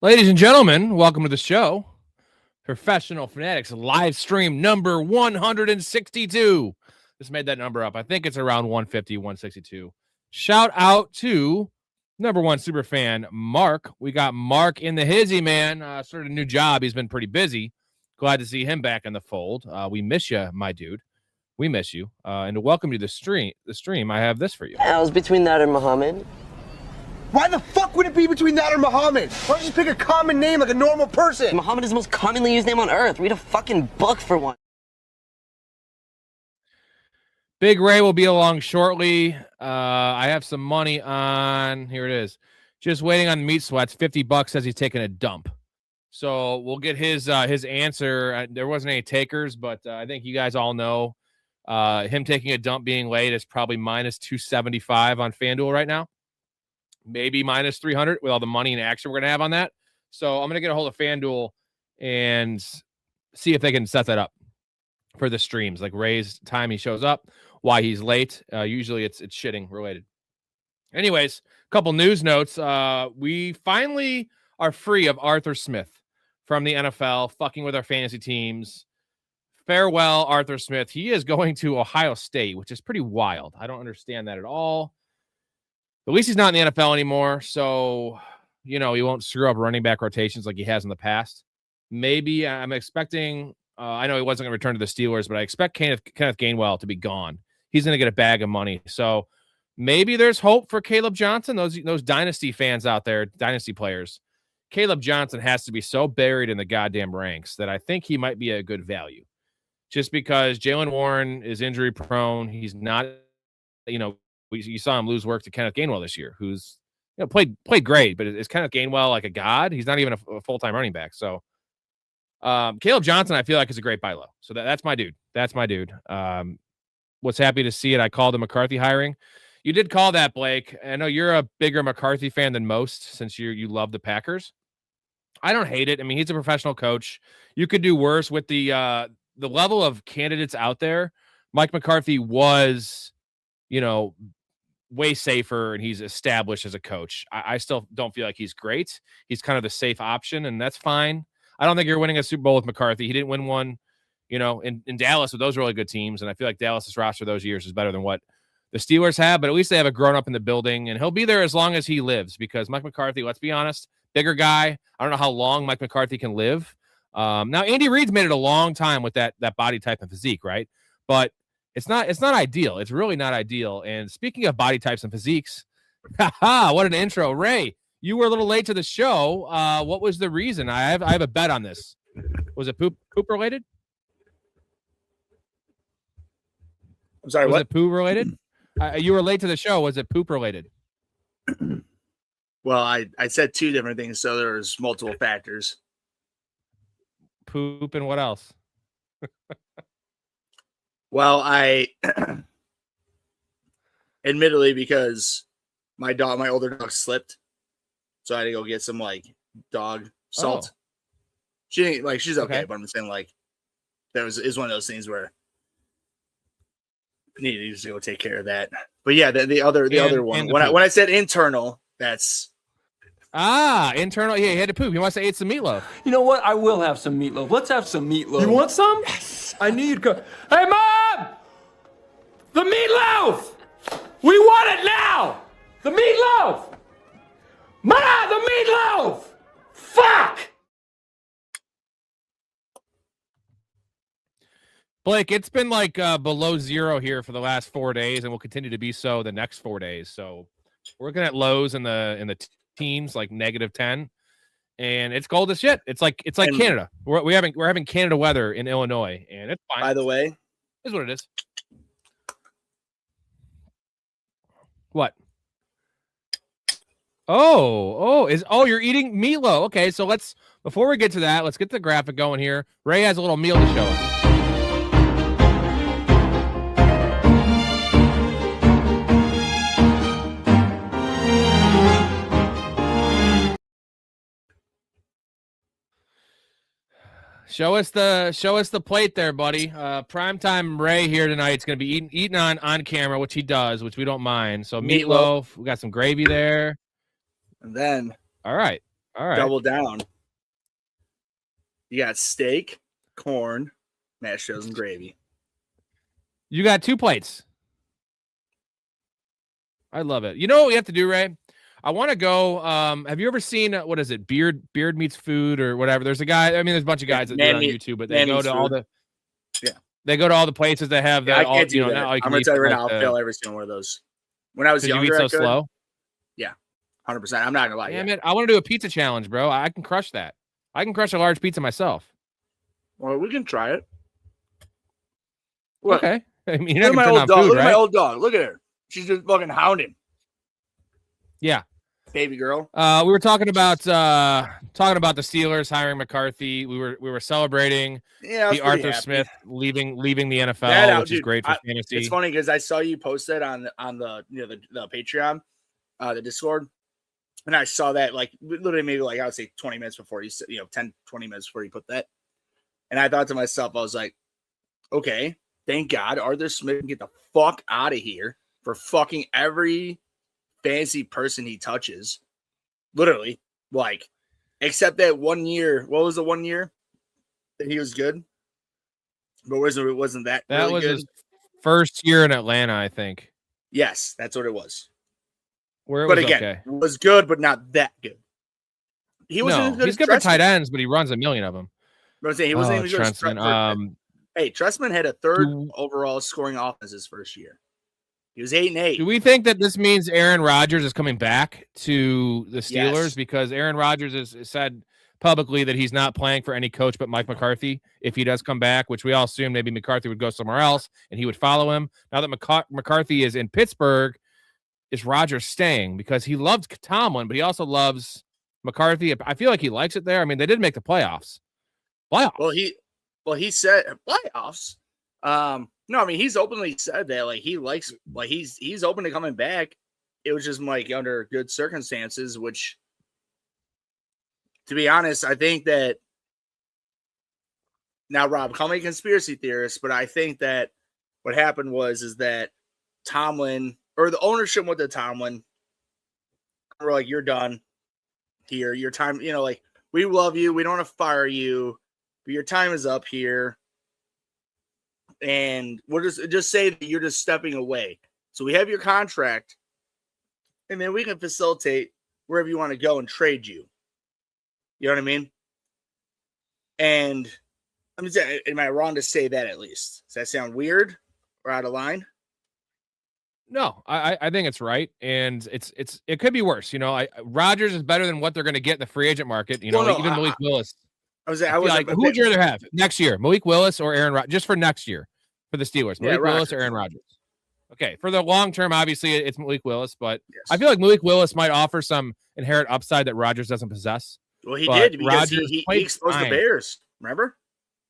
Ladies and gentlemen, welcome to the show. Professional Fanatics live stream number 162. Just made that number up. I think it's around 150, 162. Shout out to number one super fan, Mark. We got Mark in the hizzy, man. Started a new job. He's been pretty busy. Glad to see him back in the fold. We miss you, my dude. We miss you. And to welcome you to the stream, I have this for you. I was between that and Muhammad. Why the fuck would it be between that or Muhammad? Why don't you just pick a common name like a normal person? Muhammad is the most commonly used name on earth. Read a fucking book for one. Big Ray will be along shortly. I have some money on, here it is. Just waiting on the meat sweats. $50 says he's taking a dump. So we'll get his answer. There wasn't any takers, but I think you guys all know him taking a dump being late is probably minus 275 on FanDuel right now. Maybe minus 300 with all the money and action we're going to have on that. So I'm going to get a hold of FanDuel and see if they can set that up for the streams, like Ray's time he shows up, why he's late. Usually it's shitting related. Anyways, a couple news notes. We finally are free of Arthur Smith from the NFL, fucking with our fantasy teams. Farewell, Arthur Smith. He is going to Ohio State, which is pretty wild. I don't understand that at all. At least he's not in the NFL anymore, so, he won't screw up running back rotations like he has in the past. Maybe I'm expecting, I know he wasn't going to return to the Steelers, but I expect Kenneth Gainwell to be gone. He's going to get a bag of money. So maybe there's hope for Caleb Johnson, those dynasty fans out there, dynasty players. Caleb Johnson has to be so buried in the goddamn ranks that I think he might be a good value. Just because Jaylen Warren is injury prone, he's not, you saw him lose work to Kenneth Gainwell this year, who's played great, but is Kenneth Gainwell like a god? He's not even a full-time running back. So Caleb Johnson, I feel like, is a great buy low. So that's my dude. That's my dude. Was happy to see it. I called the McCarthy hiring. You did call that, Blake. I know you're a bigger McCarthy fan than most since you love the Packers. I don't hate it. I mean, he's a professional coach. You could do worse with the level of candidates out there. Mike McCarthy was, way safer, and he's established as a coach. I still don't feel like he's great. He's kind of the safe option, and that's fine. I don't think you're winning a Super Bowl with McCarthy. He didn't win one, in Dallas with those really good teams, and I feel like Dallas's roster those years is better than what the Steelers have, but at least they have a grown-up in the building, and he'll be there as long as he lives, because Mike McCarthy, let's be honest, bigger guy. I don't know how long Mike McCarthy can live. Now, Andy Reid's made it a long time with that body type and physique, right? But it's not ideal. It's really not ideal. And speaking of body types and physiques, what an intro. Ray, you were a little late to the show. What was the reason? I have a bet on this. Was it poop related? I'm sorry, was it poop related? You were late to the show. Was it poop related? Well, I said two different things, so there's multiple factors. Poop and what else? Well, I admittedly, because my older dog slipped, so I had to go get some dog salt. Oh. She's okay, but I'm saying is one of those things where I need to just go take care of that. But yeah, the other one, when I said internal, that's internal. Yeah, he had to poop. He wants to eat some meatloaf. You know what? I will have some meatloaf. Let's have some meatloaf. You want some? Yes. I need. Hey, Mom! The meatloaf! We want it now! The meatloaf! Ma, the meatloaf! Fuck! Blake, it's been below zero here for the last 4 days, and will continue to be so the next 4 days. So we're looking at lows in the teens, like -10, and it's cold as shit. It's like Canada. We're having Canada weather in Illinois, and it's fine. By the way, is what it is. What? You're eating meatloaf. Okay, so before we get to that, let's get the graphic going here. Ray has a little meal to show us. Show us the plate there, buddy. Primetime Ray here tonight. It's going to be eating on camera, which he does, which we don't mind. So meatloaf. We got some gravy there. And then. All right. All right. Double down. You got steak, corn, mashed potatoes, and gravy. You got 2 plates. I love it. You know what we have to do, Ray? I want to go. Have you ever seen what is it? Beard Meets Food or whatever. There's a guy. I mean, there's a bunch of guys that do it on YouTube, but they go to all the. Yeah. They go to all the places that have that. I can't do that. I'm gonna tell you right now, I'll fail every single one of those. When I was younger, you eat so slow. Yeah, 100%. I'm not gonna lie. Damn it! I want to do a pizza challenge, bro. I can crush that. I can crush a large pizza myself. Well, we can try it. Look. Okay. I mean, look at my old dog. Look at my old dog. Look at her. She's just fucking hounding. Yeah. Baby girl. We were talking about the Steelers hiring McCarthy. We were celebrating the Arthur Smith leaving the NFL, which is great for fantasy. It's funny because I saw you post that on the the Patreon, the Discord, and I saw that like literally maybe like I would say 20 minutes before you 10, 20 minutes before you put that, and I thought to myself, I was like, okay, thank God Arthur Smith can get the fuck out of here for fucking every fantasy person he touches, literally, like, except that 1 year. What was the 1 year that he was good? But wasn't that really was good? His first year in Atlanta, I think. Yes, that's what it was. It was good, but not that good. He wasn't. He's good for tight ends, but he runs a million of them. But I'm saying he wasn't even good. Hey, Trestman had a 3rd overall scoring offense his first year. He was 8-8. Do we think that this means Aaron Rodgers is coming back to the Steelers? Yes. Because Aaron Rodgers has said publicly that he's not playing for any coach but Mike McCarthy if he does come back, which we all assume maybe McCarthy would go somewhere else and he would follow him. Now that McCarthy is in Pittsburgh, is Rodgers staying? Because he loves Tomlin, but he also loves McCarthy. I feel like he likes it there. I mean, they did make the playoffs. Well, he said playoffs. No, I mean he's openly said that like he likes like he's open to coming back. It was just like under good circumstances, which to be honest, I think that now Rob, call me a conspiracy theorist, but I think that what happened is that Tomlin or the ownership went to Tomlin were like, you're done here. Your time, like we love you, we don't want to fire you, but your time is up here. And we'll just say that you're just stepping away. So we have your contract, and then we can facilitate wherever you want to go and trade you. You know what I mean? And let me say, am I wrong to say that at least? Does that sound weird or out of line? No, I think it's right, and it could be worse. Rodgers is better than what they're going to get in the free agent market. Even Malik Willis. I was like, who would you rather have next year, Malik Willis or Aaron Rodgers? Just for next year for the Steelers, Malik Willis or Aaron Rodgers? Okay, for the long term, obviously it's Malik Willis, but yes. I feel like Malik Willis might offer some inherent upside that Rodgers doesn't possess. Well, he did because he exposed the Bears. Remember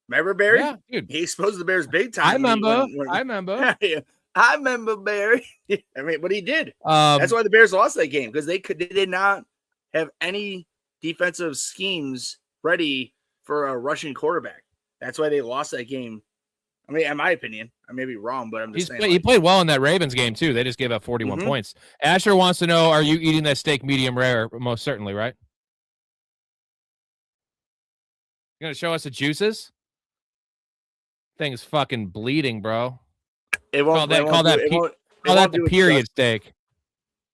Barry? Yeah, dude. He exposed the Bears big time. I remember. I remember Barry. I mean, but he did. That's why the Bears lost that game because they did not have any defensive schemes ready for a rushing quarterback. That's why they lost that game. I mean, in my opinion, I may be wrong, but I'm just saying. He played well in that Ravens game, too. They just gave up 41 points. Asher wants to know, are you eating that steak medium rare? Most certainly, right? You going to show us the juices? Thing's fucking bleeding, bro. Call that the period steak.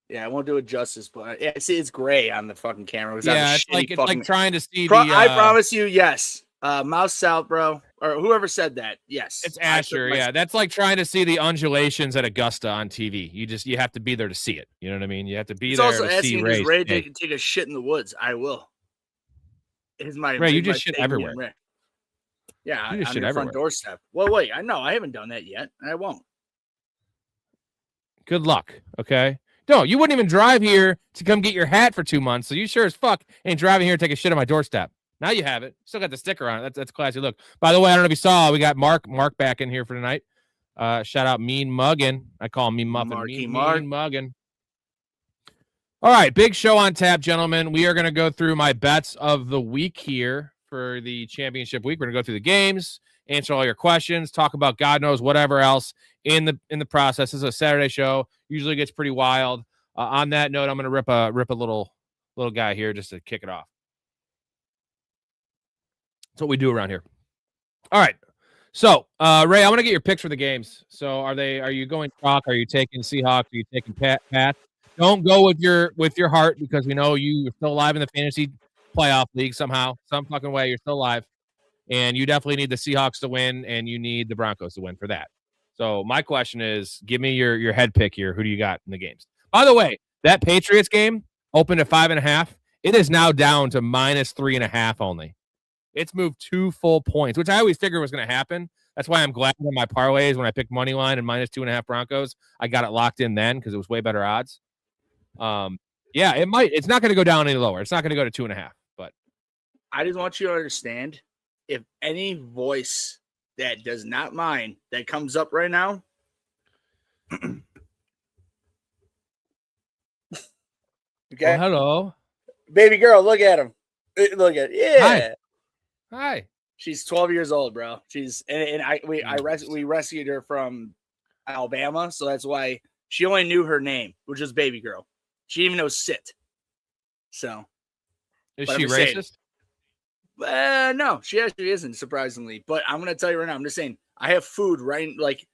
Yeah, I won't do it justice, but yeah, see, it's gray on the fucking camera. Yeah, it's like trying to see I promise you, yes. Mouse South, bro, or whoever said that. Yes, it's Asher. Yeah, that's like trying to see the undulations at Augusta on TV. You have to be there to see it. You know what I mean? You have to be there to see Ray. It's also asking to take a shit in the woods. I will. Ray, you just shit everywhere. Yeah, on your front doorstep. Well, wait, I haven't done that yet, and I won't. Good luck. Okay. No, you wouldn't even drive here to come get your hat for 2 months. So you sure as fuck ain't driving here to take a shit on my doorstep. Now you have it. Still got the sticker on it. That's classy. Look, by the way, I don't know if you saw, we got Mark back in here for tonight. Shout out Mean Muggin. I call him Mean Muffin. Mean Muggin. All right, big show on tap, gentlemen. We are going to go through my bets of the week here for the championship week. We're going to go through the games, answer all your questions, talk about God knows whatever else in the process. This is a Saturday show. Usually gets pretty wild. On that note, I'm going to rip a little guy here just to kick it off. That's what we do around here. All right. So, Ray, I want to get your picks for the games. So, are you going chalk? Are you taking Seahawks? Are you taking Pat? Don't go with your heart because we know you're still alive in the fantasy playoff league somehow, some fucking way. You're still alive, and you definitely need the Seahawks to win, and you need the Broncos to win for that. So, my question is, give me your head pick here. Who do you got in the games? By the way, that Patriots game opened at 5.5. It is now down to -3.5 only. It's moved 2 full points, which I always figured was going to happen. That's why I'm glad in my parlays when I picked money line and -2.5 Broncos, I got it locked in then because it was way better odds. Yeah, it might. It's not going to go down any lower. It's not going to go to 2.5. But I just want you to understand, if any voice that does not mind that comes up right now, okay. Well, hello, baby girl. Look at him. Look at yeah. Hi. She's 12 years old, bro. She's we rescued her from Alabama, so that's why she only knew her name, which is baby girl. She didn't even know sit. So is she racist? No, she actually isn't, surprisingly. But I'm gonna tell you right now, I'm just saying I have food right like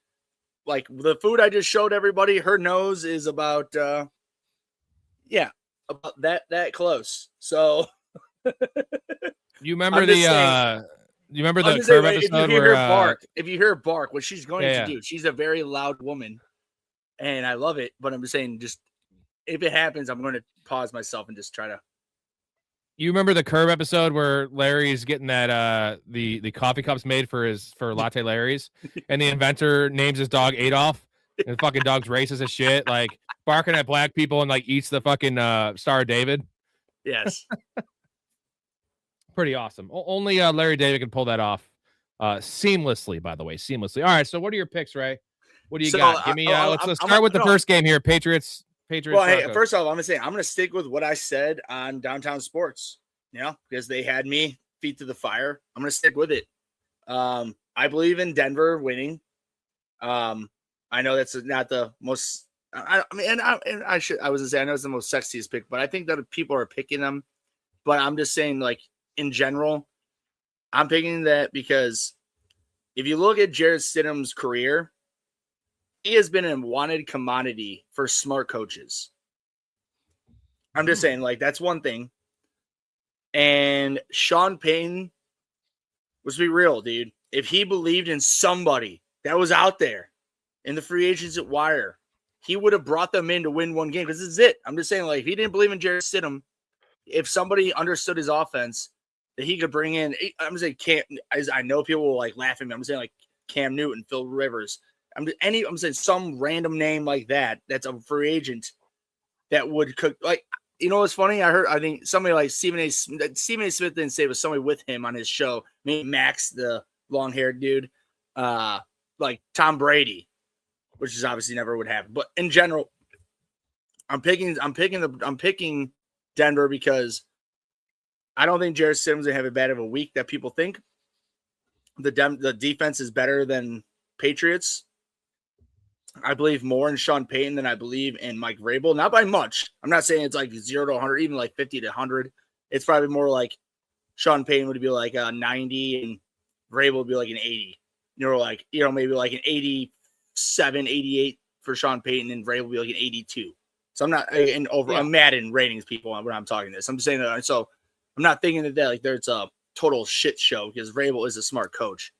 the food I just showed everybody, her nose is about about that close. So you remember the curve episode where if you hear her bark, what she's going to do, she's a very loud woman and I love it, but I'm just saying, just if it happens, I'm going to pause myself and just try to. You remember the curve episode where Larry's getting that the coffee cups made for Latte Larry's, and the inventor names his dog Adolf, and the fucking dog's racist as shit, like barking at black people and like eats the fucking Star of David. Yes. Pretty awesome. Only Larry David can pull that off seamlessly, by the way. Seamlessly. All right, so what are your picks, Ray? What do you got? Give me let's start with the first game here. Patriots. Well, hey, first off, I'm going to stick with what I said on Downtown Sports, because they had me feet to the fire. I'm going to stick with it. I believe in Denver winning. I know that's not the most I was going to say I know it's the most sexiest pick, but I think that people are picking them. But I'm just saying, like, in general, I'm picking that because if you look at Jarrett Stidham's career, he has been a wanted commodity for smart coaches. I'm just saying, like, that's one thing. And Sean Payton, let's be real, dude. If he believed in somebody that was out there in the free agents at Wire, he would have brought them in to win one game, because this is it. I'm just saying, like, if he didn't believe in Jarrett Stidham, if somebody understood his offense that he could bring in, I'm saying I know people will like laugh at me. I'm saying like Cam Newton, Phil Rivers. I'm saying some random name like that. That's a free agent that would cook. Like, you know what's funny? I think somebody like Stephen A. Smith didn't say it was somebody with him on his show. Maybe Max, the long haired dude, like Tom Brady, which is obviously never would happen. But in general, I'm picking Denver because I don't think Jarrett Stidham's going to have as bad of a week that people think. The defense is better than Patriots. I believe more in Sean Payton than I believe in Mike Vrabel. Not by much. I'm not saying it's like 0 to 100, even like 50 to 100. It's probably more like Sean Payton would be like a 90 and Vrabel would be like an 80. Maybe like an 87, 88 for Sean Payton, and Vrabel would be like an 82. So I'm not I'm Madden ratings people when I'm talking this. I'm just saying that. So I'm not thinking that like there's a total shit show, because Vrabel is a smart coach,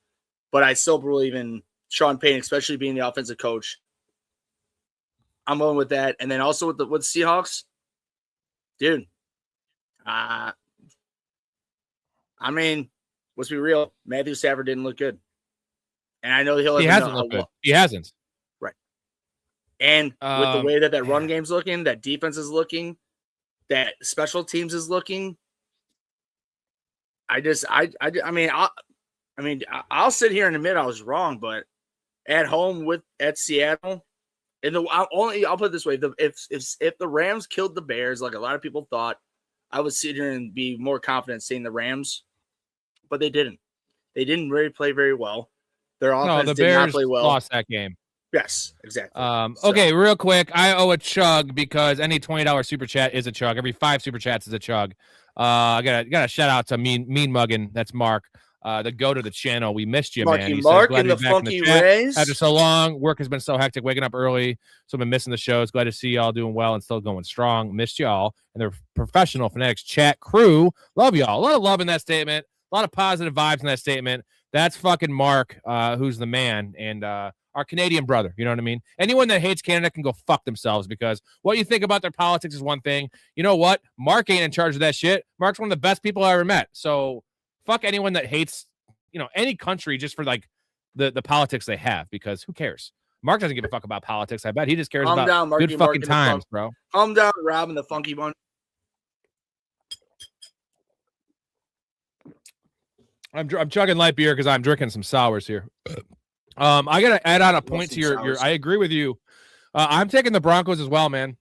but I still believe in Sean Payton, especially being the offensive coach. I'm going with that. And then also with Seahawks, dude, I mean, let's be real. Matthew Stafford didn't look good. And I know he hasn't looked good. He hasn't. Right. And with the way that run game's looking, that defense is looking, that special teams is looking, I'll sit here and admit I was wrong, but at home at Seattle, I'll put it this way: if the Rams killed the Bears like a lot of people thought, I would sit here and be more confident saying the Rams, but they didn't. They didn't really play very well. Their offense did not play well. Lost that game. Yes, exactly. Okay, real quick, I owe a chug because any $20 super chat is a chug. Every 5 super chats is a chug. I got a shout out to mean muggin. That's Mark. the go to the channel. We missed you, Marky man. He Mark says, glad and to the be back in Funky chat Rays. after so long. Work has been so hectic, waking up early, so I've been missing the shows. Glad to see y'all doing well and still going strong. Missed y'all and the professional Fanatics chat crew. Love y'all. A lot of love in that statement. A lot of positive vibes in that statement. That's fucking Mark, who's the man, and our Canadian brother. You know what I mean? Anyone that hates Canada can go fuck themselves, because what you think about their politics is one thing. You know what? Mark ain't in charge of that shit. Mark's one of the best people I ever met. So fuck anyone that hates, any country just for like the politics they have, because who cares? Mark doesn't give a fuck about politics. I bet he just cares Calm about down, Marky good Mark fucking and the times, bro. Calm down, Rob and the Funky Bun. I'm chugging light beer because I'm drinking some sours here. I gotta add on a point to your. I agree with you. I'm taking the Broncos as well, man.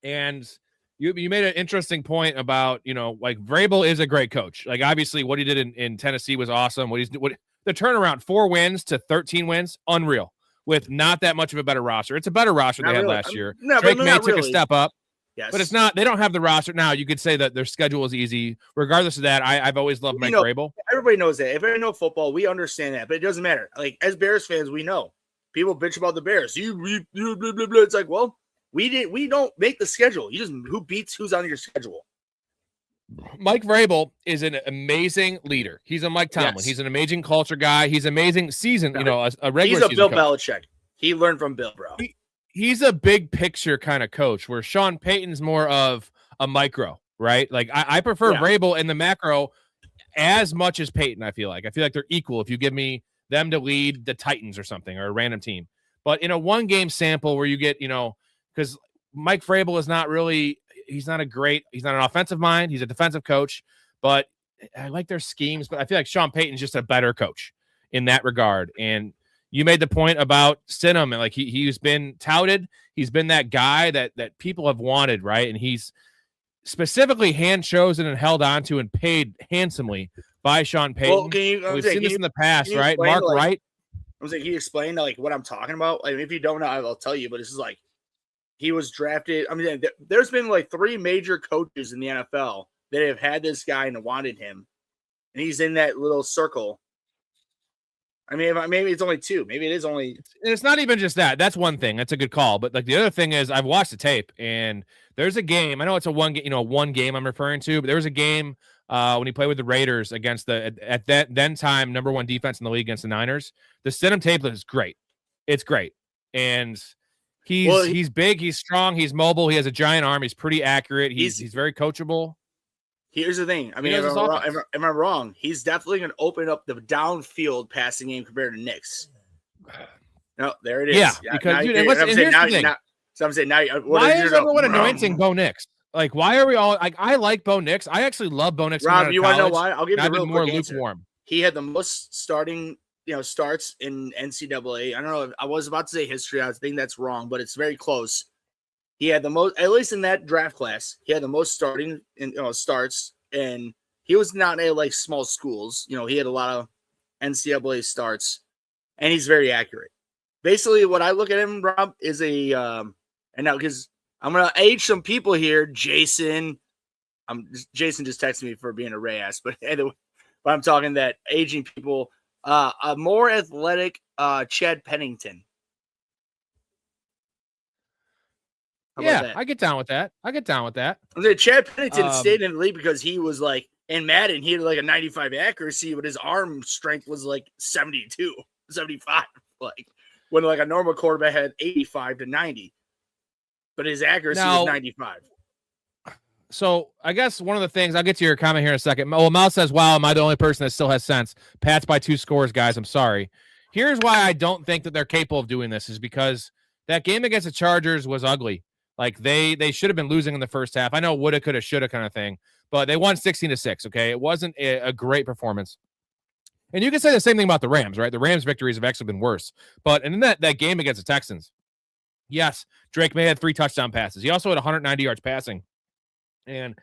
And you made an interesting point about like Vrabel is a great coach. Like obviously what he did in Tennessee was awesome. The turnaround, 4 wins to 13 wins, unreal. With not that much of a better roster. It's a better roster they had last year. Drake May took a step up. Yes. But it's not. They don't have the roster now. You could say that their schedule is easy. Regardless of that, I've always loved Mike Vrabel. Everybody knows that. If they know football, we understand that. But it doesn't matter. Like as Bears fans, we know people bitch about the Bears. You blah, blah, blah, blah. It's like, well, we don't make the schedule. You just who beats who's on your schedule. Mike Vrabel is an amazing leader. He's a Mike Tomlin. Yes. He's an amazing culture guy. He's amazing season. A regular. He's a Bill coach. Belichick. He learned from Bill, bro. He's a big picture kind of coach, where Sean Payton's more of a micro, right? Like I prefer Vrabel in the macro as much as Payton. I feel like they're equal. If you give me them to lead the Titans or something, or a random team, but in a 1-game sample where you get, because Mike Vrabel is not really, he's not an offensive mind. He's a defensive coach, but I like their schemes. But I feel like Sean Payton's just a better coach in that regard. And you made the point about Simmons, and like he's been touted. He's been that guy that people have wanted, right? And he's specifically hand chosen and held on to and paid handsomely by Sean Payton. Well, we've seen this in the past, right? Mark Wright. I was like, can you explain like what I'm talking about? Like, if you don't know, I'll tell you. But this is like he was drafted. I mean, there's been like 3 major coaches in the NFL that have had this guy and wanted him, and he's in that little circle. I mean, maybe it's only 2. Maybe it is only. It's not even just that. That's one thing. That's a good call. But like the other thing is, I've watched the tape, and there's a game. I know it's a one game I'm referring to, but there was a game when he played with the Raiders against at that then time #1 defense in the league against the Niners. The Stidham tape is great. It's great, and he's big, he's strong, he's mobile, he has a giant arm, he's pretty accurate, he's very coachable. Here's the thing. I mean, if I'm wrong, he's definitely going to open up the downfield passing game compared to Knicks. No, there it is. Yeah, because I'm saying now. Why is everyone anointing Bo Nix? Like, why are we all like? I like Bo Nix. I actually love Bo Nix. Rob, you want to know why? I'll give you a real more quick answer. Lukewarm. He had the most starting, starts in NCAA. I don't know. I was about to say history. I think that's wrong, but it's very close. He had the most, at least in that draft class, he had the most starting starts, and he was not at like small schools. He had a lot of NCAA starts, and he's very accurate. Basically, what I look at him, Rob, is and now because I'm gonna age some people here, Jason. Jason just texted me for being a Ray ass, but anyway, I'm talking that aging people, a more athletic Chad Pennington. Yeah, I get down with that. I'm saying Chad Pennington stayed in the league because he was like in Madden, he had like a 95 accuracy, but his arm strength was like 72, 75. Like when like a normal quarterback had 85 to 90, but his accuracy was 95. So I guess one of the things, I'll get to your comment here in a second. Well, Mal says, wow, am I the only person that still has sense? Pats by 2 scores, guys. I'm sorry. Here's why I don't think that they're capable of doing this, is because that game against the Chargers was ugly. Like they should have been losing in the first half. I know woulda, coulda, shoulda kind of thing, but they won 16-6. Okay. It wasn't a great performance. And you can say the same thing about the Rams, right? The Rams victories have actually been worse, but in that game against the Texans, yes, Drake May had 3 touchdown passes. He also had 190 yards passing and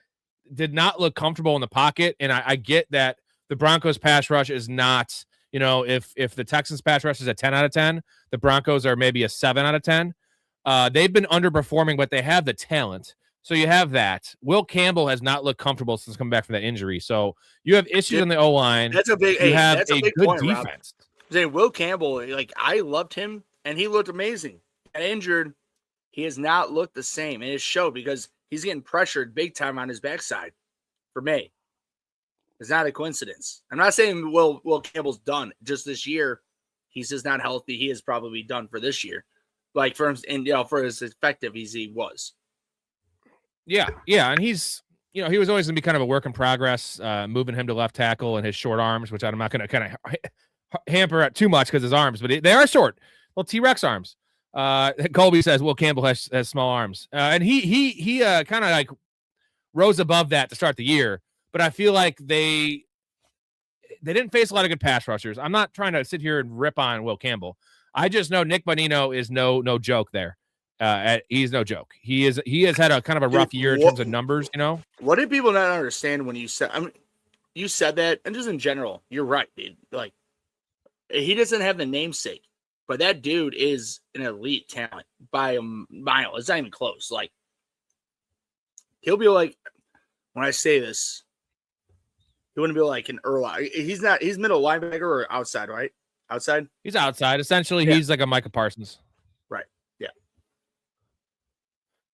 did not look comfortable in the pocket. And I get that the Broncos pass rush is not, if the Texans pass rush is a 10 out of 10, the Broncos are maybe a 7 out of 10. They've been underperforming, but they have the talent. So you have that. Will Campbell has not looked comfortable since coming back from that injury. So you have issues in the O-line. That's a big. You have that's a big good point, defense. Rob. Will Campbell, like I loved him, and he looked amazing. And injured, he has not looked the same, and it showed because he's getting pressured big time on his backside. For me, it's not a coincidence. I'm not saying Will Campbell's done just this year. He's just not healthy. He is probably done for this year, like for him, and for as effective as he was. Yeah, and he's, he was always going to be kind of a work in progress, moving him to left tackle and his short arms, which I'm not going to kind of hamper at too much because his arms, but they are short, little T-Rex arms. Colby says Will Campbell has small arms, and he kind of like rose above that to start the year, but I feel like they didn't face a lot of good pass rushers. I'm not trying to sit here and rip on Will Campbell. I just know Nick Bonino is no joke there. He's no joke. He has had a kind of a rough year in terms of numbers. What did people not understand when you said? You said that, and just in general, you're right, dude. Like he doesn't have the namesake, but that dude is an elite talent by a mile. It's not even close. Like he'll be like, when I say this, he wouldn't be like an Earl. He's not. He's middle linebacker or outside, right? Outside. He's outside. Essentially, he's like a Micah Parsons. Right. Yeah.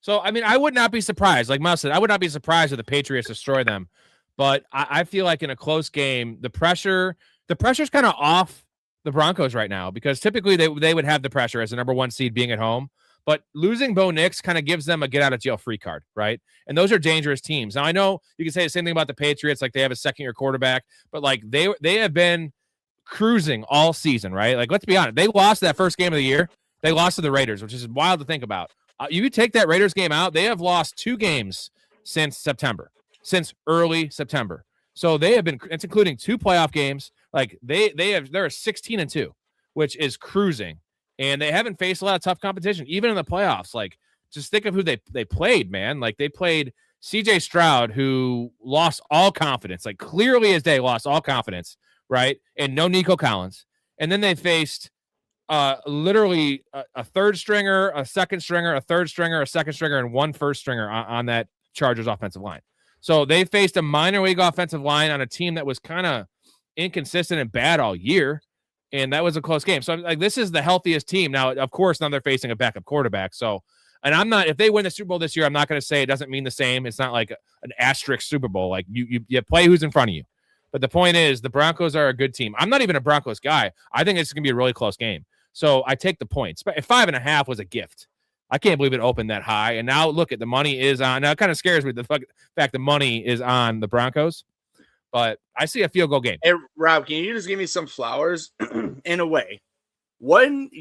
So, I mean, I would not be surprised. Like Miles said, I would not be surprised if the Patriots destroy them. But I feel like in a close game, the pressure's kind of off the Broncos right now because typically they would have the pressure as the number one seed being at home. But losing Bo Nix kind of gives them a get-out-of-jail-free card, right? And those are dangerous teams. Now, I know you can say the same thing about the Patriots, like they have a second-year quarterback, but like they have been cruising all season, right? Like, let's be honest. They lost that first game of the year. They lost to the Raiders, which is wild to think about. You take that Raiders game out, they have lost 2 games since early September. So they have been, it's including 2 playoff games. Like they're 16-2, which is cruising. And they haven't faced a lot of tough competition, even in the playoffs. Like, just think of who they played, man. Like, they played C.J. Stroud, who lost all confidence. Like, clearly as day, lost all confidence, right? And no Nico Collins. And then they faced literally a third stringer, a second stringer, a third stringer, a second stringer, and 1 first stringer on that Chargers offensive line. So they faced a minor league offensive line on a team that was kind of inconsistent and bad all year. And that was a close game. So like, this is the healthiest team. Now, of course, now they're facing a backup quarterback. So, and I'm not, if they win the Super Bowl this year, I'm not going to say it doesn't mean the same. It's not like an asterisk Super Bowl. Like you play who's in front of you. But the point is the Broncos are a good team. I'm not even a Broncos guy. I think it's going to be a really close game. So I take the points. But 5.5 was a gift. I can't believe it opened that high. And now look at the money is on. Now it kind of scares me the fact the money is on the Broncos. But I see a field goal game. Hey, Rob, can you just give me some flowers in a way? When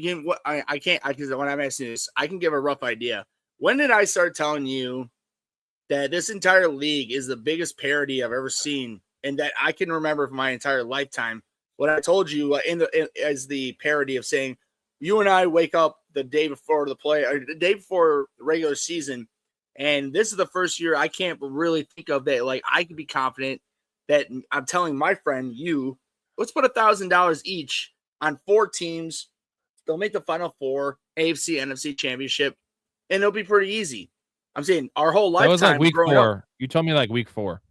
I can't, because when I'm asking this, I can give a rough idea. When did I start telling you that this entire league is the biggest parody I've ever seen, and that I can remember for my entire lifetime? What I told you as the parody of saying, you and I wake up the day before the day before the regular season, and this is the first year I can't really think of that. Like I could be confident that I'm telling my friend, let's put $1,000 each on 4 teams. They'll make the Final 4, AFC, NFC championship, and it'll be pretty easy. I'm saying our whole lifetime. That was like week 4. Up, you told me like week 4.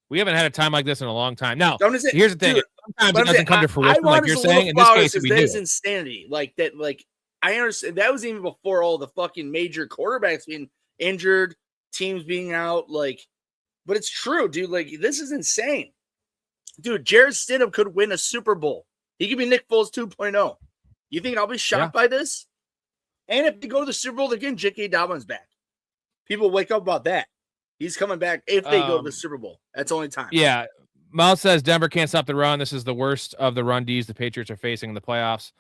We haven't had a time like this in a long time. Now, here's the thing. Dude, sometimes it doesn't come to fruition, like you're saying. In this case, we do. That is insanity. Like that. Like I understand that was even before all the fucking major quarterbacks being injured, teams being out. Like. But it's true, dude. Like, this is insane. Dude, Jarrett Stidham could win a Super Bowl. He could be Nick Foles 2.0. You think I'll be shocked by this? And if they go to the Super Bowl, they're getting J.K. Dobbins back. People wake up about that. He's coming back if they go to the Super Bowl. That's only time. Yeah. Miles says Denver can't stop the run. This is the worst of the run Ds the Patriots are facing in the playoffs.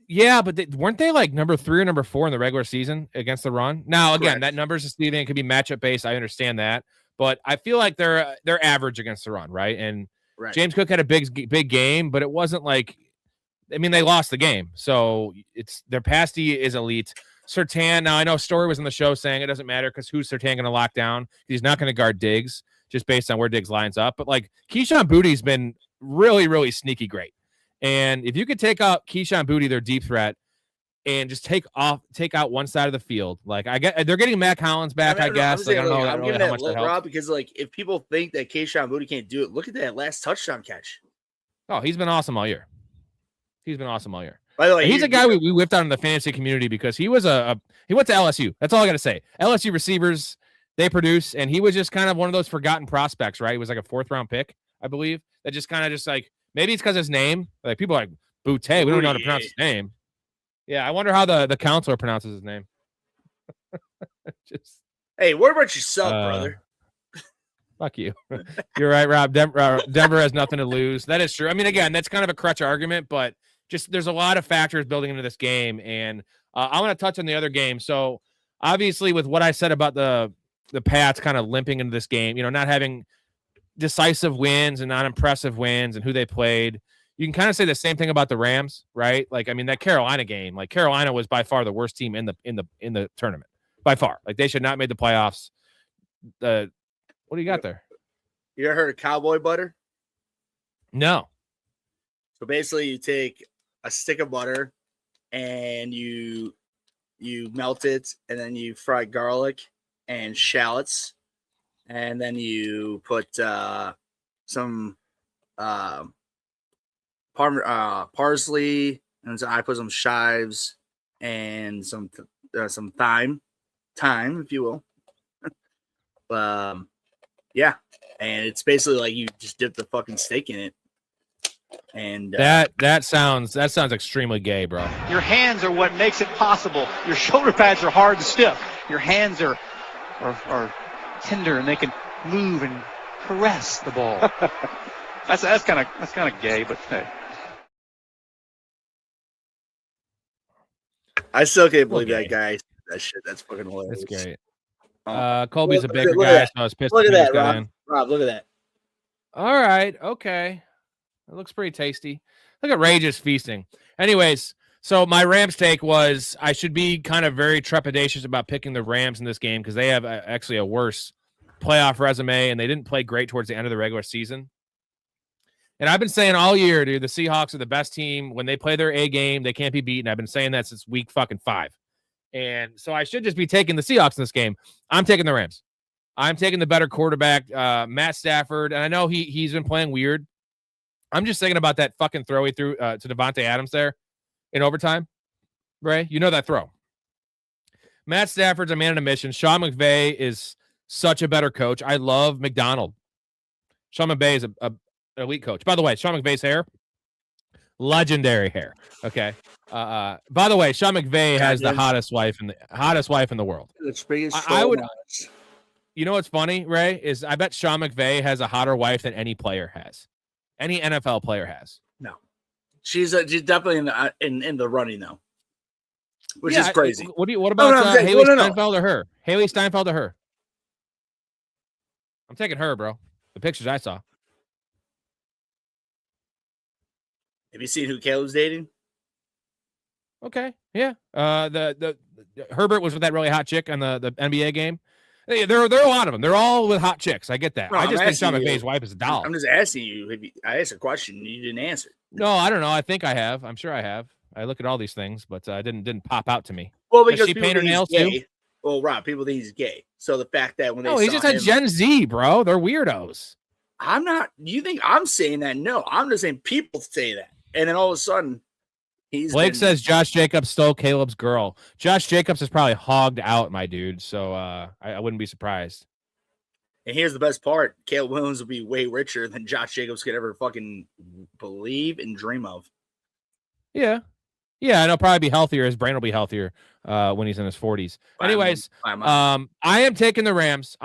Yeah, but weren't they like number 3 or number 4 in the regular season against the run? Now, again, that number is deceiving. It could be matchup based. I understand that, but I feel like they're average against the run, right? And James Cook had a big game, but it wasn't like, I mean, they lost the game, so it's their pass D is elite. Surtain. Now I know Storey was on the show saying it doesn't matter because who's Surtain going to lock down? He's not going to guard Diggs just based on where Diggs lines up. But like Keyshawn Booty's been really, really sneaky great. And if you could take out Keyshawn Booty, their deep threat, and just take out one side of the field. Like they're getting Matt Collins back, I guess. Like, I don't know I'm giving how that much look, that helps. Rob, because like if people think that Kayshon Boutte can't do it, look at that last touchdown catch. Oh, he's been awesome all year. He's been awesome all year. By the way, he's a guy we whipped out in the fantasy community because he was he went to LSU. That's all I got to say. LSU receivers, they produce, and he was just kind of one of those forgotten prospects, right? He was like a 4th round pick, I believe. That just kind of just like, maybe it's because his name. Like people are like Boutte, we don't know how to pronounce his name. Yeah, I wonder how the counselor pronounces his name. Hey, what about yourself, brother? Fuck you. You're right, Rob. Denver has nothing to lose. That is true. I mean, again, that's kind of a crutch argument, but just there's a lot of factors building into this game, and I want to touch on the other game. So obviously, with what I said about the Pats kind of limping into this game, not having decisive wins and not impressive wins, and who they played. You can kind of say the same thing about the Rams, right? Like, I mean, that Carolina game, like Carolina was by far the worst team in the tournament, by far. Like, they should not have made the playoffs. What do you got there? You ever heard of cowboy butter? No. So basically, you take a stick of butter and you melt it, and then you fry garlic and shallots, and then you put some parsley, and so I put some chives and some thyme, if you will. Yeah, and it's basically like you just dip the fucking steak in it, and that sounds extremely gay, bro. Your hands are what makes it possible. Your shoulder pads are hard and stiff. Your hands are tender, and they can move and caress the ball. That's kind of gay, but hey. I still can't believe that guy. That shit. That's fucking hilarious. That's great. Colby's a bigger guy, so I was pissed. Look at that, Rob. Rob, look at that. All right. Okay. It looks pretty tasty. Look at Ray just feasting. Anyways, so my Rams take was I should be kind of very trepidatious about picking the Rams in this game because they have actually a worse playoff resume, and they didn't play great towards the end of the regular season. And I've been saying all year, dude, the Seahawks are the best team. When they play their A game, they can't be beaten. I've been saying that since week fucking 5. And so I should just be taking the Seahawks in this game. I'm taking the Rams. I'm taking the better quarterback, Matt Stafford. And I know he's been playing weird. I'm just thinking about that fucking throw he threw to Devontae Adams there in overtime. Ray, you know that throw. Matt Stafford's a man on a mission. Sean McVay is such a better coach. I love McDonald. Sean McVay is an elite coach. By the way, Sean McVay's hair, legendary hair. Okay. By the way, Sean McVay has the hottest wife in the world. I would. You know what's funny, Ray, is I bet Sean McVay has a hotter wife than any player has. Any NFL player has. No, she's definitely in the running though, which is crazy. What about Haley Steinfeld or her? Haley Steinfeld or her? I'm taking her, bro. The pictures I saw. Have you seen who Caleb's dating? Okay, yeah. The Herbert was with that really hot chick on the NBA game. There are a lot of them. They're all with hot chicks. I get that. No, I just think Sean McVay's wife is a doll. I'm just asking you. I asked a question and you didn't answer. No, I don't know. I think I have. I'm sure I have. I look at all these things, but didn't pop out to me. Well, because she paint her nails too. Well, Rob, people think he's gay. So the fact that when they he just had Gen Z, bro. They're weirdos. I'm not. You think I'm saying that? No, I'm just saying people say that, and then all of a sudden. Blake says Josh Jacobs stole Caleb's girl. Josh Jacobs is probably hogged out, my dude. So I wouldn't be surprised. And here's the best part. Caleb Williams will be way richer than Josh Jacobs could ever fucking believe and dream of. Yeah. Yeah, and he'll probably be healthier. His brain will be healthier when he's in his 40s. Anyways, I am taking the Rams.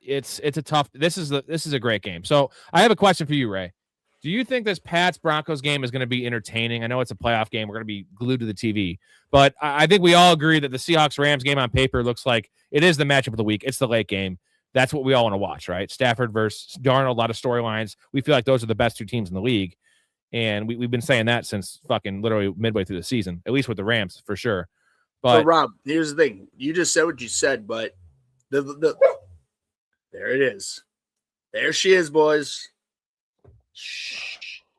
It's a tough. This is a great game. So I have a question for you, Ray. Do you think this Pats-Broncos game is going to be entertaining? I know it's a playoff game. We're going to be glued to the TV. But I think we all agree that the Seahawks-Rams game on paper looks like it is the matchup of the week. It's the late game. That's what we all want to watch, right? Stafford versus Darnold, a lot of storylines. We feel like those are the best two teams in the league. And we've been saying that since fucking literally midway through the season, at least with the Rams, for sure. But Rob, here's the thing. You just said what you said, but there it is. There she is, boys.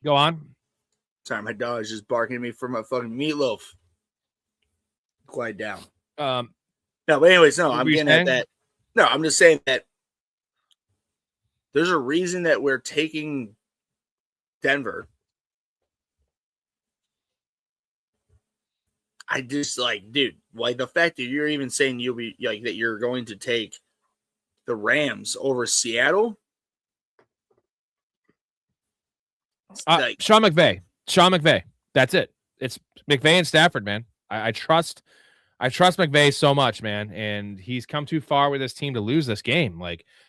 Go on. Sorry, my dog is just barking at me for my fucking meatloaf. quiet down. No, but anyways, no, I'm getting at that. No, I'm just saying that there's a reason that we're taking Denver. I just dude, the fact that you're even saying you'll be that you're going to take the Rams over Seattle. Sean McVay. That's it. It's McVay and Stafford, man. I trust McVay so much, man. And he's come too far with his team to lose this game.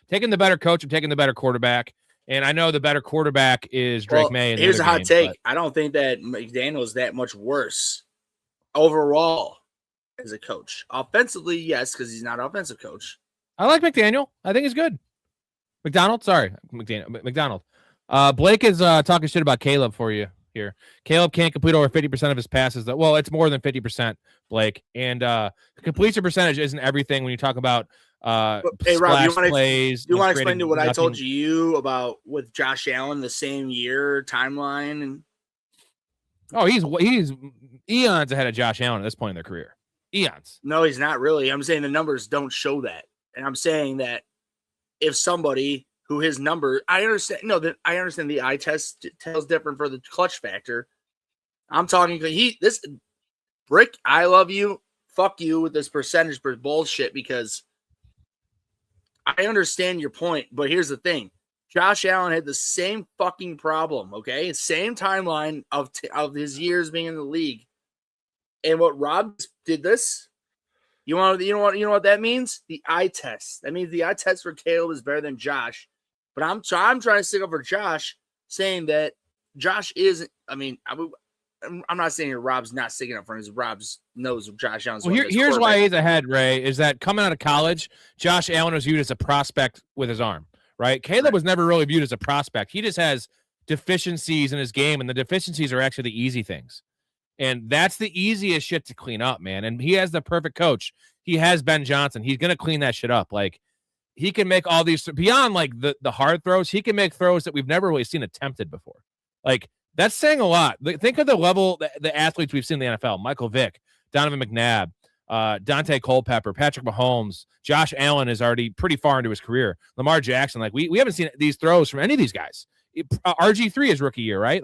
Taking the better coach, I'm taking the better quarterback. And I know the better quarterback is Drake May. Here's a hot take. I don't think that McDaniel is that much worse overall as a coach. Offensively, yes, because he's not an offensive coach. I like McDaniel. I think he's good. McDonald. Blake is talking shit about Caleb for you here. Caleb can't complete over 50% of his passes. Well, it's more than 50%, Blake. And completion percentage isn't everything when you talk about hey, Rob, you want to explain to what nothing. I told you about with Josh Allen the same year timeline? And oh, he's eons ahead of Josh Allen at this point in their career. Eons. No, he's not really. I'm saying the numbers don't show that. And I'm saying that if somebody who his number, I understand the eye test tells different for the clutch factor. I'm talking Rick, I love you. Fuck you with this percentage bullshit because I understand your point, but here's the thing. Josh Allen had the same fucking problem, okay? Same timeline of his years being in the league. And what Rob did this, you know what that means? The eye test. That means the eye test for Caleb is better than Josh. But I'm trying to stick up for Josh, saying that Josh is. I'm not saying Rob's not sticking up for him. Rob's knows Josh Allen's. Well, here's why he's ahead, Ray. Is that coming out of college, Josh Allen was viewed as a prospect with his arm, right? Caleb was never really viewed as a prospect. He just has deficiencies in his game, and the deficiencies are actually the easy things. And that's the easiest shit to clean up, man. And he has the perfect coach. He has Ben Johnson. He's going to clean that shit up. He can make all these beyond the hard throws. He can make throws that we've never really seen attempted before. That's saying a lot. Think of the level, the athletes we've seen in the NFL: Michael Vick, Donovan McNabb, Dante Culpepper, Patrick Mahomes. Josh Allen is already pretty far into his career. Lamar Jackson. We haven't seen these throws from any of these guys. RG3 is rookie year, right?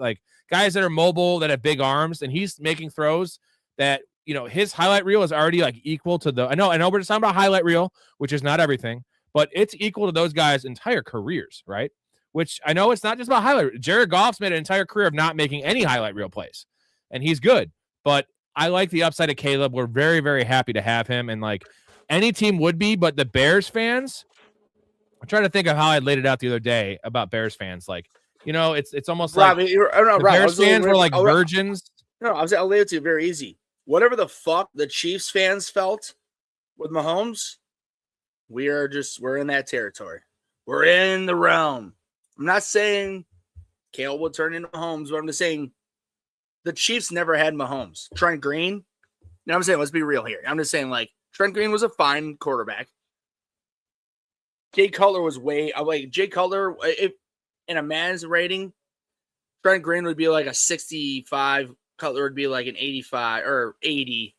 Guys that are mobile, that have big arms, and he's making throws that, his highlight reel is already equal to the. I know we're just talking about highlight reel, which is not everything, but it's equal to those guys' entire careers, right? Which I know it's not just about highlight. Jared Goff's made an entire career of not making any highlight reel plays, and he's good. But I like the upside of Caleb. We're very, very happy to have him, and any team would be, but the Bears fans. I'm trying to think of how I laid it out the other day about Bears fans. It's almost Rob, Bears fans were virgins. No, I'll lay it to you very easy. Whatever the fuck the Chiefs fans felt with Mahomes, we're in that territory. We're in the realm. I'm not saying Caleb will turn into Mahomes, but I'm just saying the Chiefs never had Mahomes. Trent Green, you know what I'm saying? Let's be real here. I'm just saying, Trent Green was a fine quarterback. Jay Cutler was Jay Cutler, if in a man's rating, Trent Green would be a 65. Cutler would be an 85 or 80,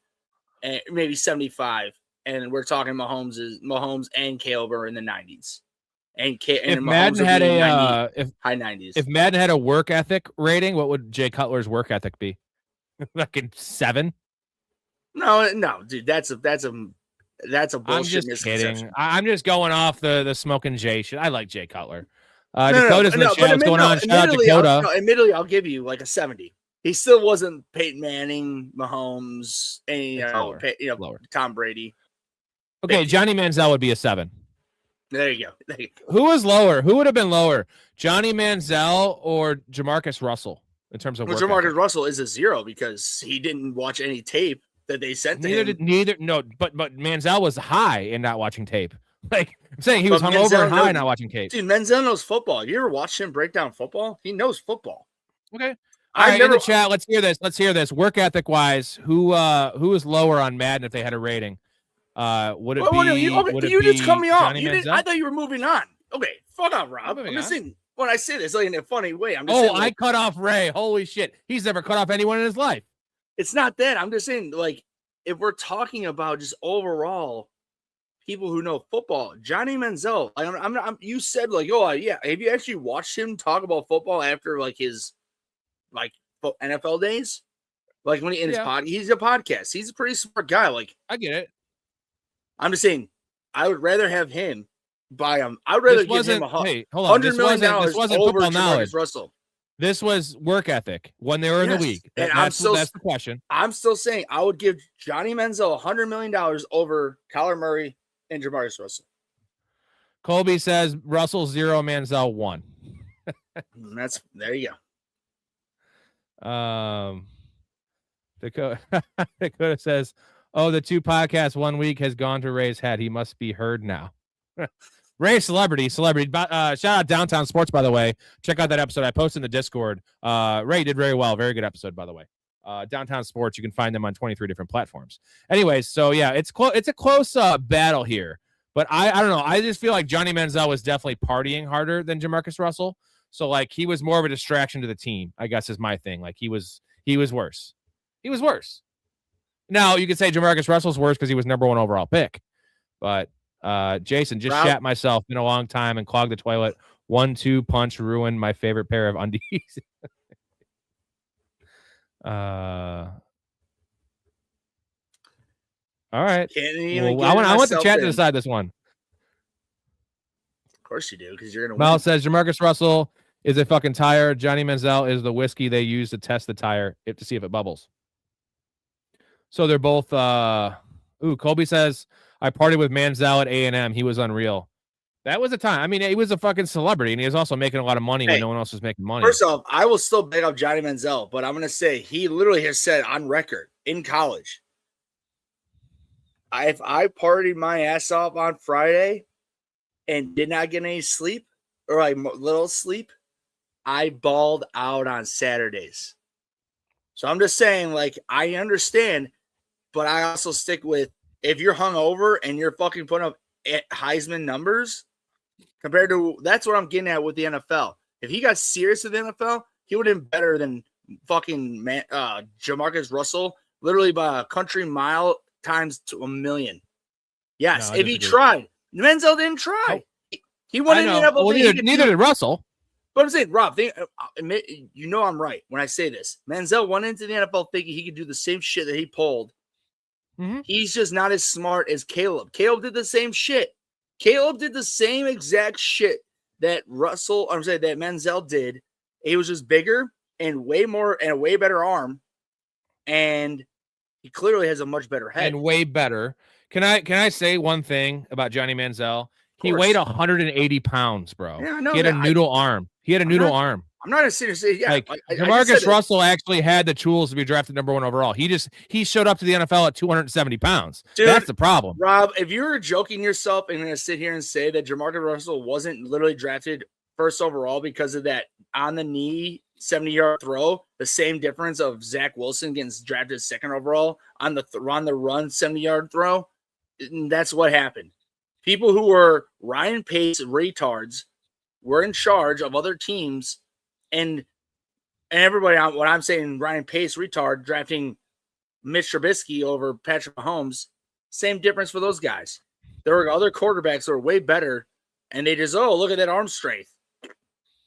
and maybe 75. And we're talking Mahomes and Caleb are in the 90s. If Madden had high 90s. If Madden had a work ethic rating, what would Jay Cutler's work ethic be? 7? No, dude, that's a bullshit. I'm just kidding. I'm just going off the smoking Jay shit. I like Jay Cutler. Dakota's in the chat. What's going on? Shout out Dakota. Admittedly, I'll give you a 70. He still wasn't Peyton Manning, Mahomes, and Tom Brady. Okay, Johnny Manziel would be a 7. There you go. Who was lower? Who would have been lower? Johnny Manziel or Jamarcus Russell in terms of work Jamarcus ethic? Russell is a 0 because he didn't watch any tape that they sent to him. But Manziel was high in not watching tape. I'm saying he was hungover and high not watching tape. Dude, Manziel knows football. You ever watched him break down football? He knows football. Okay. All right, in the chat, let's hear this. Work ethic wise, who is lower on Madden if they had a rating? Would it be? You just cut me off. I thought you were moving on. Okay, fuck off, Rob. I'm just saying when I say this in a funny way. I'm just saying, I cut off Ray. Holy shit, he's never cut off anyone in his life. It's not that. I'm just saying, if we're talking about just overall people who know football, Johnny Manziel, you said like, oh yeah, have you actually watched him talk about football after like his like NFL days? Like when he's a podcast. He's a pretty smart guy. Like I get it. I'm just saying, I would rather have him buy him. I would rather give him $100 million this wasn't over football knowledge. Russell. This was work ethic when they were in the league. That's the question. I'm still saying I would give Johnny Manziel $100 million over Kyler Murray and Jamarcus Russell. Colby says Russell 0, Manziel 1. There you go. Dakota says, oh, the 2 podcasts 1 week has gone to Ray's head. He must be heard now. Ray, celebrity. Shout out Downtown Sports, by the way. Check out that episode. I posted in the Discord. Ray did very well. Very good episode, by the way. Downtown Sports, you can find them on 23 different platforms. Anyways, so yeah, it's a close battle here. But I don't know. I just feel like Johnny Manziel was definitely partying harder than Jamarcus Russell. So like he was more of a distraction to the team, I guess is my thing. Like he was worse. He was worse. Now you could say Jamarcus Russell's worse because he was number 1 overall pick. But Jason, just shat myself in a long time and clogged the toilet. 1-2 punch ruined my favorite pair of undies. All right. Well, I want the chat to decide this one. Of course you do, because you're gonna. Mel says Jamarcus Russell is a fucking tire. Johnny Manziel is the whiskey they use to test the tire to see if it bubbles. So they're both. Colby says I partied with Manziel at A&M. He was unreal. That was a time. I mean, he was a fucking celebrity, and he was also making a lot of money when no one else was making money. First off, I will still big up Johnny Manziel, but I'm going to say he literally has said on record in college, if I partied my ass off on Friday and did not get any sleep or like little sleep, I balled out on Saturdays. So I'm just saying, like, I understand, but I also stick with if you're hungover and you're fucking putting up Heisman numbers compared to that's what I'm getting at with the NFL. If he got serious with the NFL, he would have been better than fucking Jamarcus Russell, literally by a country mile times to 1,000,000. Yes, if he tried. Manziel didn't try. He won in the NFL. Well, neither did Russell. But I'm saying, Rob, you know I'm right when I say this. Manziel went into the NFL thinking he could do the same shit that he pulled. Mm-hmm. He's just not as smart as Caleb. Caleb did the same shit. Caleb did the same exact shit that that Manziel did. He was just bigger and way more and a way better arm. And he clearly has a much better head. And way better. Can I say one thing about Johnny Manziel? He weighed 180 pounds, bro. Yeah, I know he had a noodle arm. He had a noodle arm. I'm not a serious. Yeah, like Jamarcus Russell actually had the tools to be drafted number 1 overall. He showed up to the NFL at 270 pounds. Dude, that's the problem. Rob, if you were joking yourself and going to sit here and say that Jamarcus Russell wasn't literally drafted 1st overall because of that on the knee 70-yard throw, the same difference of Zach Wilson getting drafted 2nd overall on the run 70-yard throw, that's what happened. People who were Ryan Pace retards were in charge of other teams, and everybody. What I'm saying, Ryan Pace retard drafting Mitch Trubisky over Patrick Mahomes. Same difference for those guys. There were other quarterbacks that were way better, and they just look at that arm strength.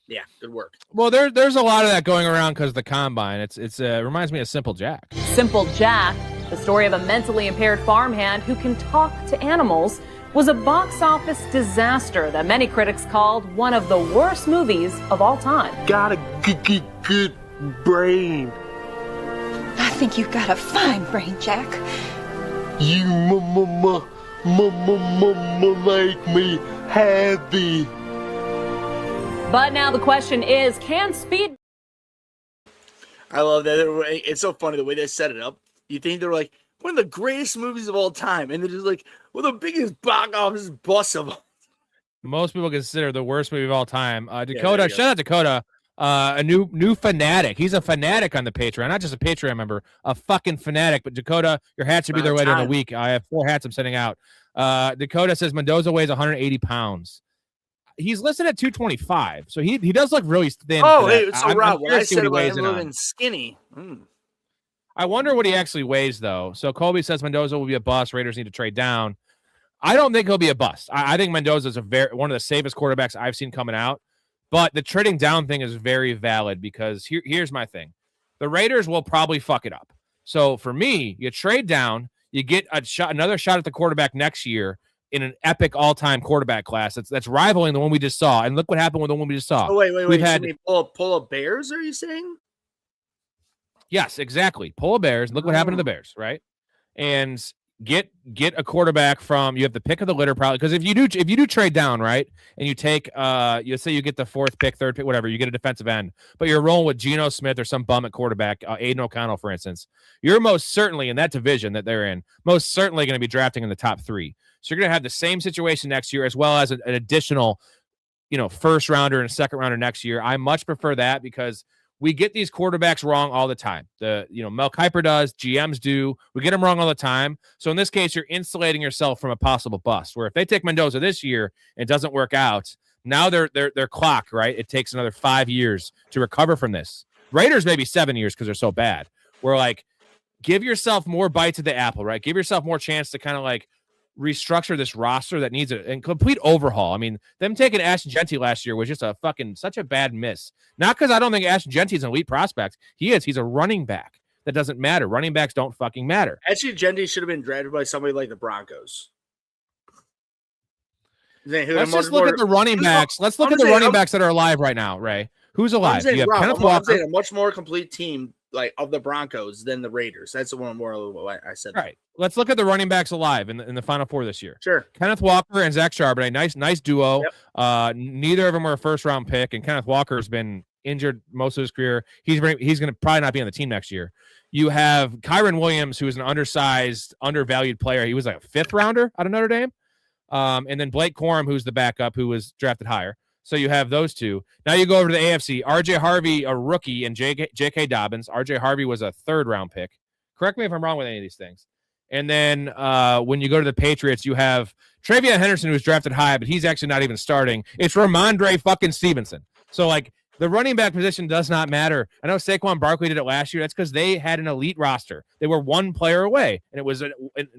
Yeah, good work. Well, there's a lot of that going around because of the combine. It reminds me of Simple Jack. Simple Jack, the story of a mentally impaired farmhand who can talk to animals, was a box office disaster that many critics called one of the worst movies of all time. Got a good brain. I think you've got a fine brain, Jack. You make me happy. But now the question is, can Speed... I love that. It's so funny the way they set it up. You think they're like, one of the greatest movies of all time. And they're just like, the biggest box office bust of all. Most people consider the worst movie of all time. Dakota, shout out Dakota, a new fanatic. He's a fanatic on the Patreon, not just a Patreon member, a fucking fanatic. But Dakota, your hat should be there later in the week. I have 4 hats I'm sending out. Dakota says Mendoza weighs 180 pounds. He's listed at 225, so he does look really thin. Oh, hey, so Rob, when I said about him moving skinny, I wonder what he actually weighs, though. So Colby says Mendoza will be a bust. Raiders need to trade down. I don't think he'll be a bust. I think Mendoza is one of the safest quarterbacks I've seen coming out. But the trading down thing is very valid because here's my thing. The Raiders will probably fuck it up. So for me, you trade down, you get another shot at the quarterback next year in an epic all-time quarterback class that's rivaling the one we just saw. And look what happened with the one we just saw. Oh, wait. We've had pull a Bears, are you saying? Yes, exactly. Pull a Bears. Look what happened to the Bears, right? And get a quarterback from, you have the pick of the litter probably, because if you do trade down, right, and you take you say you get the fourth pick, third pick, whatever, you get a defensive end, but you're rolling with Geno Smith or some bum at quarterback, Aiden O'Connell, for instance, you're most certainly in that division that they're in, most certainly going to be drafting in the top 3. So you're going to have the same situation next year as well as an additional, first rounder and second rounder next year. I much prefer that because we get these quarterbacks wrong all the time. Mel Kiper does, GMs do. We get them wrong all the time. So in this case, you're insulating yourself from a possible bust. Where if they take Mendoza this year and it doesn't work out, now they're clock, right? It takes another 5 years to recover from this. Raiders maybe 7 years because they're so bad. We're like, give yourself more bites at the apple, right? Give yourself more chance to kind of like restructure this roster that needs a complete overhaul. I mean, them taking Ashton Genty last year was just such a bad miss. Not because I don't think Ashton Genty is an elite prospect. He is. He's a running back. That doesn't matter. Running backs don't fucking matter. Ashton Genty should have been drafted by somebody like the Broncos. Let's just look at the running backs. Let's look at the running backs that are alive right now, Ray. Who's alive? You have Kenneth Walker. I'm saying a much more complete team like of the Broncos than the Raiders. That's the one more what I said. Right. Let's look at the running backs alive in the Final Four this year. Sure. Kenneth Walker and Zach Charbonnet, nice duo. Yep. Neither of them were a first round pick, and Kenneth Walker has been injured most of his career. He's going to probably not be on the team next year. You have Kyron Williams, who is an undersized, undervalued player. He was like a 5th rounder out of Notre Dame. And then Blake Corum, who's the backup, who was drafted higher. So you have those two. Now you go over to the AFC. R.J. Harvey, a rookie, and J.K. Dobbins. R.J. Harvey was a 3rd-round pick. Correct me if I'm wrong with any of these things. And then when you go to the Patriots, you have Travion Henderson, who was drafted high, but he's actually not even starting. It's Ramondre fucking Stevenson. So, like, the running back position does not matter. I know Saquon Barkley did it last year. That's because they had an elite roster. They were one player away, and it was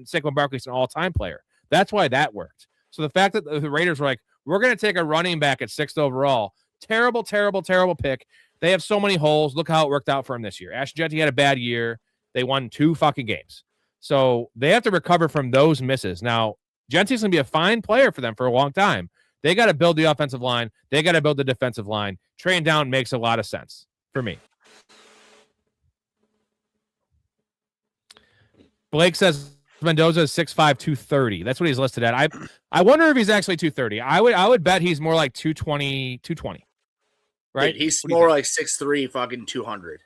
Saquon Barkley's an all-time player. That's why that worked. So the fact that the Raiders were like, we're going to take a running back at 6th overall. Terrible, terrible, terrible pick. They have so many holes. Look how it worked out for him this year. Ashton Genty had a bad year. They won 2 fucking games. So they have to recover from those misses. Now, Genty's going to be a fine player for them for a long time. They got to build the offensive line. They got to build the defensive line. Trading down makes a lot of sense for me. Blake says Mendoza is 6'5", 230. That's what he's listed at. I wonder if he's actually 230. I would bet he's more like 220. Right? Dude, he's more like 6'3", fucking 200.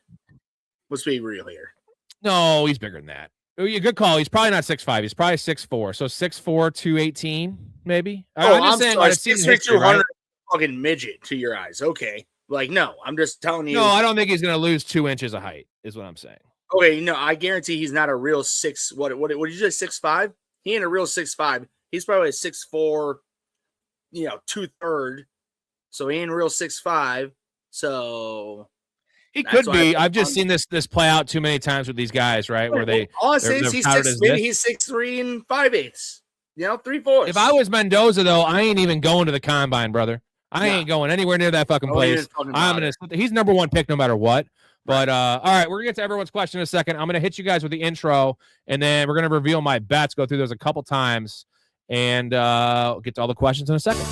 Let's be real here. No, he's bigger than that. Good call. He's probably not 6'5". He's probably 6'4". So 6'4", 218, maybe. I'm just saying, like, 6'3", 200, right? Fucking midget to your eyes. Okay. Like, no, I'm just telling you. No, I don't think he's going to lose 2 inches of height, is what I'm saying. Okay, no, I guarantee he's not a real 6. What did you say, 6'5"? He ain't a real 6'5". He's probably a 6'4", 2/3. So he ain't a real 6'5". So he could be. I've just seen this play out too many times with these guys, right? Where they all I say is he's 6'3" and 5/8. 3/4. If I was Mendoza, though, I ain't even going to the combine, brother. I ain't going anywhere near that fucking place. He's number 1 pick no matter what. But all right, we're gonna get to everyone's question in a second. I'm gonna hit you guys with the intro, and then we're gonna reveal my bets. Go through those a couple times, and get to all the questions in a second.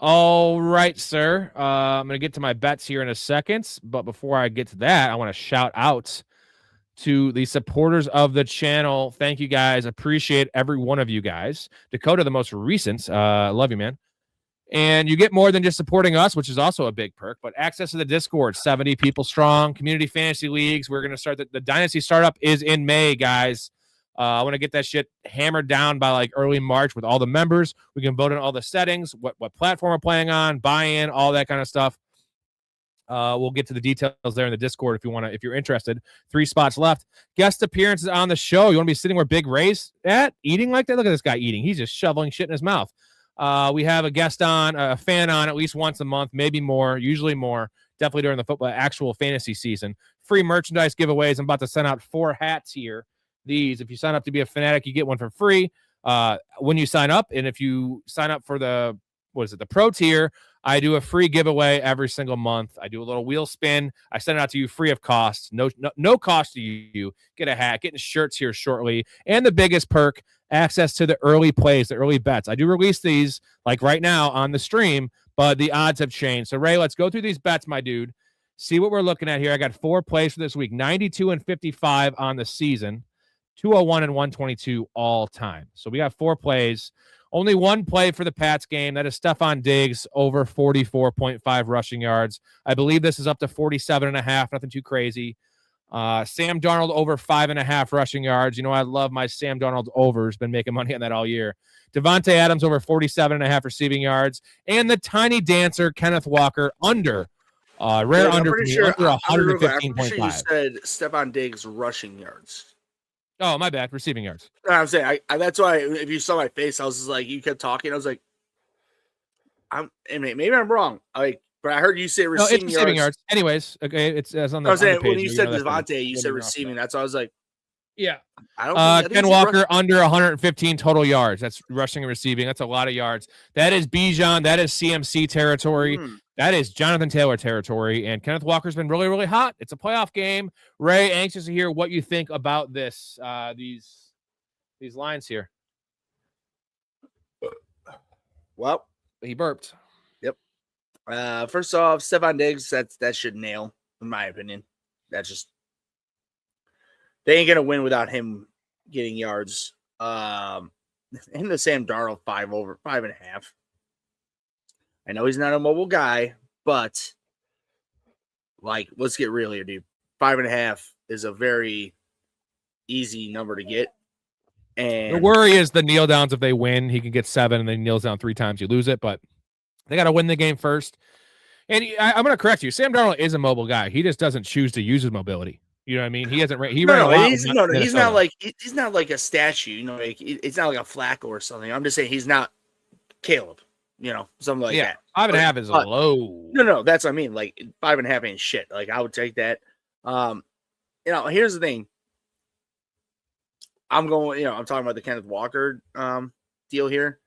All right, sir. I'm going to get to my bets here in a second. But before I get to that, I want to shout out to the supporters of the channel. Thank you, guys. Appreciate every one of you guys. Dakota, the most recent. Love you, man. And you get more than just supporting us, which is also a big perk, but access to the Discord, 70 people strong, community fantasy leagues. We're going to start the Dynasty startup is in May, guys. I want to get that shit hammered down by like early March with all the members. We can vote on all the settings, what platform we're playing on, buy-in, all that kind of stuff. We'll get to the details there in the Discord if you're interested. 3 spots left. Guest appearances on the show. You want to be sitting where Big Ray's at, eating like that? Look at this guy eating. He's just shoveling shit in his mouth. We have a guest on, a fan on at least once a month, maybe more, usually more, definitely during the football actual fantasy season. Free merchandise giveaways. I'm about to send out 4 hats here. These, if you sign up to be a fanatic, you get one for free when you sign up. And if you sign up for the pro tier, I do a free giveaway every single month. I do a little wheel spin. I send it out to you free of cost. No cost to you. Get a hat, getting shirts here shortly. And the biggest perk, access to the early plays, the early bets. I do release these like right now on the stream, but the odds have changed. So Ray, let's go through these bets, my dude. See what we're looking at here. I got 4 plays for this week, 92 and 55 on the season, 201 and 122 all time. So we got 4 plays. Only 1 play for the Pats game. That is Stephon Diggs over 44.5 rushing yards. I believe this is up to 47.5. Nothing too crazy. Sam Darnold over 5.5 rushing yards. You know, I love my Sam Darnold overs. Been making money on that all year. Devontae Adams over 47.5 receiving yards. And the tiny dancer, Kenneth Walker, under. Rare under 115.5. I'm pretty sure you said Stephon Diggs rushing yards. Oh, my bad. Receiving yards. No, I'm saying that's why if you saw my face, I was just like, you kept talking. I was like, maybe I'm wrong. But I heard you say receiving, yards. Anyways, okay, it's on the. I was saying page, when you said Devontae, you said receiving. That's why I was like, yeah. I don't. Ken Walker under 115 total yards. That's rushing and receiving. That's a lot of yards. That is Bijan. That is CMC territory. That is Jonathan Taylor territory. And Kenneth Walker's been really, really hot. It's a playoff game. Ray, anxious to hear what you think about this. These lines here. Well, he burped. Yep. First off, Stephon Diggs, that should nail, in my opinion. That's just they ain't gonna win without him getting yards. And the Sam Darnold 5.5. I know he's not a mobile guy, but like, let's get real here, dude. 5.5 is a very easy number to get. And the worry is the kneel downs. If they win, he can get 7 and then he kneels down 3 times. You lose it, but they got to win the game first. And I'm going to correct you. Sam Darnold is a mobile guy. He just doesn't choose to use his mobility. You know what I mean? He hasn't. He ran a lot. He's not like a statue. You know, like, it's not like a Flacco or something. I'm just saying he's not Caleb. You know, something like that. 5.5 is low. No, that's what I mean. Like 5.5 ain't shit. Like I would take that. You know, here's the thing. I'm talking about the Kenneth Walker deal here.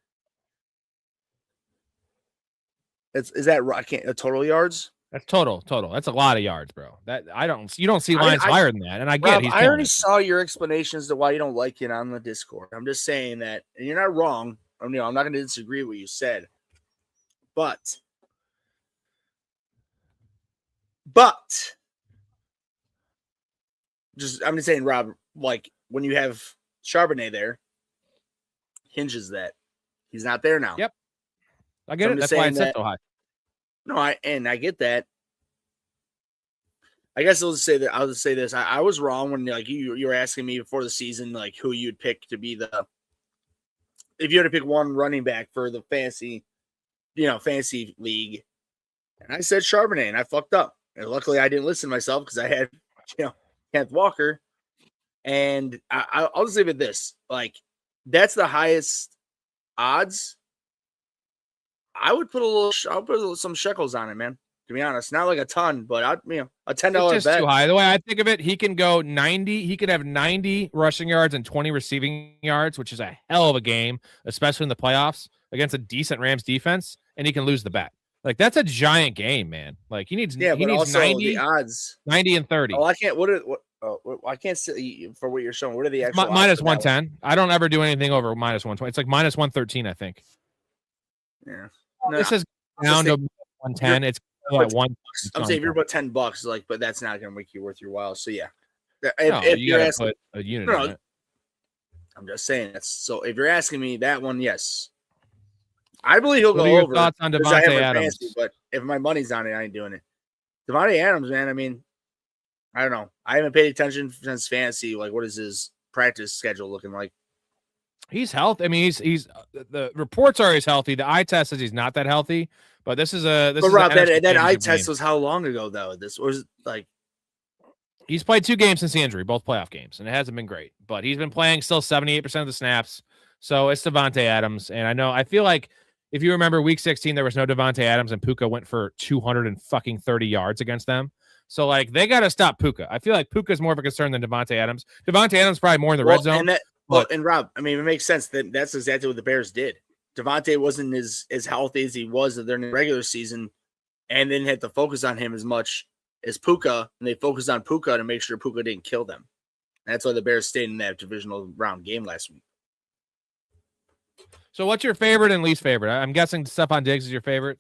Is that total yards? That's total. That's a lot of yards, bro. You don't see lines higher than that. And I get Rob, I already saw your explanations to why you don't like it on the Discord. I'm just saying that, and you're not wrong. I'm not going to disagree with what you said. But I'm just saying, Rob, like when you have Charbonnet there, hinges that he's not there now. Yep. I get it. That's why it's set so high. No, I get that. I guess I'll just say this. I was wrong when like you were asking me before the season, like who you'd pick to be if you had to pick one running back for the fantasy league. And I said Charbonnet, and I fucked up. And luckily I didn't listen to myself because I had, Kenneth Walker. And I'll just leave it this. Like, that's the highest odds. I'll put some shekels on it, man. To be honest, not like a ton, but a $10 it's just bet. Too high. The way I think of it, he can go 90. He could have 90 rushing yards and 20 receiving yards, which is a hell of a game, especially in the playoffs against a decent Rams defense, and he can lose the bet. Like, that's a giant game, man. Like, he needs 90 the odds, 90 and 30. Oh, I can't. I can't see for what you're showing. What are the actual minus 110? I don't ever do anything over minus 120. It's like minus 113, I think. Yeah. This is down to 110. It's like one. I'm saying if you're about $10, like, but that's not going to make you worth your while. So yeah, if you're asking, put a unit on it. I'm just saying that's so. If you're asking me that one, yes, I believe he'll What go are your over. thoughts on because I have Devontae him Adams? fantasy, but if my money's on it, I ain't doing it. Devontae Adams, man. I mean, I don't know. I haven't paid attention since fantasy. Like, what is his practice schedule looking like? He's healthy. I mean, he's the reports are he's healthy. The eye test says he's not that healthy. But this is a But Rob, an NFC that eye Championship test game. was how long ago though? This was like He's played 2 games since the injury, both playoff games, and it hasn't been great. But he's been playing still 78% of the snaps. So it's Devontae Adams, and I feel like if you remember Week 16, there was no Devontae Adams, and Puka went for 230 yards against them. So like they got to stop Puka. I feel like Puka is more of a concern than Devontae Adams. Devontae Adams probably more in the red zone. And Rob, I mean, it makes sense that that's exactly what the Bears did. Devontae wasn't as healthy as he was during the regular season, and didn't have to focus on him as much as Puka, and they focused on Puka to make sure Puka didn't kill them. And that's why the Bears stayed in that divisional round game last week. So what's your favorite and least favorite? I'm guessing Stephon Diggs is your favorite.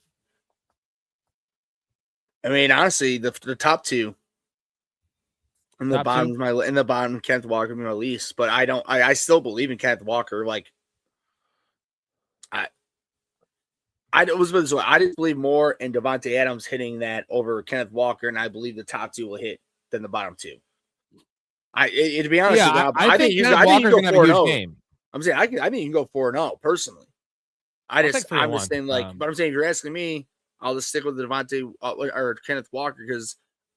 I mean, honestly, the top two. In the bottom, Kenneth Walker my least, but I still believe in Kenneth Walker. Like I just believe more in Devontae Adams hitting that over Kenneth Walker, and I believe the top two will hit than the bottom two. To be honest, Yeah, with you, I think you go 4-0. I'm saying I think you can go 4-0 personally. I'm just saying but I'm saying if you're asking me, I'll just stick with the Devontae or Kenneth Walker because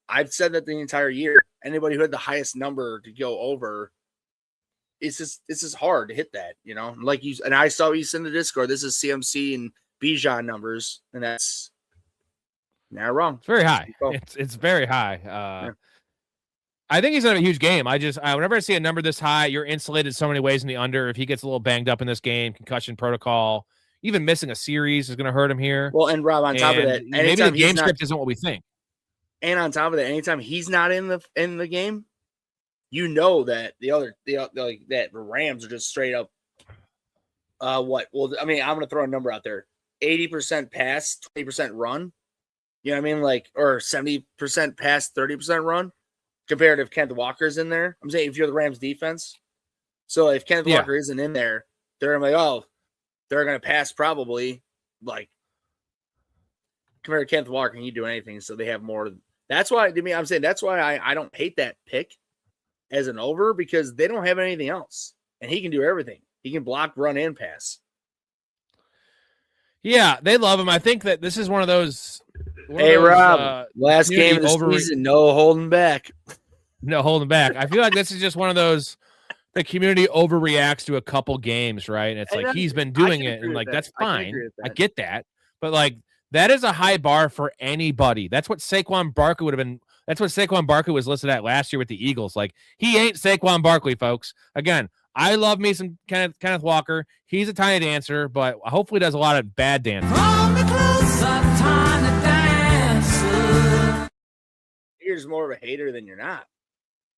I've said that the entire year. Anybody who had the highest number to go over, it's just hard to hit that, you know. Like you and I saw you in the Discord. This is CMC and Bijan numbers, and that's not wrong. It's very high. It's very high. Yeah. I think he's gonna have a huge game. Whenever I see a number this high, you're insulated so many ways in the under. If he gets a little banged up in this game, concussion protocol, even missing a series is gonna hurt him here. Well, and Rob, on top of that, maybe the game script isn't what we think. And on top of that, anytime he's not in the game, you know that that the Rams are just straight up. What? Well, I mean, I'm gonna throw a number out there: 80% pass, 20% run. You know what I mean? Like, or 70% pass, 30% run. Compared if Kenneth Walker's in there, I'm saying if you're the Rams defense. So if Kenneth Walker isn't in there, they're like, oh, they're gonna pass probably. Like compared to Kenneth Walker, can you do anything? So they have more. That's why to me, I'm saying that's why I don't hate that pick as an over because they don't have anything else, and he can do everything. He can block, run, and pass. Yeah, they love him. I think that this is one of those. Rob, last game of the season, no holding back. No holding back. I feel like this is just one of those. The community overreacts to a couple games, right? And it's like he's been doing it, and like that's fine. I get that, but like that is a high bar for anybody. That's what Saquon Barkley would have been. That's what Saquon Barkley was listed at last year with the Eagles. Like he ain't Saquon Barkley, folks. Again, I love me some Kenneth Walker. He's a tiny dancer, but hopefully does a lot of bad dancing. You're more of a hater than you're not.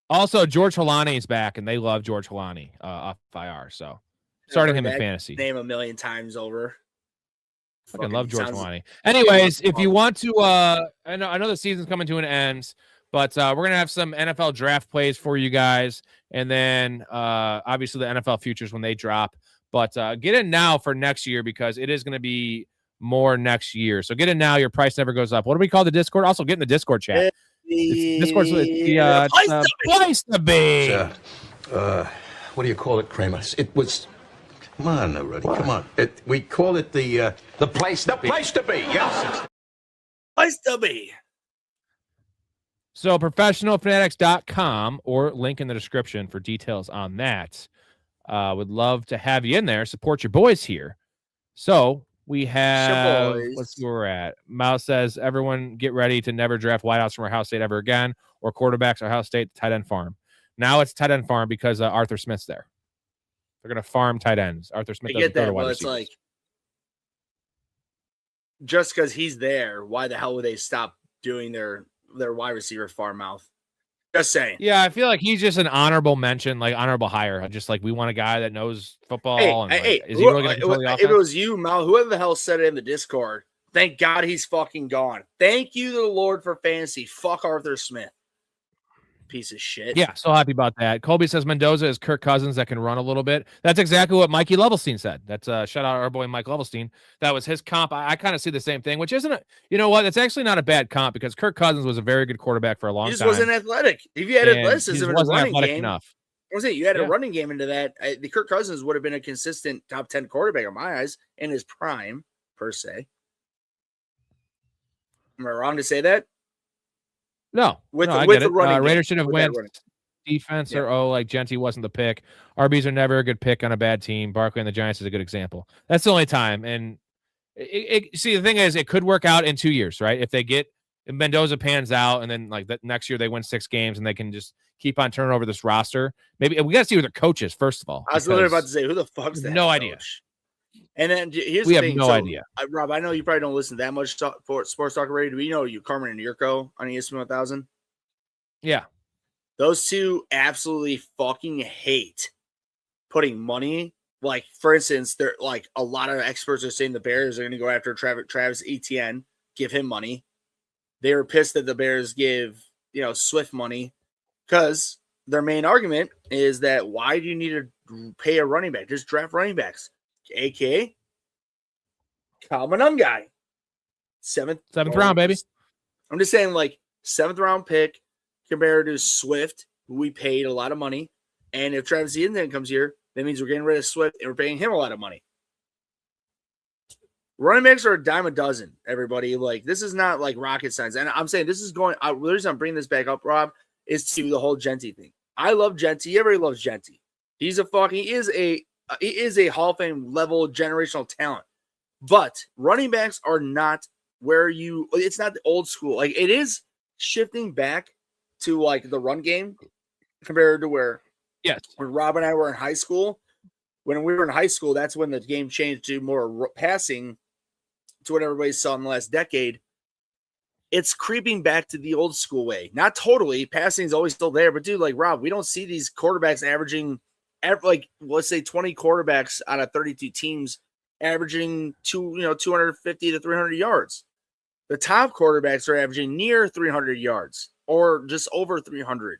Also, George Holani is back, and they love George Holani off IR. So, starting him in fantasy. Name a million times over. I love George Holani. Anyways, if you want to, I know the season's coming to an end, but we're gonna have some NFL draft plays for you guys, and then obviously the NFL futures when they drop. But get in now for next year because it is going to be more next year. So get in now. Your price never goes up. What do we call the Discord? Also, get in the Discord chat. Discord's the place to be. What do you call it, Kramer? It was. Come on, Rudy. Come on. We call it the place. The place to be. Yes. Place to be. So professionalfanatics.com or link in the description for details on that. Would love to have you in there. Support your boys here. So we have, let's see where we're at. Miles says, everyone get ready to never draft wideouts from Ohio State ever again or quarterbacks Ohio State tight end farm. Now it's tight end farm because Arthur Smith's there. They're going to farm tight ends. Arthur Smith doesn't go to wide receivers. It's like, just because he's there, why the hell would they stop doing their wide receiver farm mouth? Just saying. Yeah, I feel like he's just an honorable mention, like honorable hire. Just like we want a guy that knows football. Is he really going to control the offense? If it was you, Mal, whoever the hell said it in the Discord, thank God he's fucking gone. Thank you to the Lord for fantasy. Fuck Arthur Smith. piece of shit. Yeah, so happy about that. Colby says Mendoza is Kirk Cousins that can run a little bit. That's exactly what Mikey Levelstein said. That's shout out our boy Mike Levelstein. That was his comp. I kind of see the same thing, which isn't you know what? It's actually not a bad comp because Kirk Cousins was a very good quarterback for a long time. He just wasn't athletic. If you had athleticism in a running game, enough. I was saying you had a running game into that. The Kirk Cousins would have been a consistent top 10 quarterback in my eyes in his prime, per se. Am I wrong to say that? No, with I the get it. running Raiders should have went defense or like Genty wasn't the pick. RBs are never a good pick on a bad team. Barkley and the Giants is a good example. That's the only time. And see, the thing is, it could work out in 2 years, right? If they get if Mendoza pans out and then like that next year they win 6 games and they can just keep on turning over this roster. Maybe we got to see who their coach is first of all. I was literally about to say, who the fuck's that? No idea. And then here's we the have thing. no idea. Rob, I know you probably don't listen to that much sports talk already. Do you know Carmen and Yurko on ESPN 1000? Yeah. Those two absolutely fucking hate putting money. Like, for instance, they're like a lot of experts are saying the Bears are going to go after Travis Etienne, give him money. They were pissed that the Bears give, Swift money because their main argument is that why do you need to pay a running back? Just draft running backs. AKA Kyle Monangai. Seventh round, baby. I'm just saying, like, 7th round pick compared to Swift, who we paid a lot of money. And if Travis Etienne comes here, that means we're getting rid of Swift and we're paying him a lot of money. Running backs are a dime a dozen, everybody. Like, this is not like rocket science. And I'm saying this is going, the reason I'm bringing this back up, Rob, is to the whole Genty thing. I love Genty. Everybody loves Genty. He is a Hall of Fame level generational talent. But running backs are not it's not the old school. Like, it is shifting back to like the run game compared to when Rob and I were in high school. When we were in high school, that's when the game changed to more passing to what everybody saw in the last decade. It's creeping back to the old school way. Not totally. Passing is always still there. But, dude, like, Rob, we don't see these quarterbacks averaging, like, let's say 20 quarterbacks out of 32 teams averaging 250 to 300 yards. The top quarterbacks are averaging near 300 yards or just over 300.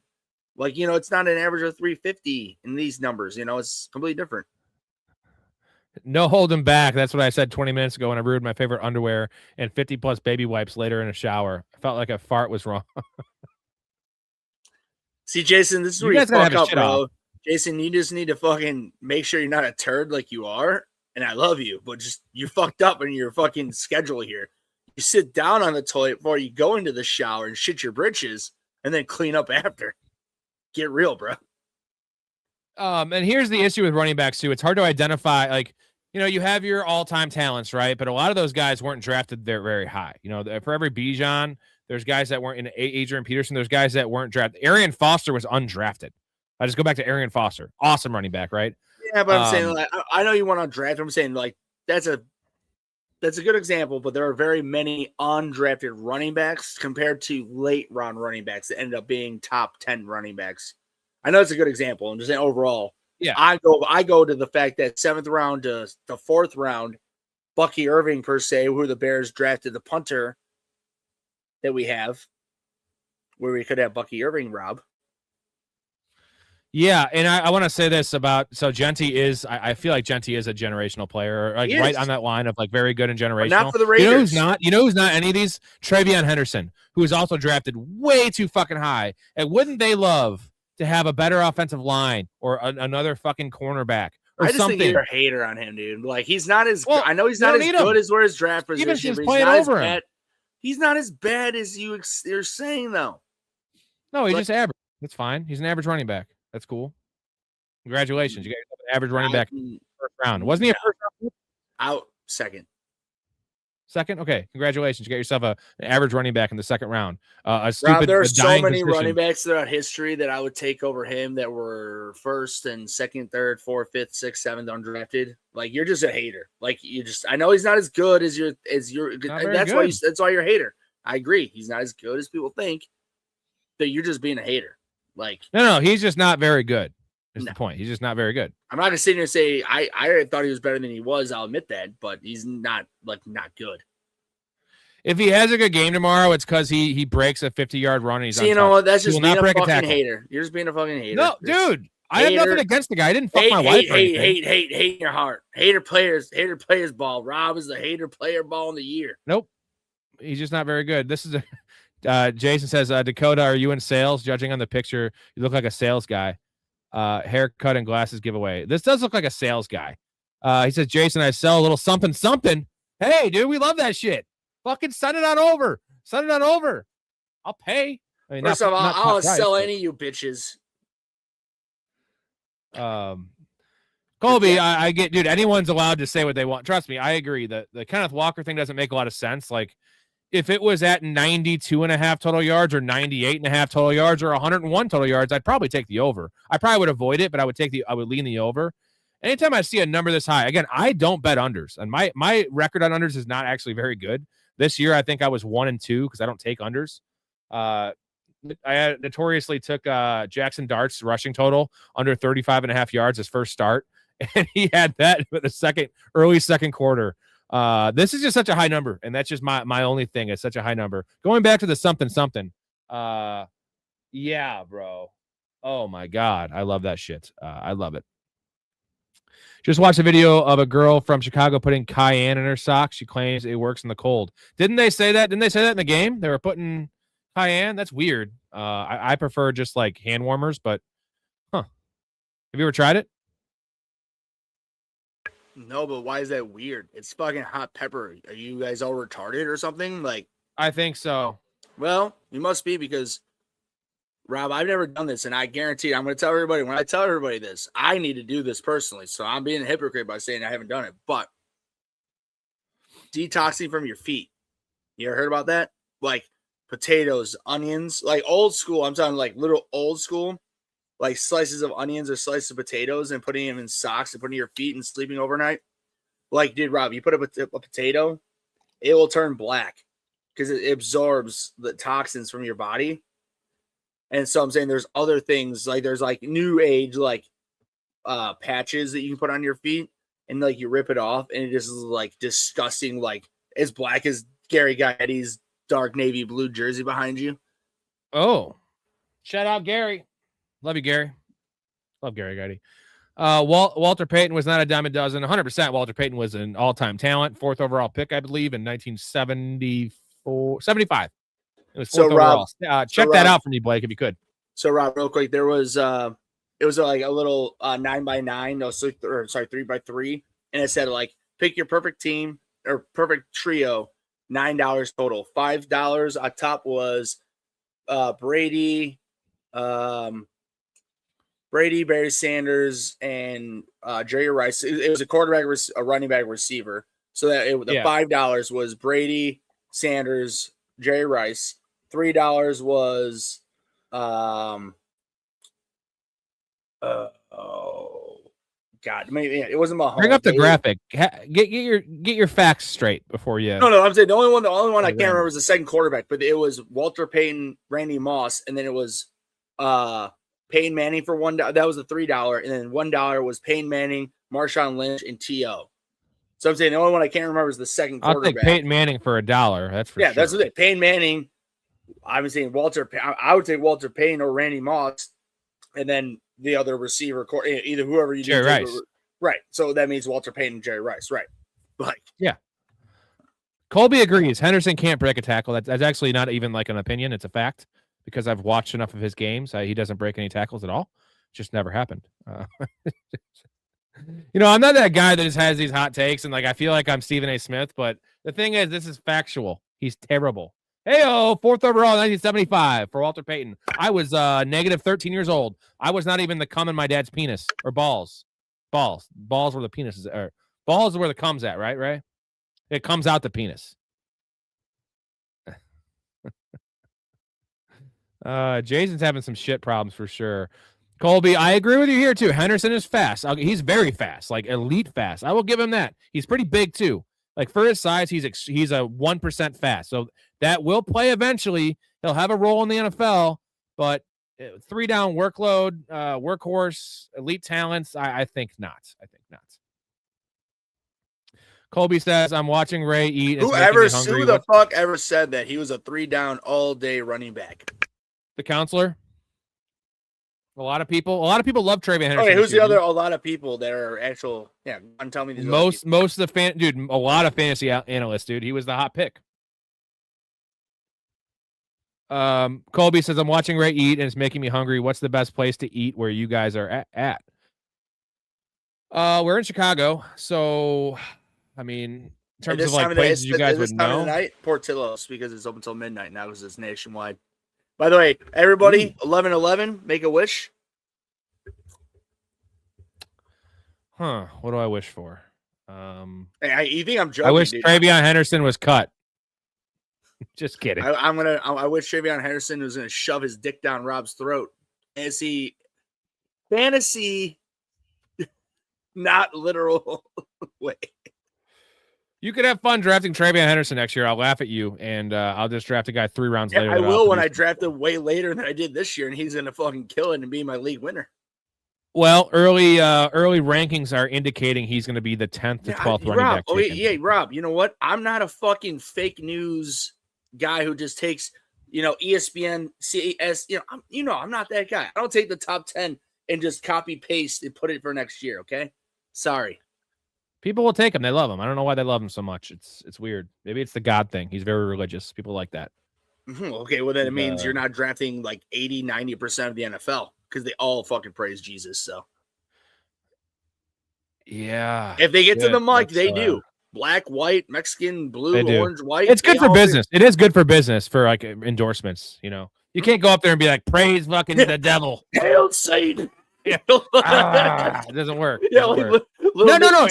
Like, it's not an average of 350 in these numbers. It's completely different. No holding back. That's what I said 20 minutes ago when I ruined my favorite underwear and 50 plus baby wipes later in a shower. I felt like a fart was wrong. See, Jason, this is where you fuck up, bro. Jason, you just need to fucking make sure you're not a turd like you are. And I love you, but just you fucked up in your fucking schedule here. You sit down on the toilet before you go into the shower and shit your britches and then clean up after. Get real, bro. And here's the issue with running backs too. It's hard to identify, like, you have your all-time talents, right? But a lot of those guys weren't drafted there very high. For every Bijan, there's guys that weren't in Adrian Peterson. There's guys that weren't drafted. Arian Foster was undrafted. I just go back to Arian Foster. Awesome running back, right? Yeah, but I'm saying, like, I know you want to draft. I'm saying, like, that's a good example, but there are very many undrafted running backs compared to late round running backs that ended up being top 10 running backs. I know it's a good example. I'm just saying overall. Yeah, I go to the fact that 7th round to the 4th round, Bucky Irving per se, who the Bears drafted the punter that we have, where we could have Bucky Irving, Rob. Yeah, and I want to say this about Genty is I feel like Genty is a generational player, like right on that line of like very good and generational. But not for the Raiders. You know who's not any of these? Travion Henderson, who is also drafted way too fucking high. And wouldn't they love to have a better offensive line or another fucking cornerback or I just something? think you're a hater on him, dude. Like, he's not as I know he's not as good as where his draft position, but he's not as bad. He's not as bad as you're saying, though. No, he's just average. That's fine. He's an average running back. That's cool. Congratulations. You got yourself an average running back first round. Wasn't he a first round? Out second. Second? Okay. Congratulations. You got yourself an average running back in the second round. Rob, there are so many running backs throughout history that I would take over him that were first and second, third, fourth, fifth, sixth, seventh undrafted. Like, you're just a hater. Like, I know he's not as good as your that's why you're a hater. I agree. He's not as good as people think. But you're just being a hater. Like, no, he's just not very good. Is the point. He's just not very good. I'm not gonna sit here and say I thought he was better than he was. I'll admit that, but he's not good. If he has a good game tomorrow, it's because he breaks a 50-yard run and he's See, you know what? That's just being a fucking hater. You're just being a fucking hater. No, dude. I have nothing against the guy. I didn't fuck my wife or anything. Hate in your heart. Hater players ball. Rob is the hater player ball in the year. Nope. He's just not very good. This is Jason says, Dakota, are you in sales? Judging on the picture, you look like a sales guy. Haircut and glasses giveaway. This does look like a sales guy. He says, Jason, I sell a little something. Hey, dude, we love that shit. Fucking send it on over. I'll pay. I mean, First of all, I'll sell any of you bitches. Colby, I get, dude, anyone's allowed to say what they want. Trust me, I agree that the Kenneth Walker thing doesn't make a lot of sense. Like, if it was at 92.5 total yards or 98.5 total yards or 101 total yards, I'd probably take the over. I probably would avoid it, but I would lean the over. Anytime I see a number this high, again, I don't bet unders, and my record on unders is not actually very good. This year, I think I was 1-2 because I don't take unders. I notoriously took Jackson Dart's rushing total under 35.5 yards his first start, and he had that for the early second quarter. This is just such a high number, and that's just my only thing. It's such a high number. Going back to the something. Yeah, bro. Oh my God, I love that shit. I love it. Just watched a video of a girl from Chicago putting cayenne in her socks. She claims it works in the cold. Didn't they say that? Didn't they say that in the game? They were putting cayenne. That's weird. I prefer just like hand warmers, but have you ever tried it? No, but why is that weird? It's fucking hot pepper. Are you guys all retarded or something? Like, I think so. Well, you must be, because Rob, I've never done this, and I guarantee I'm going to tell everybody, when I tell everybody this, I need to do this personally. So I'm being a hypocrite by saying I haven't done it. But detoxing from your feet. You ever heard about that? Like potatoes, onions, like old school. I'm talking like little old school, like slices of onions or slices of potatoes and putting them in socks and putting your feet and sleeping overnight. Like, dude, Rob, you put a potato, it will turn black because it absorbs the toxins from your body. And so I'm saying there's other things, like there's like new age, like patches that you can put on your feet, and like you rip it off and it is like disgusting, like as black as Gary Gaetti's dark navy blue jersey behind you. Oh, shout out Gary. Love you, Gary. Love Gary Gaetti. Walter Payton was not a dime a dozen. 100% Walter Payton was an all-time talent. 4th overall pick, I believe, in 75. It was 4th overall. Check that out for me, Blake, if you could. So, Rob, real quick, there was it was like a little 9x9, no, 3x3, and it said like pick your perfect team or perfect trio, $9 total. $5 on top was Brady, Barry Sanders, and Jerry Rice. It was a quarterback, a running back, receiver. So that the $5 was Brady, Sanders, Jerry Rice. $3 was maybe it wasn't Mahomes. Bring up the graphic. Get your facts straight before you. No, I'm saying the only one I can't remember was the second quarterback, but it was Walter Payton, Randy Moss, and then it was Peyton Manning for $1. That was the $3, and then $1 was Peyton Manning, Marshawn Lynch, and T.O. So I'm saying the only one I can't remember is the second quarterback. I'll take Peyton Manning for $1. That's for sure. That's what it. Peyton Manning. I was saying I would take Walter Payton or Randy Moss, and then the other receiver, either whoever you do. Jerry Rice. Right. So that means Walter Payton and Jerry Rice. Right. Like, yeah. Colby agrees. Henderson can't break a tackle. That's actually not even like an opinion. It's a fact because I've watched enough of his games. He doesn't break any tackles at all. Just never happened. I'm not that guy that just has these hot takes and like I feel like I'm Stephen A. Smith, but the thing is, this is factual. He's terrible. Hey-oh, 4th overall, 1975 for Walter Payton. I was negative 13 years old. I was not even the cum in my dad's penis or balls. Balls where the penis is, or balls is where the cum's at, right? Right? It comes out the penis. Jason's having some shit problems for sure. Colby, I agree with you here too. Henderson is fast. He's very fast, like elite fast. I will give him that. He's pretty big too. Like for his size, he's a 1% fast. So that will play eventually. He'll have a role in the NFL, but 3-down workload, workhorse, elite talents. I think not. Colby says, I'm watching Ray eat. Who the fuck ever said that he was a 3-down all day running back? The counselor. A lot of people love Travion Henderson. Okay, who's the other? A lot of people that are actual. Yeah, tell me these. Most of the dude, a lot of fantasy analysts, dude. He was the hot pick. Colby says, I'm watching Ray eat and it's making me hungry. What's the best place to eat where you guys are at? We're in Chicago, so I mean, in terms of like places you guys would know. Tonight, Portillo's, because it's open until midnight now because it's nationwide. By the way, everybody, 11/11, make a wish. Huh? What do I wish for? You think I'm joking? I wish dude. Travion Henderson was cut. Just kidding. I wish Travion Henderson was gonna shove his dick down Rob's throat. Fantasy, not literal way. You could have fun drafting Travion Henderson next year. I'll laugh at you, and I'll just draft a guy 3 rounds later. I will when I draft him way later than I did this year, and he's gonna fucking kill it and be my league winner. Well, early rankings are indicating he's going to be the 10th to 12th running back. Rob, you know what? I'm not a fucking fake news guy who just takes, ESPN, CES, I'm not that guy. I don't take the top 10 and just copy paste and put it for next year, okay? Sorry. People will take him. They love him. I don't know why they love him so much. It's weird. Maybe it's the God thing. He's very religious. People like that. Okay, well, then it means you're not drafting like 80, 90% of the NFL. Because they all fucking praise Jesus, so. Yeah. If they get to the mic, they do. Black, white, Mexican, blue, orange, white. It's good for business. It is good for business for like endorsements, You can't go up there and be like, praise fucking the devil. Hail Satan. It doesn't work. No.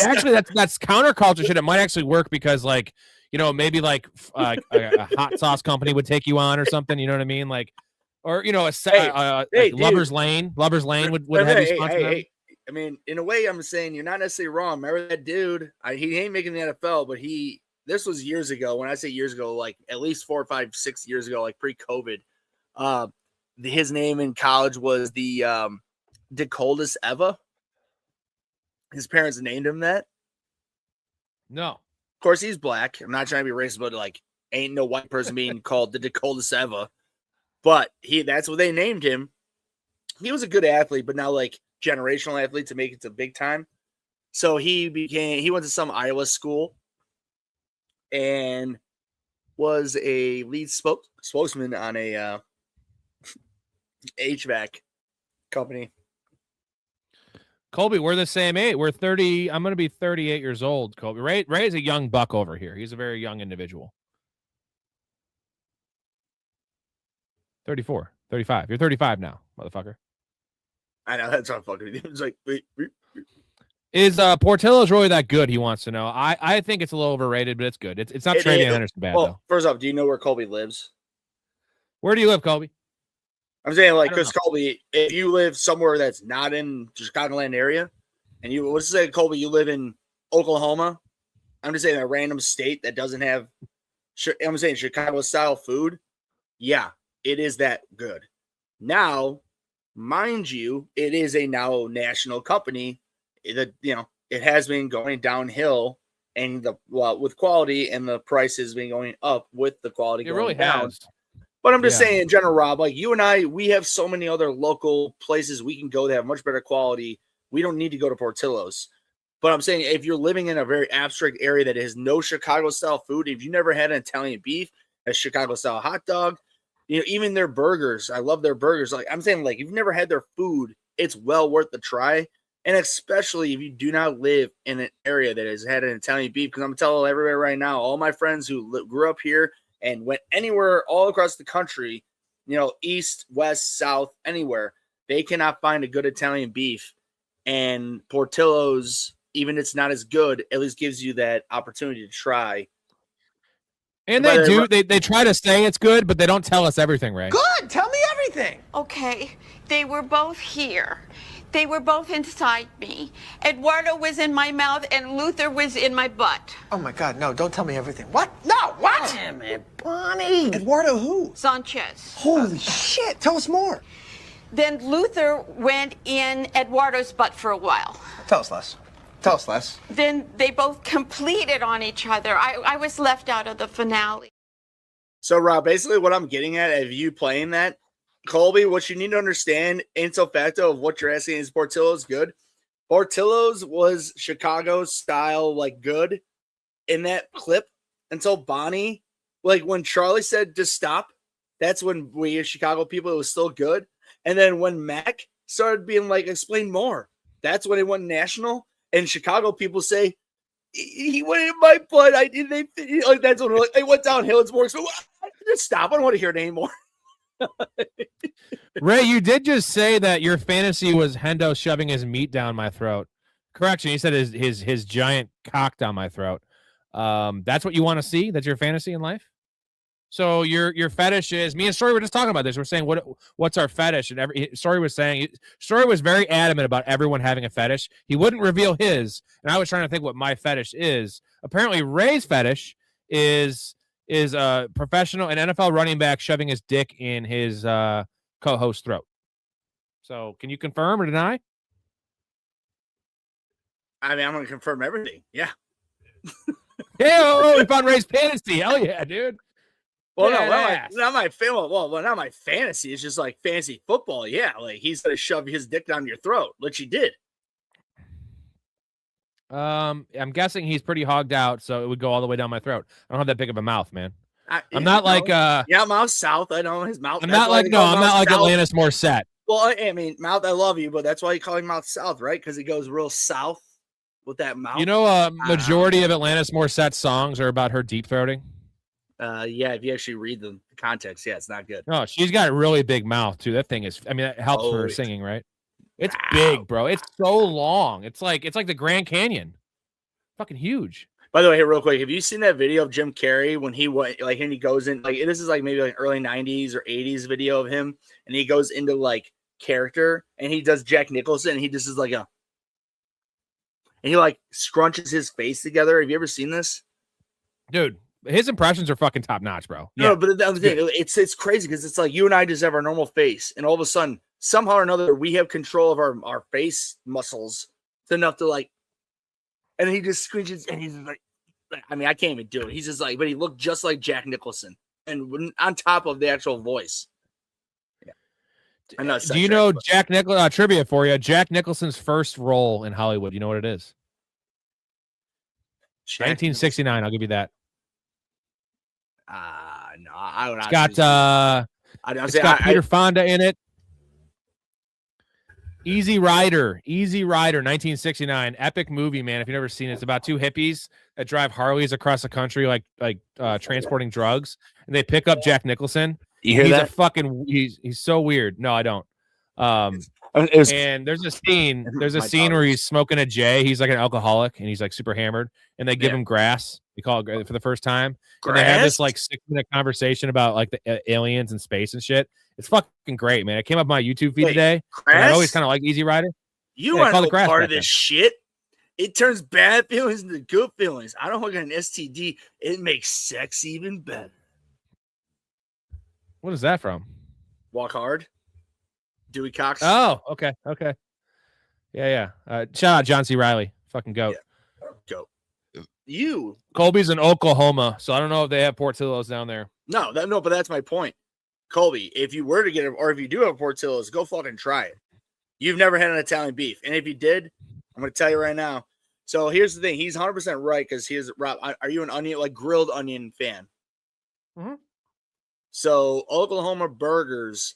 Actually, that's counterculture shit. It might actually work because like, maybe like a hot sauce company would take you on or something. You know what I mean? Like, or like Lover's Lane. Lover's Lane would have you sponsor them. I mean, in a way, I'm saying you're not necessarily wrong. Remember that dude? He ain't making the NFL, but this was years ago. When I say years ago, like at least 4, 5, 6 years ago, like pre-COVID. His name in college was the Coldest Eva. His parents named him that. No, of course he's black. I'm not trying to be racist, but like, ain't no white person being called the Coldest Eva. But that's what they named him. He was a good athlete, but now like generational athlete to make it to big time. So he went to some Iowa school and was a lead spokesman on a HVAC company. Colby, we're the same age. We're 30. I'm going to be 38 years old, Colby. Ray is a young buck over here. He's a very young individual. 34, 35. You're 35 now, motherfucker. I know, that's not fucking with you. It's like, is Portillo's really that good? He wants to know. I think it's a little overrated, but it's good. It's not Travion Henderson bad, though. First off, do you know where Colby lives? Where do you live, Colby? I'm saying, like, because Colby, if you live somewhere that's not in the Chicagoland area, and let's say, Colby, you live in Oklahoma, I'm just saying a random state that doesn't have, I'm saying Chicago-style food, yeah. It is that good. Now, mind you, it is a now national company that, it has been going downhill and with quality, and the price has been going up with the quality going really down. Has. But I'm just saying in general, Rob, like you and I, we have so many other local places we can go that have much better quality. We don't need to go to Portillo's. But I'm saying if you're living in a very abstract area that has no Chicago-style food, if you never had an Italian beef, a Chicago-style hot dog, even their burgers, I love their burgers. Like I'm saying, like if you've never had their food, it's well worth the try. And especially if you do not live in an area that has had an Italian beef, because I'm telling everybody right now, all my friends who grew up here and went anywhere all across the country, east, west, south, anywhere, they cannot find a good Italian beef. And Portillo's, even if it's not as good, at least gives you that opportunity to try. And they try to say it's good, but they don't tell us everything, Ray. Good, tell me everything. Okay, they were both here. They were both inside me. Eduardo was in my mouth and Luther was in my butt. Oh my God, no, don't tell me everything. What? No, what? Damn it, Bonnie. Eduardo who? Sanchez. Holy shit, tell us more. Then Luther went in Eduardo's butt for a while. Tell us less. Tell us, Les. Then they both completed on each other. I was left out of the finale. So, Rob, basically what I'm getting at of you playing that, Colby, what you need to understand, ipso facto of what you're asking is Portillo's good. Portillo's was Chicago's style, like, good in that clip until Bonnie, like, when Charlie said to stop, that's when we as Chicago people, it was still good. And then when Mac started being like, explain more, that's when it went national. And Chicago people say, he went in my butt. I did. They like that's when it went downhill. It's more. So just stop. I don't want to hear it anymore. Ray, you did just say that your fantasy was Hendo shoving his meat down my throat. Correction, you said his giant cock down my throat. That's what you want to see? That's your fantasy in life? So your fetish is, me and Storey were just talking about this. We're saying what's our fetish, and Storey was very adamant about everyone having a fetish. He wouldn't reveal his, and I was trying to think what my fetish is. Apparently, Ray's fetish is a professional, an NFL running back shoving his dick in his co-host's throat. So, can you confirm or deny? I mean, I'm going to confirm everything. Yeah. Yeah, we found Ray's fantasy. Hell yeah, dude. Well, not my fantasy. It's just like fantasy football. Yeah, like he's gonna shove his dick down your throat, which he did. I'm guessing he's pretty hogged out, so it would go all the way down my throat. I don't have that big of a mouth, man. I'm not like mouth south. I know his mouth. I'm not like Alanis Morissette. Well, I mean, mouth. I love you, but that's why you call him mouth south, right? Because he goes real south with that mouth. You know, majority of Alanis Morissette's songs are about her deep throating. Yeah, if you actually read the context, yeah, it's not good. No, she's got a really big mouth too. That thing is, I mean, that helps for her singing, right? It's big, bro. It's so long. It's like the Grand Canyon. Fucking huge. By the way, here real quick, have you seen that video of Jim Carrey when he went like and he goes in like this is like maybe like early 90s or 80s video of him and he goes into like character and he does Jack Nicholson and he just is like and he like scrunches his face together. Have you ever seen this? Dude, his impressions are fucking top notch, bro. Yeah. No, but it's crazy because it's like you and I just have our normal face, and all of a sudden, somehow or another, we have control of our face muscles enough to like, and he just screeches, and he's like, I mean, I can't even do it. He's just like, but he looked just like Jack Nicholson, and on top of the actual voice. Yeah. I know. Do you know Jack Nicholson? Trivia for you: Jack Nicholson's first role in Hollywood. You know what it is? 1969. I'll give you that. No, I don't. It's got Peter Fonda in it. Easy Rider, 1969, epic movie, man. If you've never seen it, it's about two hippies that drive Harleys across the country, like transporting drugs, and they pick up Jack Nicholson. You hear that? He's so weird. No, I don't. And there's a scene where he's smoking a J. He's like an alcoholic and he's like super hammered, and they give him grass. We call it for the first time. Grass? And they have this like 6-minute conversation about like the aliens and space and shit. It's fucking great, man. It came up my YouTube feed today. I always kind of like Easy Rider. You want to be part of this shit? It turns bad feelings into good feelings. I don't look at an STD. It makes sex even better. What is that from? Walk Hard. Dewey Cox. Oh, okay. Yeah. Shout out John C. Reilly. Fucking goat. Yeah. Goat. Colby's in Oklahoma, so I don't know if they have Portillo's down there. No, but that's my point. Colby, if you were to get it, or if you do have Portillo's, go fucking try it. You've never had an Italian beef. And if you did, I'm going to tell you right now. So here's the thing. He's 100% right because Rob, are you an onion, like grilled onion fan? Mm-hmm. So Oklahoma burgers,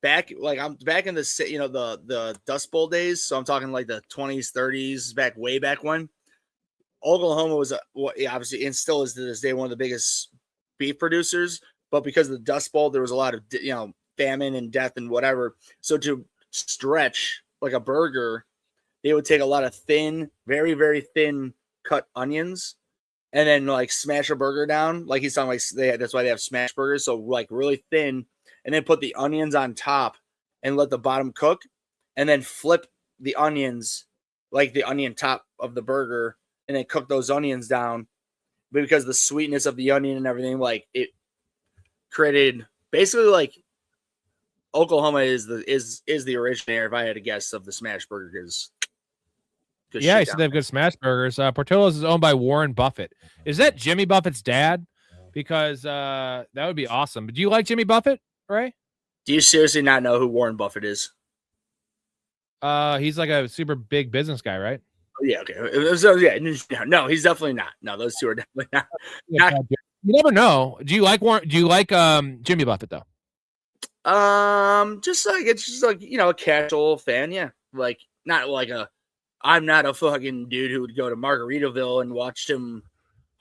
I'm back in the, the Dust Bowl days. So I'm talking like the 20s, 30s, way back when. Oklahoma was obviously and still is to this day one of the biggest beef producers, but because of the Dust Bowl, there was a lot of famine and death and whatever. So to stretch like a burger, they would take a lot of thin, very very thin cut onions, and then like smash a burger down. Like he's talking like that's why they have smash burgers, so like really thin, and then put the onions on top and let the bottom cook, and then flip the onions like the onion top of the burger. And then cook those onions down, but because the sweetness of the onion and everything, like it created basically like Oklahoma is the originator, if I had to guess, of the smash burger. Because Yeah, he said they have good smash burgers. Portillo's is owned by Warren Buffett. Is that Jimmy Buffett's dad? Because that would be awesome. Do you like Jimmy Buffett, Ray? Do you seriously not know who Warren Buffett is? He's like a super big business guy, right? Oh, yeah, okay. So, yeah, no, he's definitely not. No, those two are definitely not. You never know. Do you like Jimmy Buffett though? Just like it's just like a casual fan, yeah. Like not like I'm not a fucking dude who would go to Margaritaville and watch him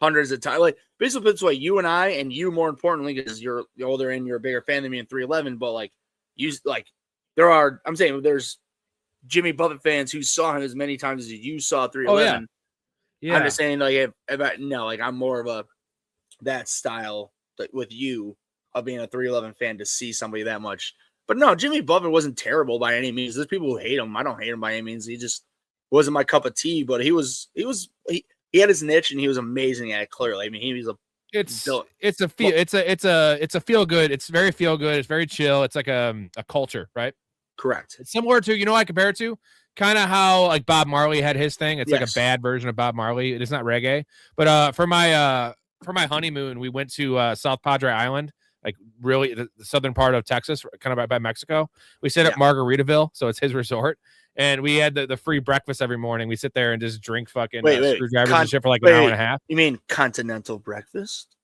hundreds of times. Like basically, it's like you and I, and you more importantly, because you're older and you're a bigger fan than me in 311. But like I'm saying there's Jimmy Buffett fans who saw him as many times as you saw 311. Oh, yeah. I'm just saying, like, I'm more of that style with you of being a 311 fan to see somebody that much. But no, Jimmy Buffett wasn't terrible by any means. There's people who hate him. I don't hate him by any means. He just wasn't my cup of tea. But he had his niche and he was amazing at it. Clearly, I mean, he was a. It's a feel good. It's very feel good. It's very chill. It's like a culture, right? Correct. It's similar to, I compare it to kind of how like Bob Marley had his thing. It's like a bad version of Bob Marley. It is not reggae. But for my honeymoon, we went to South Padre Island, like really the southern part of Texas, kind of by Mexico. We stayed at Margaritaville, so it's his resort. And we had the free breakfast every morning. We sit there and just drink fucking screwdrivers and shit for like an hour and a half. You mean continental breakfast?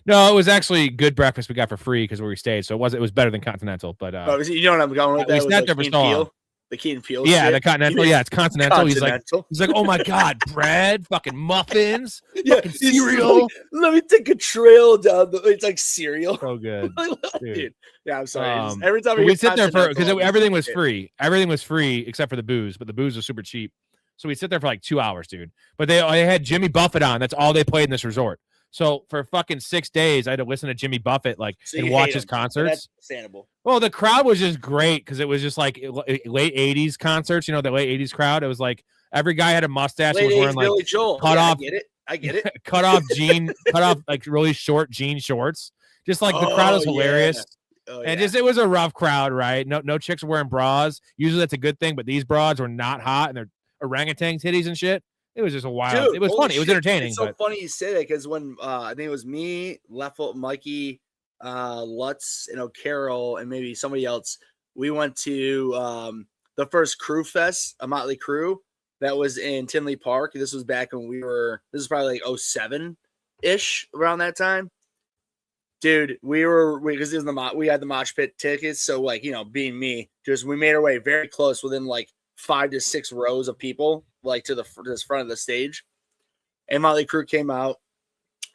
No, it was actually good breakfast we got for free because where we stayed. So it was better than continental. But you know what I'm going with? We sat there for so long. The Key and Peele. Yeah, shit. the continental. Yeah, it's continental. He's like, oh my god, bread, fucking muffins, fucking cereal. Like, let me take a trail down. It's like cereal. So good, dude. Yeah, I'm sorry. Every time we sit there because everything was free. Everything was free except for the booze, but the booze was super cheap. So we sit there for like 2 hours, dude. But they had Jimmy Buffett on. That's all they played in this resort. So for fucking 6 days, I had to listen to Jimmy Buffett and watch his concerts. That's understandable. Well, the crowd was just great because it was just like late 80s concerts. The late 80s crowd. It was like every guy had a mustache. Late was wearing like Billy Joel. cut off. I get it. cut off like really short jean shorts. Just like the crowd was hilarious. Yeah. And it was a rough crowd, right? No chicks were wearing bras. Usually that's a good thing, but these broads were not hot and they're orangutan titties and shit. It was just a wild. Dude, it was funny. It was entertaining. It's so funny you say that because when I think it was me, Leffel, Mikey, Lutz, and O'Carroll, and maybe somebody else, we went to the first Crew Fest, a Motley Crew that was in Tinley Park. This was back when this is probably like 07-ish around that time. Dude, we had the mosh pit tickets. So like, being me, we made our way very close within like 5 to 6 rows of people, like to this front of the stage. And Motley Crue came out,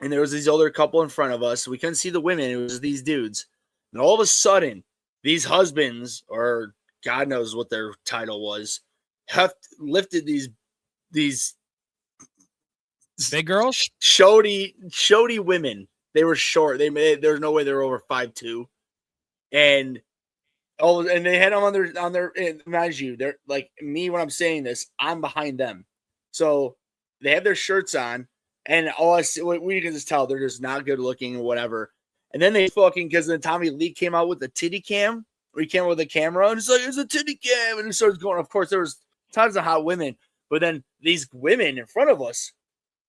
and there was these older couple in front of us. We couldn't see the women. It was these dudes. And all of a sudden, these husbands, or God knows what their title was, have lifted these big girls, shody women. They were short. There's no way they were over 5'2", and they had them on their. And mind you, they're like me when I'm saying this. I'm behind them, so they have their shirts on, and all I see, we can just tell they're just not good looking or whatever. And then they because then Tommy Lee came out with the titty cam, or he came out with a camera, and it's like it's a titty cam, and it starts going. Of course, there was tons of hot women, but then these women in front of us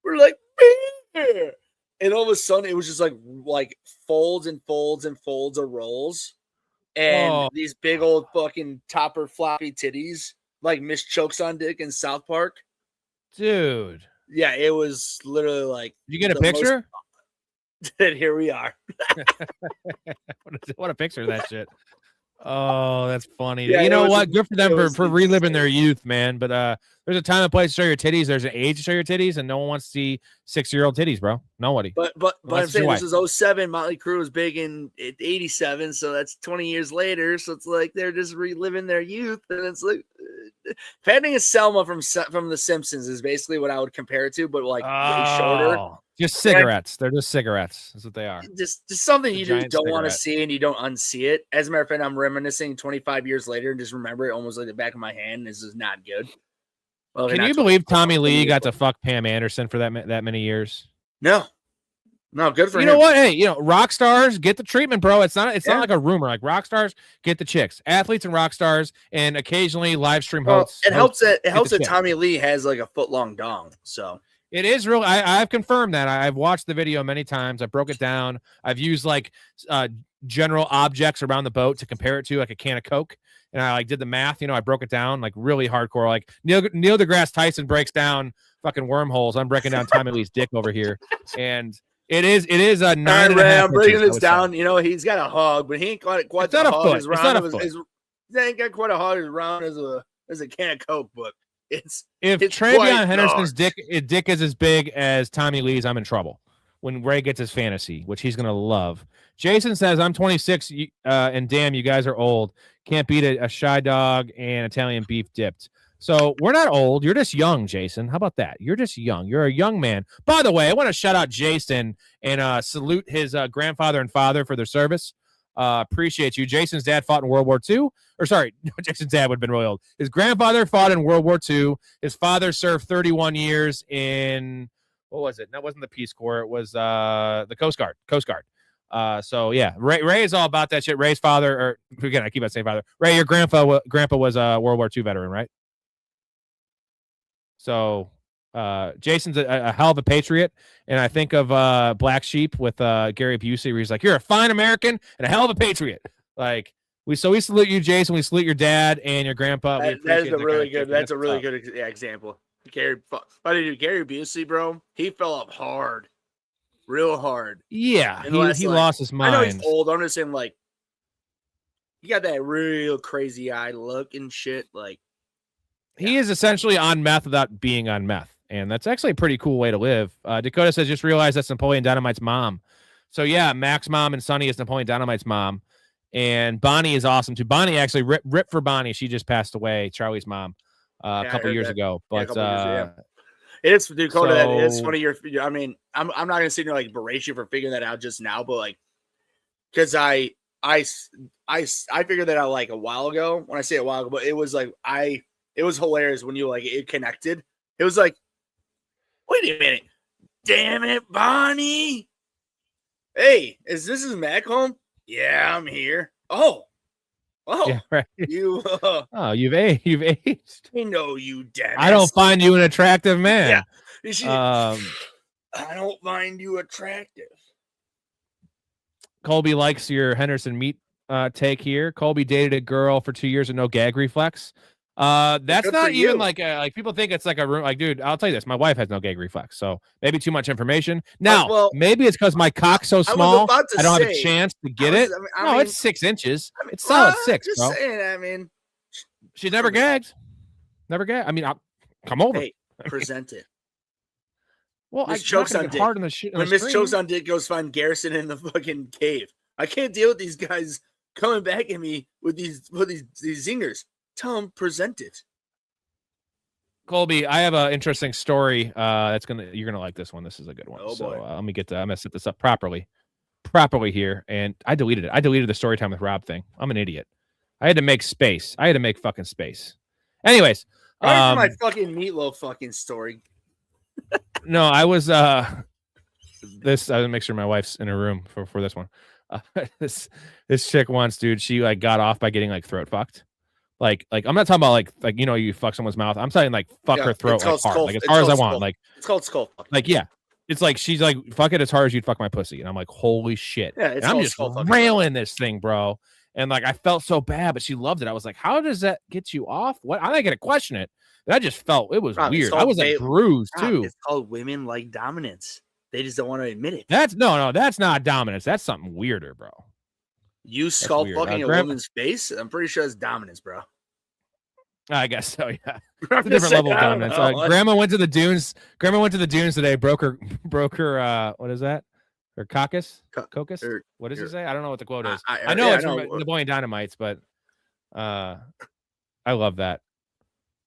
were like, "Bear!" And all of a sudden, it was just like folds and folds and folds of rolls. And these big old fucking topper floppy titties, like Miss Chokes on Dick in South Park. Dude. Yeah, it was literally like. You get a picture? And here we are. What a picture of that shit. Oh, that's funny. Yeah, you know what? Good for them for reliving their youth, man. But there's a time and place to show your titties. There's an age to show your titties, and no one wants to see 6-year-old titties, bro. Nobody. But I'm saying this is 07. Motley Crue was big in 87, so that's 20 years later. So it's like they're just reliving their youth, and it's like Patting is Selma from The Simpsons is basically what I would compare it to, but like way shorter. Just cigarettes. They're just cigarettes. That's what they are. Just something you just don't want to see and you don't unsee it. As a matter of fact, I'm reminiscing 25 years later and just remember it almost like the back of my hand. This is not good. Well, can you believe Tommy Lee got to fuck Pam Anderson for that many years? No. No, good for him. You know what? Hey, rock stars get the treatment, bro. It's not like a rumor. Like rock stars get the chicks, athletes and rock stars, and occasionally live stream hosts. It helps that Tommy Lee has like a foot long dong. So it is real. I've confirmed that. I've watched the video many times. I broke it down. I've used like general objects around the boat to compare it to, like a can of Coke. And I like did the math, I broke it down like really hardcore. Like Neil deGrasse Tyson breaks down fucking wormholes. I'm breaking down Tommy Lee's dick over here. And it is a 9.5. I'm breaking this down. He's got a hog, but he ain't quite the hog as round he ain't got quite a hog as round as a can of Coke, but it's Travion Henderson's dick is as big as Tommy Lee's, I'm in trouble when Ray gets his fantasy, which he's gonna love. Jason says, I'm 26, and damn, you guys are old. Can't beat a shy dog and Italian beef dipped. So we're not old. You're just young, Jason. How about that? You're just young. You're a young man. By the way, I want to shout out Jason and salute his grandfather and father for their service. Appreciate you. Jason's dad fought in World War II. Or sorry, Jason's dad would have been really old. His grandfather fought in World War II. His father served 31 years in, what was it? That wasn't the Peace Corps. It was the Coast Guard. So yeah, Ray is all about that shit. Ray's father, or again, I keep on saying father. Ray, your grandpa was a World War II veteran, right? So Jason's a hell of a patriot, and I think of Black Sheep with Gary Busey, where he's like, "You're a fine American and a hell of a patriot." Like we salute you, Jason. We salute your dad and your grandpa. That's a really good example. Gary Busey, bro, he fell up hard. Real hard. Yeah, he lost his mind. I know he's old. I'm just saying, like, he got that real crazy eye look and shit. Like, he is essentially on meth without being on meth, and that's actually a pretty cool way to live. Dakota says, just realized that's Napoleon Dynamite's mom. So yeah, Mac's mom and Sonny is Napoleon Dynamite's mom, and Bonnie is awesome too. Bonnie actually rip for Bonnie. She just passed away, Charlie's mom, a couple years ago. But it's Dakota. That it's funny. I mean, I'm not gonna sit here like berate you for figuring that out just now, but like, because I figured that out like a while ago. When I say a while ago, but it was like it was hilarious when you like it connected. It was like, wait a minute, damn it, Bonnie. Hey, is Mac home? Yeah, I'm here. Oh, yeah, right. You've aged. I know you, Dennis. I don't find you an attractive man. Yeah. I don't find you attractive. Colby likes your Henderson meat take here. Colby dated a girl for 2 years with no gag reflex. That's not even like people think it's like a room. Like, dude, I'll tell you this: my wife has no gag reflex, so maybe too much information. Now, maybe it's because my cock's so small, I don't have a chance to get it. No, it's 6 inches. It's solid 6, bro. Saying, she's never gagged. Never gagged. I mean, I'll come over. Hey, present it. Well, Miss Chokes on Dick. When Miss Chokes on Dick goes find Garrison in the fucking cave, I can't deal with these guys coming back at me with these zingers. Tell him, present it. Colby, I have an interesting story. You're gonna like this one. This is a good one. Oh boy. Let me get I'm gonna set this up properly here. And I deleted it. I deleted the story time with Rob thing. I'm an idiot. I had to make space. I had to make fucking space. Anyways, my fucking meatloaf fucking story. No, I was I gotta make sure my wife's in her room for this one. This chick once, dude, she like got off by getting like throat fucked. Like I'm not talking about like you fuck someone's mouth. I'm saying like fuck her throat like hard, like as hard as I want. Like it's called skull fuck. Like yeah, it's like she's like fuck it as hard as you'd fuck my pussy, and I'm like holy shit. Yeah, and I'm just railing this thing, bro. And like I felt so bad, but she loved it. I was like, how does that get you off? What? I'm not gonna question it. But I just felt it was weird. I was like bruised too. It's called women like dominance. They just don't want to admit it. That's that's not dominance. That's something weirder, bro. You skull fucking a woman's face? I'm pretty sure it's dominance, bro. I guess so, yeah. It's a different level of dominance. Grandma went to the dunes. Grandma went to the dunes today. Broke her. What is that? Her caucus? Cocus? What does it say? I don't know what the quote is. I know it's from Napoleon Dynamites, but I love that.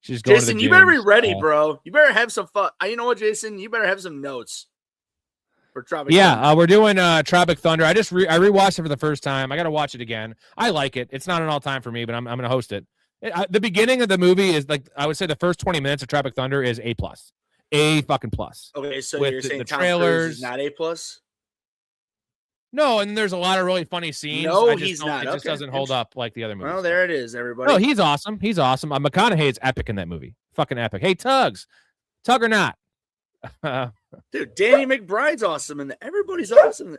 She's going Jason, to the you better be ready, bro. You better have some fun. You know what, Jason? You better have some notes. Tropic Thunder. We're doing Tropic Thunder. I rewatched it for the first time. I got to watch it again. I like it. It's not an all time for me, but I'm going to host it. The beginning of the movie is like I would say the first 20 minutes of Tropic Thunder is A+, A fucking plus. Okay, so with you're saying the Tom trailers Cruise is not A+? No, and there's a lot of really funny scenes. No, I just he's don't- not. It just Okay. doesn't hold up like the other movies. Well, there it is, everybody. No, he's awesome. He's awesome. McConaughey is epic in that movie. Fucking epic. Hey, Tug or not? Dude, Danny McBride's awesome, and everybody's awesome.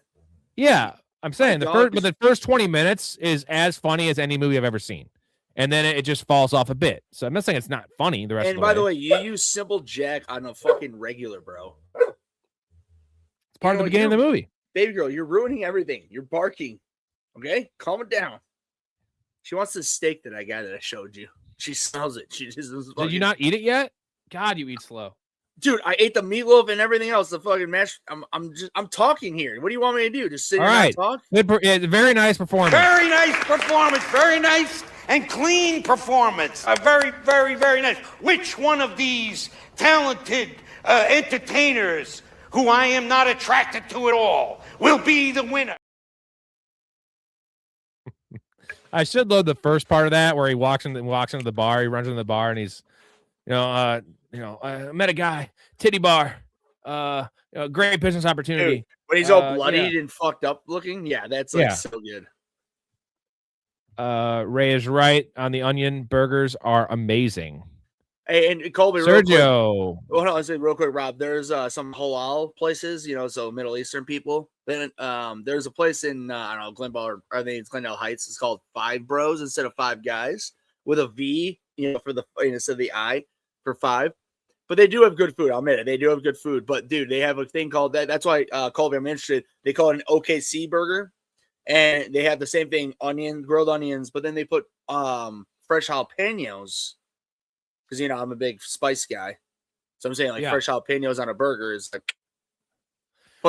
Yeah, I'm saying dog. the first 20 minutes is as funny as any movie I've ever seen, and then it just falls off a bit. So I'm not saying it's not funny. The rest. And of by the way, you use Simple Jack on a fucking regular, bro. It's part of the beginning of the movie. Baby girl, you're ruining everything. You're barking. Okay, calm it down. She wants the steak that I showed you. She smells it. She just Did you not eat it yet? God, you eat slow. Dude, I ate the meatloaf and everything else. The fucking mash. I'm talking here. What do you want me to do? Just sit All here right. and talk? Very nice performance. Very nice performance. Very nice and clean performance. Very, very, very nice. Which one of these talented entertainers, who I am not attracted to at all, will be the winner? I should load the first part of that where he walks into the bar. He runs into the bar and he's, I met a guy, titty bar, great business opportunity. Dude, when he's all bloodied and fucked up looking, that's so good. Ray is right on the onion burgers are amazing. Hey, and Colby, Sergio. Hold on, I'll say real quick, Rob. There's some halal places, so Middle Eastern people. Then there's a place in I don't know, Glendale, or I think it's Glendale Heights. It's called Five Bros instead of Five Guys with a V, for the instead of the I for five. But they do have good food. I'll admit it. They do have good food. But dude, they have a thing called that. That's why Colby, I'm interested. They call it an OKC burger, and they have the same thing: grilled onions. But then they put fresh jalapenos. Because, I'm a big spice guy. So I'm saying, fresh jalapenos on a burger is like...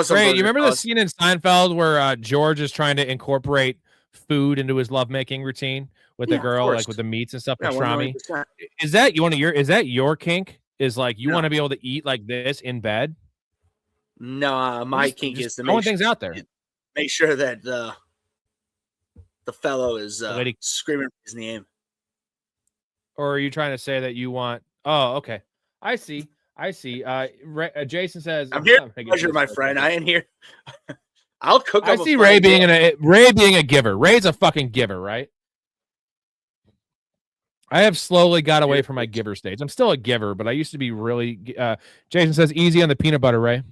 Ray, you remember the scene in Seinfeld where George is trying to incorporate food into his lovemaking routine with the girl, like with the meats and stuff, pastrami? Is that your kink? Is like you want to be able to eat like this in bed? No, my kink is to make things out there. Make sure that the fellow is screaming his name. Or are you trying to say that you want? Oh, okay. I see. Jason says, "I'm here to pleasure, my friend. I ain't here. I'll cook." I see Ray being a giver. Ray's a fucking giver, right? I have slowly got away from my giver stage. I'm still a giver, but I used to be really. Jason says, "Easy on the peanut butter, Ray."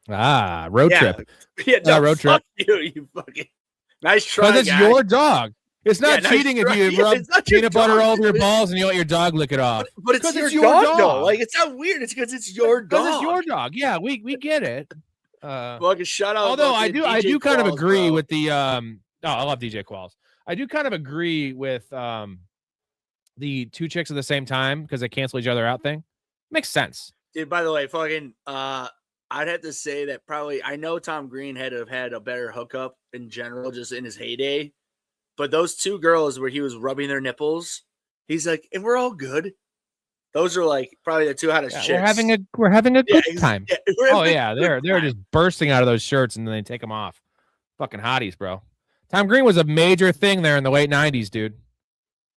Road trip. Yeah, no, road trip. You fucking nice try. Because it's your dog. It's not cheating if you rub peanut butter all over your balls and you let your dog lick it off. But it's your dog, though. Like, it's not weird. It's because it's your dog. Because it's your dog. Yeah, we get it. Fucking shut up. Although I do kind of agree with the I love DJ Qualls. I do kind of agree with the two chicks at the same time because they cancel each other out thing. Makes sense. Dude, by the way, fucking I'd have to say that probably I know Tom Green had to have had a better hookup in general just in his heyday. But those two girls where he was rubbing their nipples, he's like, and we're all good. Those are like probably the two hottest chicks. We're having a good time. Yeah, they're just bursting out of those shirts and then they take them off. Fucking hotties, bro. Tom Green was a major thing there in the late 90s, dude.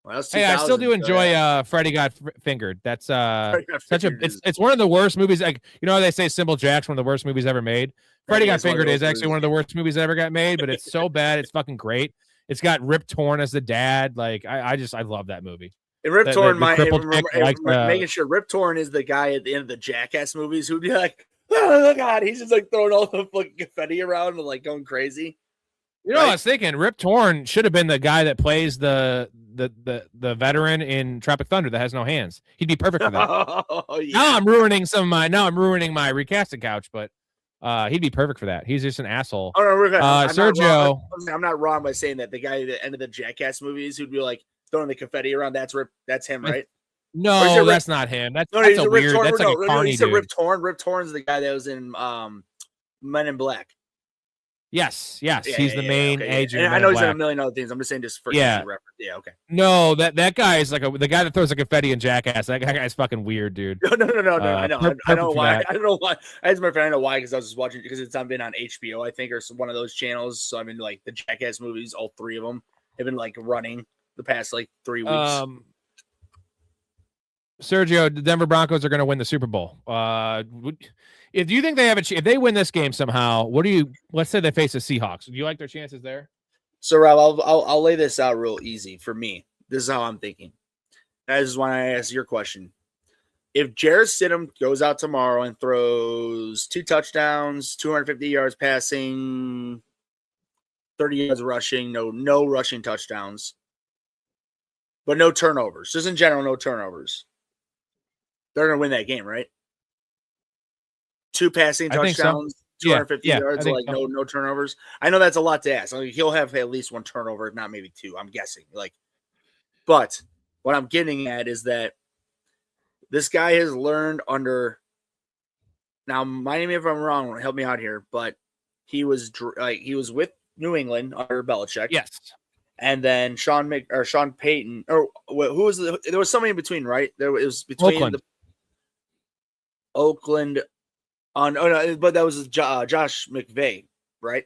Well, hey, I still do enjoy Freddie Got Fingered. That's it's one of the worst movies. Like, they say Simple Jack's one of the worst movies ever made. Freddie Got Fingered is actually one of the worst movies that ever got made, but it's so bad it's fucking great. It's got Rip Torn as the dad. Like I love that movie. And Rip Torn, making sure Rip Torn is the guy at the end of the Jackass movies who'd be like, oh God, he's just like throwing all the fucking confetti around and like going crazy. I was thinking Rip Torn should have been the guy that plays the veteran in Tropic Thunder that has no hands. He'd be perfect for that. Now I'm ruining my recasting couch, but he'd be perfect for that. He's just an asshole. Oh, no, Sergio, I'm not wrong by saying that the guy at the end of the Jackass movies who'd be like throwing the confetti around. That's him, right? No, that's not him. That's a weird. That's like a carny dude. Rip Torn. Rip Torn's the guy that was in Men in Black. Yes, he's the main agent. And I know he's in a million other things. I'm just saying, just for reference. Yeah, okay. No, that guy is like the guy that throws the confetti in Jackass. That guy's fucking weird, dude. No. I know. I don't know why. I don't know why. As a matter of fact, I know why because I was just watching because it's been on HBO, I think, or one of those channels. So I mean, like the Jackass movies, all three of them have been like running the past like 3 weeks. Sergio, the Denver Broncos are going to win the Super Bowl. If you think they have if they win this game somehow, let's say they face the Seahawks. Do you like their chances there? So, Rob, I'll lay this out real easy for me. This is how I'm thinking. That is why I asked your question. If Jarrett Stidham goes out tomorrow and throws 2 touchdowns, 250 yards passing, 30 yards rushing, no rushing touchdowns, but no turnovers. Just in general, no turnovers. They're going to win that game, right? 2 passing touchdowns, 250 yards, like so. no turnovers. I know that's a lot to ask. I mean, he'll have at least 1 turnover, if not maybe 2, I'm guessing. But what I'm getting at is that this guy has learned under. Now, mind me if I'm wrong. Help me out here, but he was with New England under Belichick. Yes. And then Sean Payton, or who was there was somebody in between, right? It was between Oakland. But that was Josh McVay, right?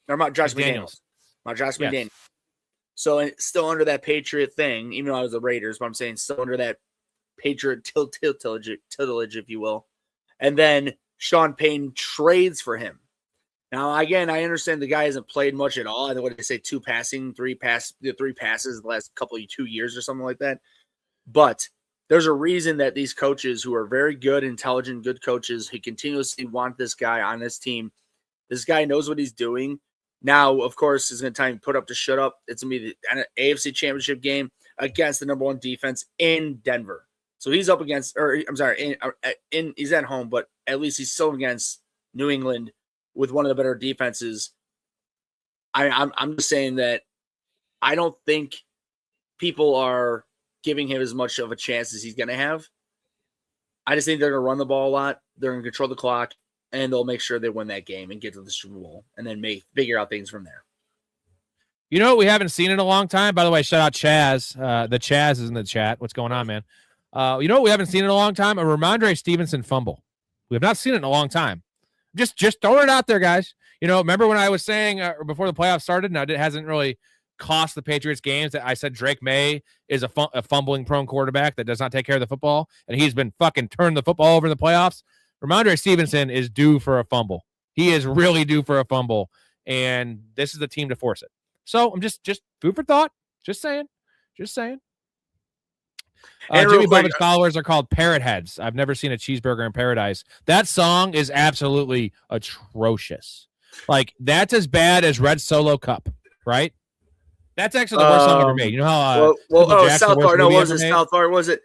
Or not Josh McDaniels. Not Josh McDaniels. So it's still under that Patriot thing, even though I was the Raiders, but I'm saying still under that Patriot tutelage, if you will. And then Sean Payton trades for him. Now, again, I understand the guy hasn't played much at all. I what did they say? 3 passes the last 2 years or something like that. But there's a reason that these coaches who are very good, intelligent, good coaches who continuously want this guy on this team. This guy knows what he's doing. Now, of course, he's going to time put up to shut up. It's going to be the AFC Championship game against the number 1 defense in Denver. So he's up against, he's at home, but at least he's still against New England with one of the better defenses. I'm just saying that I don't think people are giving him as much of a chance as he's going to have. I just think they're going to run the ball a lot. They're going to control the clock, and they'll make sure they win that game and get to the Super Bowl, and then figure out things from there. You know what we haven't seen in a long time? By the way, shout out Chaz. The Chaz is in the chat. What's going on, man? You know what we haven't seen in a long time? A Ramondre Stevenson fumble. We have not seen it in a long time. Just throwing it out there, guys. You know, remember when I was saying before the playoffs started, now it hasn't really cost the Patriots games, that I said Drake May is a fumbling prone quarterback that does not take care of the football, and he's been fucking turning the football over in the playoffs. Ramondre Stevenson is due for a fumble. He is really due for a fumble, and this is the team to force it. So I'm just food for thought. Just saying. Jimmy Bubba's followers are called parrot heads. I've never seen a cheeseburger in paradise. That song is absolutely atrocious. Like, that's as bad as Red Solo Cup, right? That's actually the worst song ever made. You know how South Park. No, was it South Park? Was it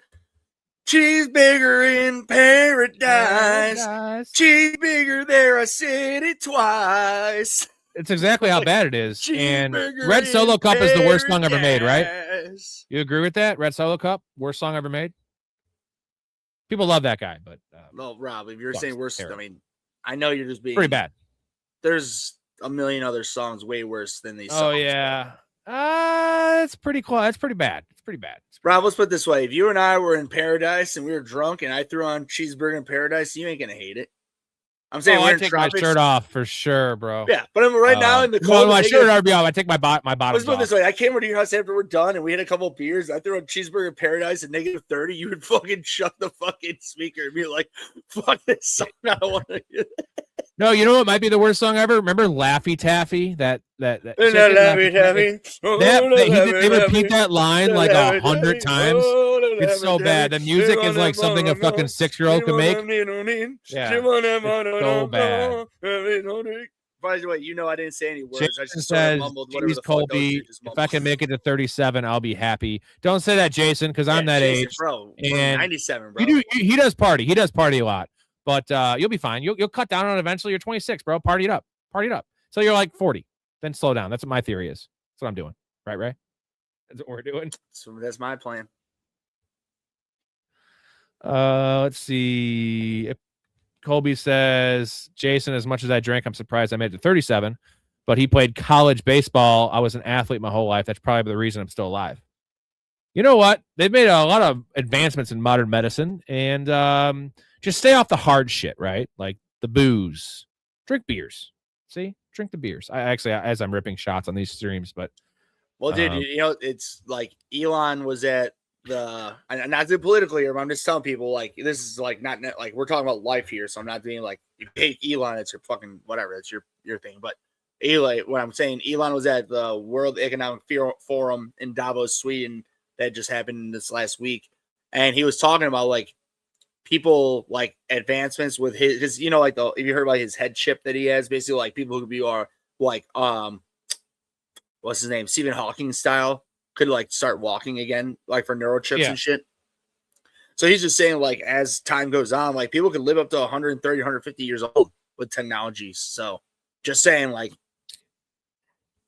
Cheeseburger in Paradise? Cheeseburger there, I said it twice. It's exactly how bad it is. And Red Solo Cup is the worst song ever made, right? You agree with that? Red Solo Cup, worst song ever made? People love that guy, but well, Rob, if you're saying worst, I mean, I know you're just being pretty bad. There's a million other songs way worse than these songs. Oh yeah. It's pretty cool. It's pretty bad. Rob, let's put it this way. If you and I were in paradise and we were drunk and I threw on Cheeseburger in Paradise, you ain't gonna hate it. I'm saying I take my shirt off for sure, bro. Yeah, but I'm right now in the cold. My shirt off. I take my bottom off. Let's put it this way. I came over to your house after we're done and we had a couple of beers. I threw on Cheeseburger in Paradise at -30. You would fucking shut the fucking speaker and be like, fuck this song. I don't want to hear that. No, you know what might be the worst song ever? Remember Laffy Taffy? That Laffy Taffy. They repeat that line like 100 times. It's so bad. The music is like something a fucking 6-year-old could make. Yeah, it's so bad. By the way, you know I didn't say any words. Jason I just says, mumbled "Geez, Colby, if I can make it to 37, I'll be happy." Don't say that, Jason, because I'm that Jason, age. bro. And 97, bro. He does party. He does party a lot. But you'll be fine. You'll cut down on it eventually. You're 26, bro. Party it up. So you're like 40. Then slow down. That's what my theory is. That's what I'm doing. Right, Ray? That's what we're doing. So that's my plan. Let's see. If Colby says, Jason, as much as I drank, I'm surprised I made it to 37. But he played college baseball. I was an athlete my whole life. That's probably the reason I'm still alive. You know what? They've made a lot of advancements in modern medicine. And just stay off the hard shit, right? Like the booze. Drink beers. See? Drink the beers. I actually, as I'm ripping shots on these streams, but well, dude, you know, it's like Elon was at not to politically here, but I'm just telling people like this is like not like we're talking about life here, so I'm not being like you hate Elon, it's your fucking whatever, it's your thing. But Elon, what I'm saying, Elon was at the World Economic Forum in Davos, Sweden, that just happened this last week, and he was talking about like people like advancements with his you know, like if you heard about his head chip that he has, basically like people who are like what's his name, Stephen Hawking style, could like start walking again, like for neurochips and shit. So he's just saying like as time goes on, like people could live up to 130, 150 years old with technologies. So just saying like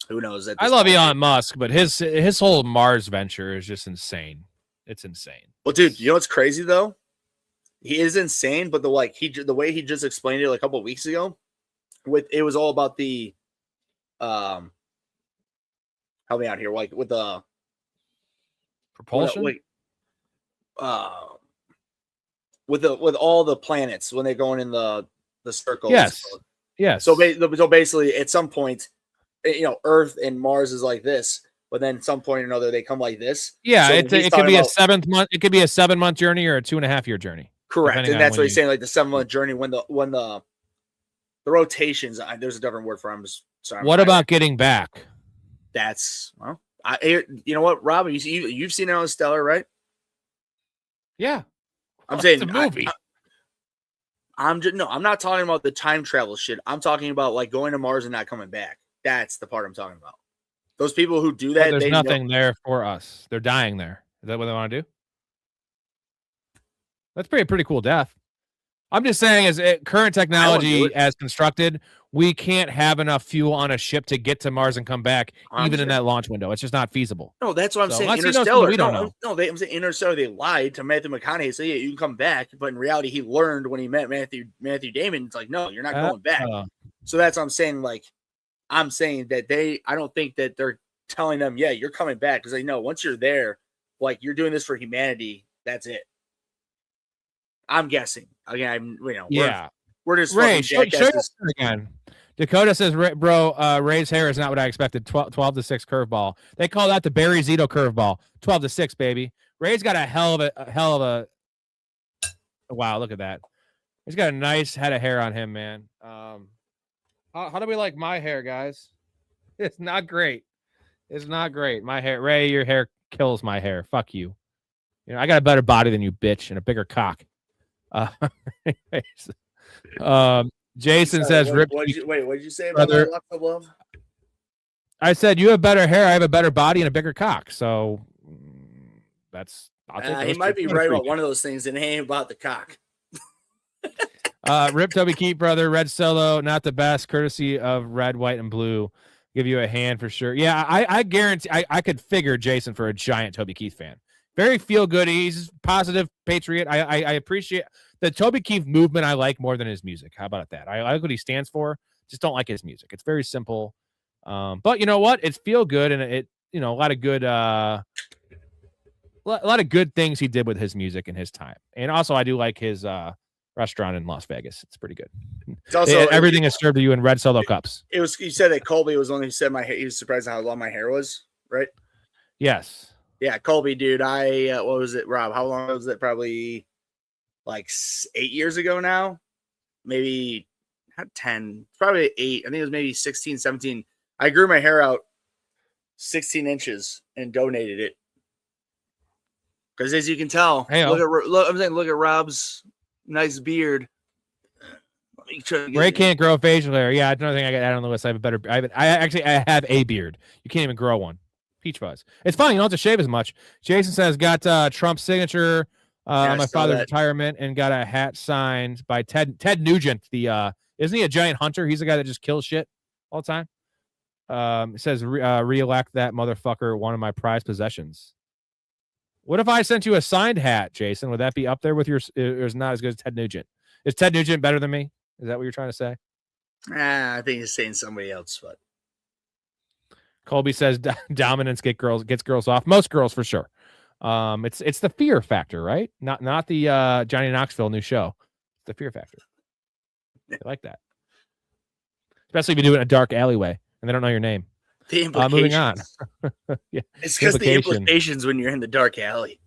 who knows? I love Elon Musk, but his whole Mars venture is just insane. It's insane. Well, dude, you know what's crazy though? He is insane, but the way he just explained it like a couple of weeks ago, it was all about the help me out here, like with the propulsion. With all the planets when they're going in the circle. Yes. Yes. So basically, at some point, you know, Earth and Mars is like this, but then at some point or another they come like this. Yeah, so it could be a 7 month. It could be a 7 month journey or a 2.5 year journey. Correct, and that's what he's saying. Like the 7 month journey when the rotations. There's a different word for. I'm just sorry. What about getting back? That's you know what, Rob? You've seen it on Stellar, right? Yeah, I'm saying the movie. I'm not talking about the time travel shit. I'm talking about like going to Mars and not coming back. That's the part I'm talking about. Those people who do that, there's nothing there for us. They're dying there. Is that what they want to do? That's pretty cool death. I'm just saying, as current technology as constructed, we can't have enough fuel on a ship to get to Mars and come back, even in that launch window. It's just not feasible. No, that's what I'm saying. Interstellar. We don't know. No, I'm saying Interstellar. They lied to Matthew McConaughey. So yeah, you can come back, but in reality, he learned when he met Matthew Damon. It's like, no, you're not going back. So that's what I'm saying. Like, I'm saying that I don't think that they're telling them, yeah, you're coming back, because they know once you're there, like you're doing this for humanity. That's it. I'm guessing. Again, we're just Ray, show again. Dakota says, bro, Ray's hair is not what I expected. 12 to 6 curveball. They call that the Barry Zito curveball. 12 to 6, baby. Ray's got a hell of a wow, look at that. He's got a nice head of hair on him, man. How do we like my hair, guys? It's not great. It's not great. My hair, Ray, your hair kills my hair. Fuck you. You know, I got a better body than you, bitch, and a bigger cock. Jason says, what did you say about my Lock of Love? I said you have better hair, I have a better body and a bigger cock. So he might be right about one of those things, and it ain't about the cock. Rip Toby Keith, brother. Red Solo, not the best, courtesy of red, white, and blue. Give you a hand for sure. Yeah, I guarantee I could figure Jason for a giant Toby Keith fan. Very feel good. He's a positive patriot. I appreciate the Toby Keith movement. I like more than his music. How about that? I like what he stands for. Just don't like his music. It's very simple. But you know what? It's feel good, and it a lot of good a lot of good things he did with his music in his time. And also I do like his restaurant in Las Vegas. It's pretty good. It's also everything is served to you in red Solo cups. You said that Colby was only said my hair. He was surprised at how long my hair was, right? Yes. Yeah, Colby, dude. What was it, Rob? How long was it? Probably like 8 years ago now. Maybe not 10. Probably 8. I think it was maybe 16, 17. I grew my hair out 16 inches and donated it. Because as you can tell, look at Rob's nice beard. Ray can't grow facial hair. Yeah, another thing I got add on the list. I have a beard. You can't even grow one. Peach fuzz. It's funny, you don't have to shave as much. Jason says, got Trump's signature on my father's retirement and got a hat signed by Ted Nugent. Isn't he a giant hunter? He's the guy that just kills shit all the time. It says, re-elect that motherfucker, one of my prized possessions. What if I sent you a signed hat, Jason? Would that be up there with yours? Or is not as good as Ted Nugent? Is Ted Nugent better than me? Is that what you're trying to say? I think he's saying somebody else, but Colby says dominance gets girls off. Most girls for sure. It's the fear factor, right? Not the Johnny Knoxville new show. It's the fear factor. I like that. Especially if you do it in a dark alleyway and they don't know your name. The implications. Moving on. Yeah. It's because the implications when you're in the dark alley.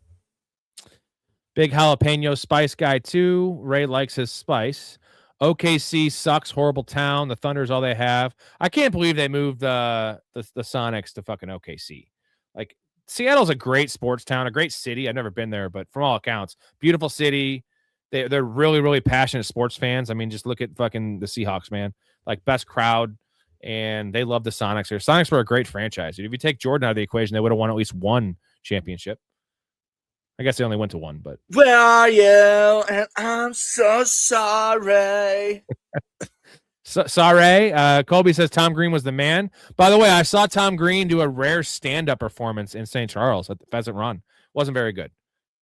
Big jalapeno spice guy too. Ray likes his spice. OKC sucks. Horrible town. The Thunder's all they have. I can't believe they moved the Sonics to fucking OKC. Like, Seattle's a great sports town, a great city. I've never been there, but from all accounts, beautiful city. They're really, really passionate sports fans. I mean, just look at fucking the Seahawks, man. Like, best crowd, and they love the Sonics here. Sonics were a great franchise. If you take Jordan out of the equation, they would have won at least one championship. I guess they only went to one, but. Where are you? And I'm so sorry. Sorry. Colby says Tom Green was the man. By the way, I saw Tom Green do a rare stand-up performance in St. Charles at the Pheasant Run. Wasn't very good.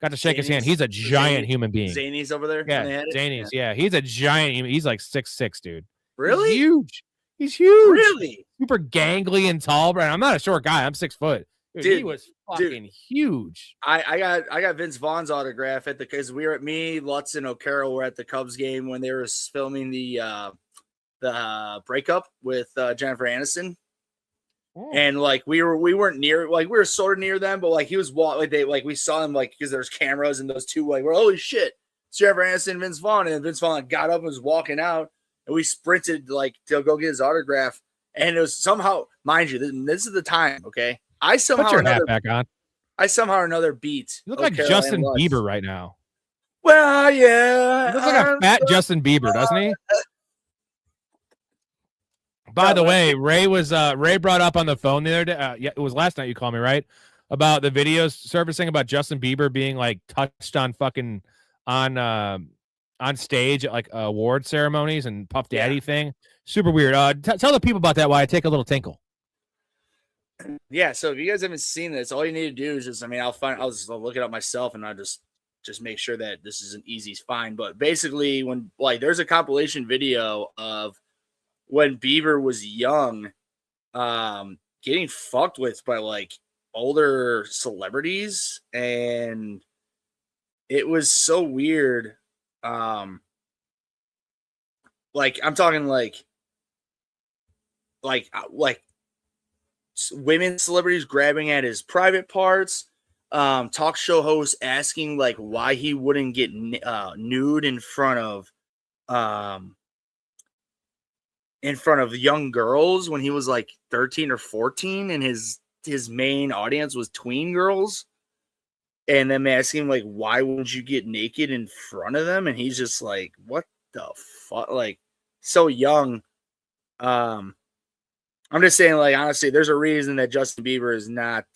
Got to shake his hand. He's a giant human being. Zany's over there? Yeah, Zany's. Yeah, he's a giant human. He's like 6'6", dude. Really? He's huge. He's huge. Really? Super gangly and tall. But I'm not a short guy. I'm 6 foot. Dude, he was fucking huge. I got Vince Vaughn's autograph because we were at Lutz and O'Carroll were at the Cubs game when they were filming the breakup with Jennifer Aniston. And like we weren't near, like we were sort of near them, but like he was we saw him like because there's cameras and those two like we're holy shit, it's Jennifer Aniston and Vince Vaughn, and Vince Vaughn got up and was walking out, and we sprinted like to go get his autograph, and it was somehow, mind you, this is the time, okay. I somehow Put your hat back on. I somehow or another beat. You look like Justin Bieber right now. Well, yeah. He looks like a fat Justin Bieber, doesn't he? By the way, Ray brought up on the phone the other day. Yeah, it was last night you called me, right? About the videos surfacing about Justin Bieber being like touched on fucking on stage at like award ceremonies and Puff Daddy thing. Super weird. Tell the people about that while I take a little tinkle. Yeah, so if you guys haven't seen this, all you need to do is just, I mean, I'll just look it up myself and I'll just make sure that this is an easy find. But basically, when like there's a compilation video of when Bieber was young, getting fucked with by like older celebrities, and it was so weird. Like I'm talking like women celebrities grabbing at his private parts, talk show hosts asking like why he wouldn't get nude in front of young girls when he was like 13 or 14, and his main audience was tween girls, and them asking like why wouldn't you get naked in front of them, and he's just like what the fuck, like so young. I'm just saying, like, honestly, there's a reason that Justin Bieber is not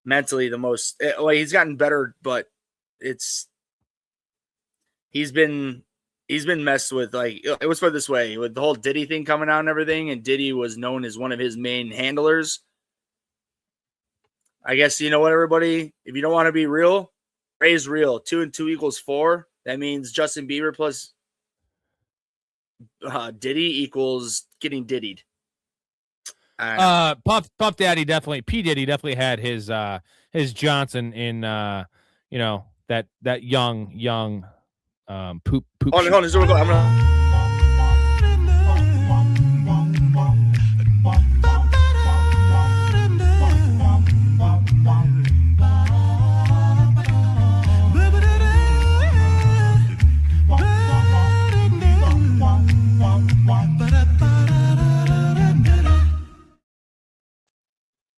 mentally the most. Like, he's gotten better, but he's been messed with. Like, it was put this way with the whole Diddy thing coming out and everything, and Diddy was known as one of his main handlers. I guess you know what, everybody. If you don't want to be real, Ray's real. 2 and 2 equals 4. That means Justin Bieber plus Diddy equals getting diddied. Puff Daddy definitely, P Diddy definitely had his Johnson in that young poop. Hold on, so I'm gonna.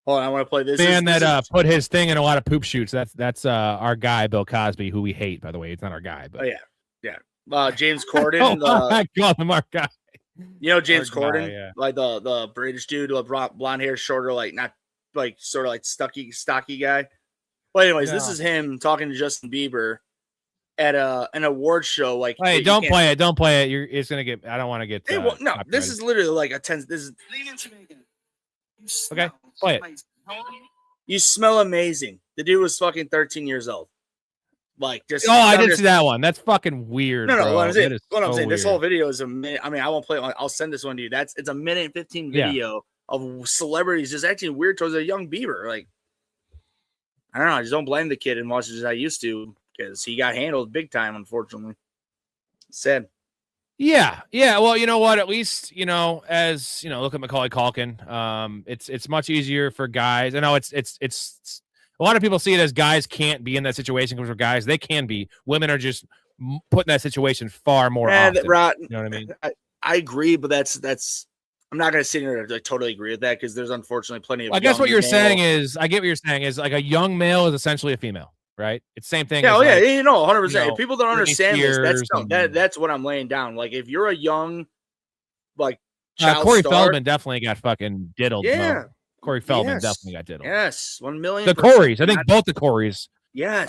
Hold on, I want to play this. Man that put his thing in a lot of poop shoots. That's our guy Bill Cosby, who we hate, by the way. It's not our guy, but James Corden. I call him our guy. You know James Corden, guy, yeah. like the British dude, blonde hair, shorter, like not like sort of like stocky guy. Well, anyways, This is him talking to Justin Bieber at an award show. Like, hey, don't play it. It's gonna get. I don't want to get. This is literally like a 10. This is. Okay, play it. You smell amazing. The dude was fucking 13 years old. Like, just. Oh, I didn't see that one. That's fucking weird. No, bro. What I'm saying. Weird. This whole video is a minute. I mean, I won't play it. I'll send this one to you. It's a minute and 15 video of celebrities just acting weird towards a young Bieber. Like, I don't know. I just don't blame the kid as much as I used to because he got handled big time, unfortunately. Sad. Yeah. Well, you know what? At least, as look at Macaulay Culkin. It's much easier for guys. I know it's A lot of people see it as guys can't be in that situation because we're guys. They can be. Women are just put in that situation far more often. Right. You know what I mean? I agree, but that's. I'm not going to sit here and like, totally agree with that because there's unfortunately plenty of. I guess what you're saying is, I get what you're saying is like a young male is essentially a female, right? It's the same thing. Yeah, as 100%. You know, if people don't understand this, and, that's what I'm laying down. Like if you're a young, like child Corey star, Feldman definitely got fucking diddled. Yeah, bro. Corey Feldman definitely got diddled. Yes, 1 million. The Coreys, I think both the Coreys. Yes.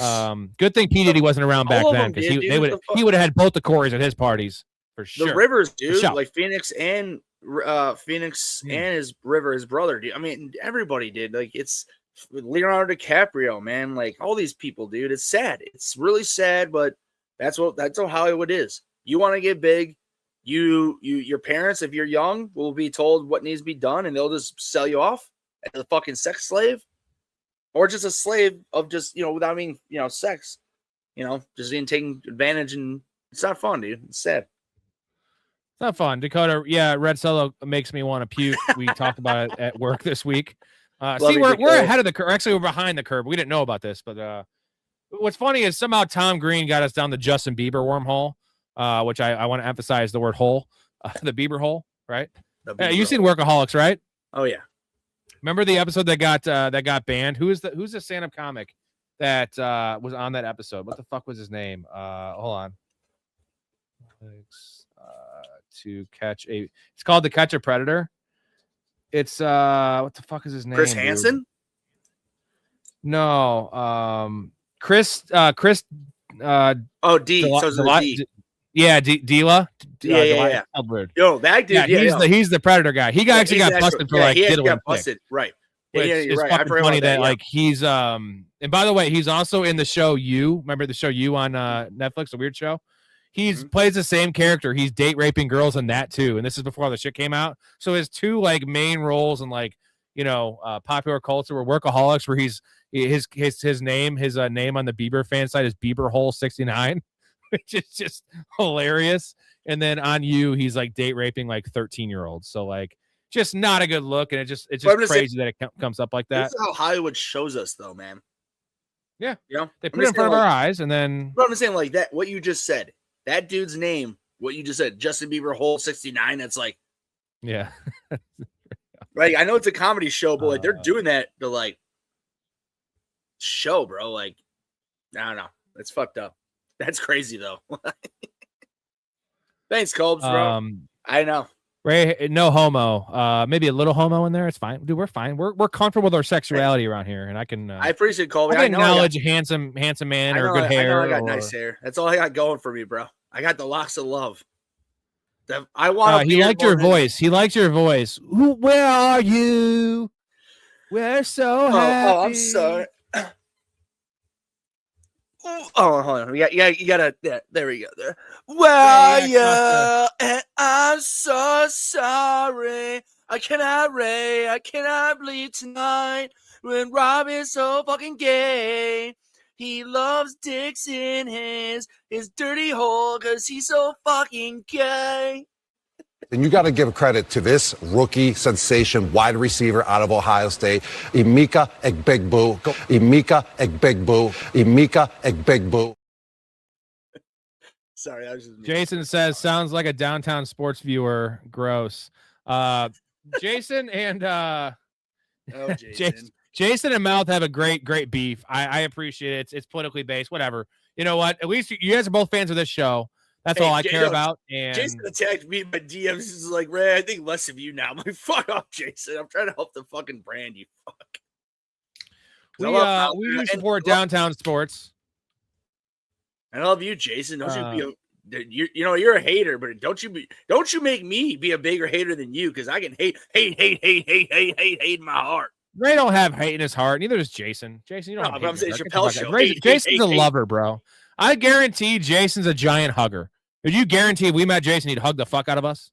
Good thing P Diddy wasn't around back then because he would have had both the Coreys at his parties for sure. The Rivers, dude, like Phoenix and his brother. Dude. I mean, everybody did. Like it's Leonardo DiCaprio, man. Like all these people, dude. It's sad. It's really sad, but that's how Hollywood is. You want to get big. Your parents, if you're young, will be told what needs to be done, and they'll just sell you off as a fucking sex slave, or just a slave of just without being sex, just being taken advantage, and it's not fun, dude. It's sad. It's not fun. Dakota, yeah, Red Solo makes me want to puke. We talked about it at work this week. We're ahead of the curve. Actually, we're behind the curve. We didn't know about this, but what's funny is somehow Tom Green got us down the Justin Bieber wormhole, which I want to emphasize the word hole, the Bieber hole, right? You've seen Workaholics, right? Oh yeah. Remember the episode that got banned? Who's the stand-up comic that was on that episode? What the fuck was his name? Hold on. It's called To Catch a Predator. It's what the fuck is his name? Chris Hansen? No, Chris D. Dila. Yeah. Yo, that dude. He's the Predator guy. He got busted for diddling busted. Right. It's fucking funny that like he's and by the way, he's also in the show You. Remember the show You on Netflix, a weird show? He's plays the same character. He's date raping girls in that too. And this is before the shit came out. So his two like main roles in like, popular culture were Workaholics, where his name on the Bieber fan site is Bieber Hole 69, which is just hilarious. And then on You, he's like date raping like 13-year-olds. So like just not a good look. And it's just crazy that it comes up like that. This is how Hollywood shows us though, man. Yeah. They put it in front of our eyes and then. But I'm saying like that, what you just said. That dude's name, what you just said, Justin Bieber Hole 69, that's like, yeah. Right. I know it's a comedy show, but like they're doing that to like show, bro. Like, I don't know. It's fucked up. That's crazy though. Thanks, Colbs, bro. I know. Ray, no homo. Maybe a little homo in there. It's fine, dude. We're fine. We're comfortable with our sexuality around here, and I can. I appreciate Colby. I acknowledge a handsome man or good hair. I got nice hair. That's all I got going for me, bro. I got the locks of love. I want. He liked your voice. He liked your voice. Where are you? We're so happy. Oh, I'm sorry. Oh, hold on. You gotta. Yeah, there we go. There. Well, yeah, and I'm so sorry. I cannot bleed tonight when Rob is so fucking gay. He loves dicks in his dirty hole because he's so fucking gay. And you got to give credit to this rookie sensation wide receiver out of Ohio State, Emeka Egbegbue. Emeka Egbegbue. Emeka Egbegbue. Sorry, I was just. Jason says, sounds like a downtown sports viewer. Gross. Jason and Jason and Mouth have a great beef. I appreciate it. It's politically based. Whatever. You know what? At least you guys are both fans of this show. That's all I care about. And Jason attacked me in my DMs. He's like, Ray, I think less of you now. I'm like, fuck off, Jason. I'm trying to help the fucking brand, you fuck. We do support downtown sports. I love you, Jason. Don't you're a hater, but don't you make me be a bigger hater than you, because I can hate in my heart. Ray don't have hate in his heart. Neither does Jason. Jason, you don't. No, but I'm saying Chappelle show. Jason's a lover, bro. I guarantee Jason's a giant hugger. Would you guarantee if we met Jason, he'd hug the fuck out of us?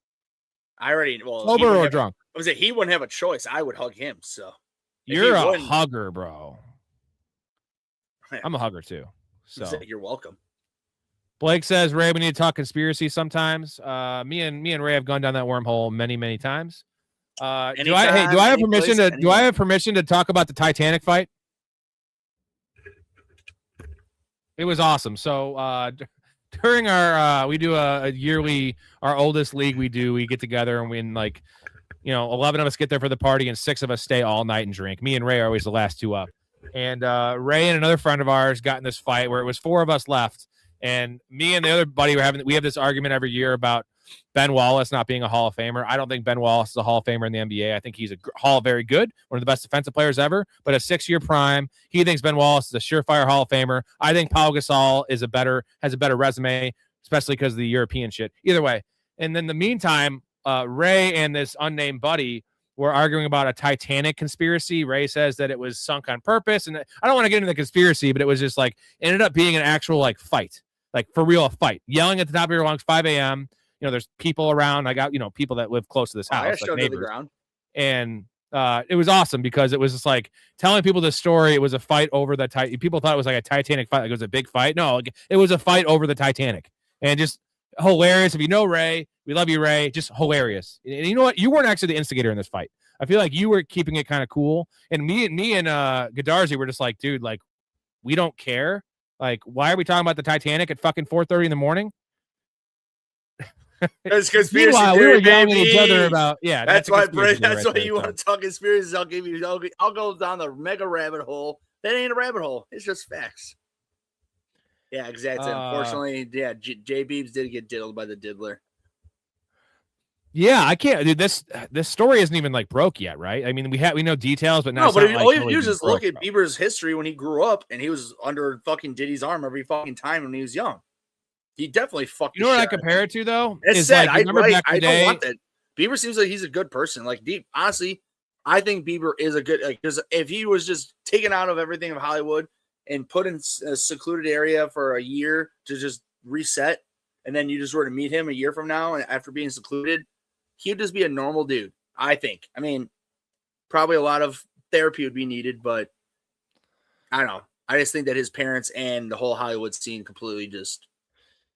Sober or drunk? I was saying he wouldn't have a choice. I would hug him. So you're a hugger, bro. I'm a hugger too. So you're welcome. Blake says, Ray, we need to talk conspiracy sometimes. Me and Ray have gone down that wormhole many times. Do I have permission to talk about the Titanic fight? It was awesome. So during our we do a yearly, our oldest league we get together and we 11 of us get there for the party and 6 of us stay all night and drink. Me and Ray are always the last 2 up. And Ray and another friend of ours got in this fight where it was 4 of us left. And me and the other buddy we have this argument every year about Ben Wallace not being a Hall of Famer. I don't think Ben Wallace is a Hall of Famer in the NBA. I think he's a very good, one of the best defensive players ever, but a 6-year prime. He thinks Ben Wallace is a surefire Hall of Famer. I think Pau Gasol has a better resume, especially because of the European shit. Either way. And in the meantime, Ray and this unnamed buddy were arguing about a Titanic conspiracy. Ray says that it was sunk on purpose. And I don't want to get into the conspiracy, but it was just ended up being an actual fight, for real, a fight. Yelling at the top of your lungs, 5 a.m. There's people around. I got, people that live close to this house, neighbors. And it was awesome because it was just telling people the story. It was a fight over the Titanic. People thought it was a Titanic fight. It was a big fight. No, it was a fight over the Titanic. And just hilarious. If you know Ray, we love you, Ray. Just hilarious. And you know what? You weren't actually the instigator in this fight. I feel like you were keeping it kind of cool. And me and Gadarzi were just dude, we don't care. Why are we talking about the Titanic at fucking 4:30 in the morning? That's conspiracy. Meanwhile, we were yelling at each other about That's why you want to talk conspiracies. I'll go down the mega rabbit hole. That ain't a rabbit hole. It's just facts. Yeah, exactly. Unfortunately, yeah, J Beebs did get diddled by the diddler. Yeah, I can't, dude. This story isn't even broke yet, right? I mean, we know details, but now. No, but all you just look at Bieber's history when he grew up, and he was under fucking Diddy's arm every fucking time when he was young. He definitely fucked. You know what I compare it to though? It's sad. I don't want that. Bieber seems like he's a good person. Deep, honestly, I think Bieber is a good. Because if he was just taken out of everything of Hollywood and put in a secluded area for a year to just reset, and then you just were to meet him a year from now and after being secluded, he'd just be a normal dude. I think. I mean, probably a lot of therapy would be needed, but I don't know. I just think that his parents and the whole Hollywood scene completely just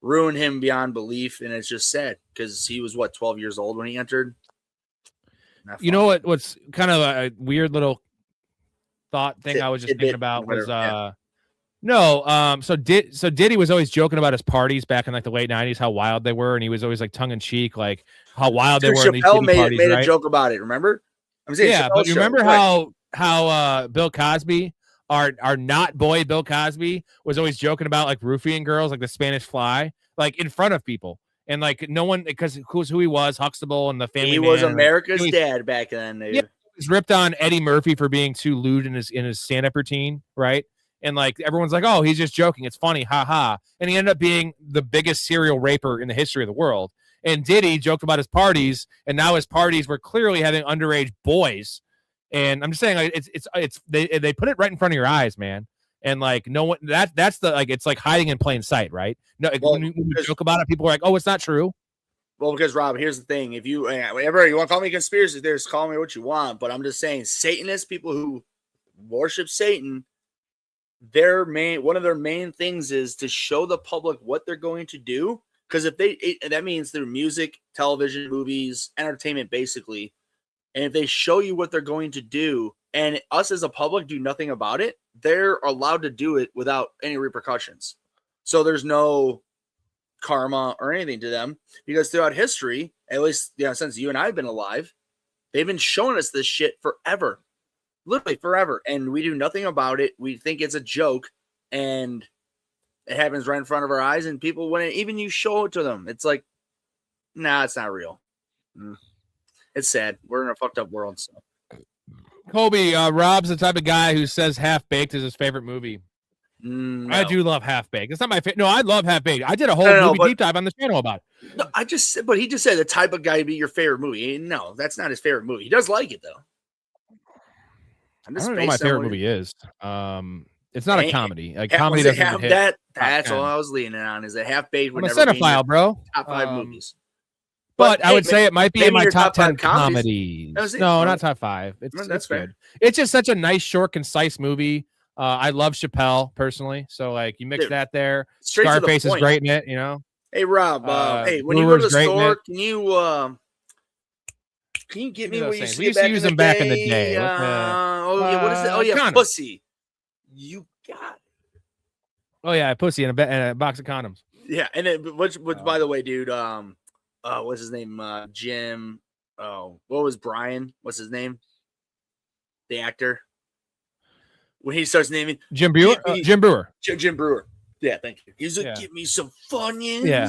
ruined him beyond belief, and it's just sad because he was 12 years old when he entered. You know what's kind of a weird little thought thing I was just thinking about was so Diddy was always joking about his parties back in the late 90s, how wild they were, and he was always tongue in cheek, how wild they were. Chappelle made a joke about it. Remember? I'm saying yeah, but you remember how Bill Cosby, our not boy Bill Cosby, was always joking about roofing girls, the Spanish Fly, in front of people, and no one, because who he was, Huxtable and the family. He was America's dad back then. Yeah, he was ripped on Eddie Murphy for being too lewd in his stand-up routine, right? And everyone's oh, he's just joking, it's funny, ha. And he ended up being the biggest serial raper in the history of the world. And Diddy joked about his parties, and now his parties were clearly having underage boys. And I'm just saying, they put it right in front of your eyes, man. And no one, that's the it's hiding in plain sight, right? No, when you joke about it, people are oh, it's not true. Well, because Rob, here's the thing: if you whatever you want to call me conspiracy theorists, call me what you want. But I'm just saying, Satanists, people who worship Satan, one of their main things is to show the public what they're going to do. Because that means through music, television, movies, entertainment, basically. And if they show you what they're going to do, and us as a public do nothing about it, they're allowed to do it without any repercussions. So there's no karma or anything to them, because throughout history, at least since you and I have been alive, they've been showing us this shit forever, literally forever, and we do nothing about it. We think it's a joke, and it happens right in front of our eyes, and people, when even you show it to them, it's nah, it's not real. It's sad. We're in a fucked up world. So. Kobe, Rob's the type of guy who says Half Baked is his favorite movie. No. I do love Half Baked. It's not my favorite. No, I love Half Baked. I did a whole movie deep dive on the channel about it. No, but he just said the type of guy to be your favorite movie. No, that's not his favorite movie. He does like it though. I don't know what my favorite movie is. It's not a comedy. Comedy doesn't have that. That's all I was leaning on. Is a Half Baked? I'm a cinephile, bro. Top 5 movies. But I would say it might be in my top 10 comedies. No, not top 5. That's good. It's just such a nice, short, concise movie. I love Chappelle personally, so you mix that there. Scarface is great in it, Hey Rob, hey, when you go to the store, can you get me what you we used to use them back in the day? What is it? Oh yeah, pussy. You got it. Oh yeah, pussy in a box of condoms. Yeah, and then which by the way, dude, what's his name? Jim. Oh, what was Brian? What's his name? The actor. When he starts naming Jim Brewer. Jim Brewer. Jim Brewer. Yeah, thank you. He's like, give me some Funyuns. Yeah.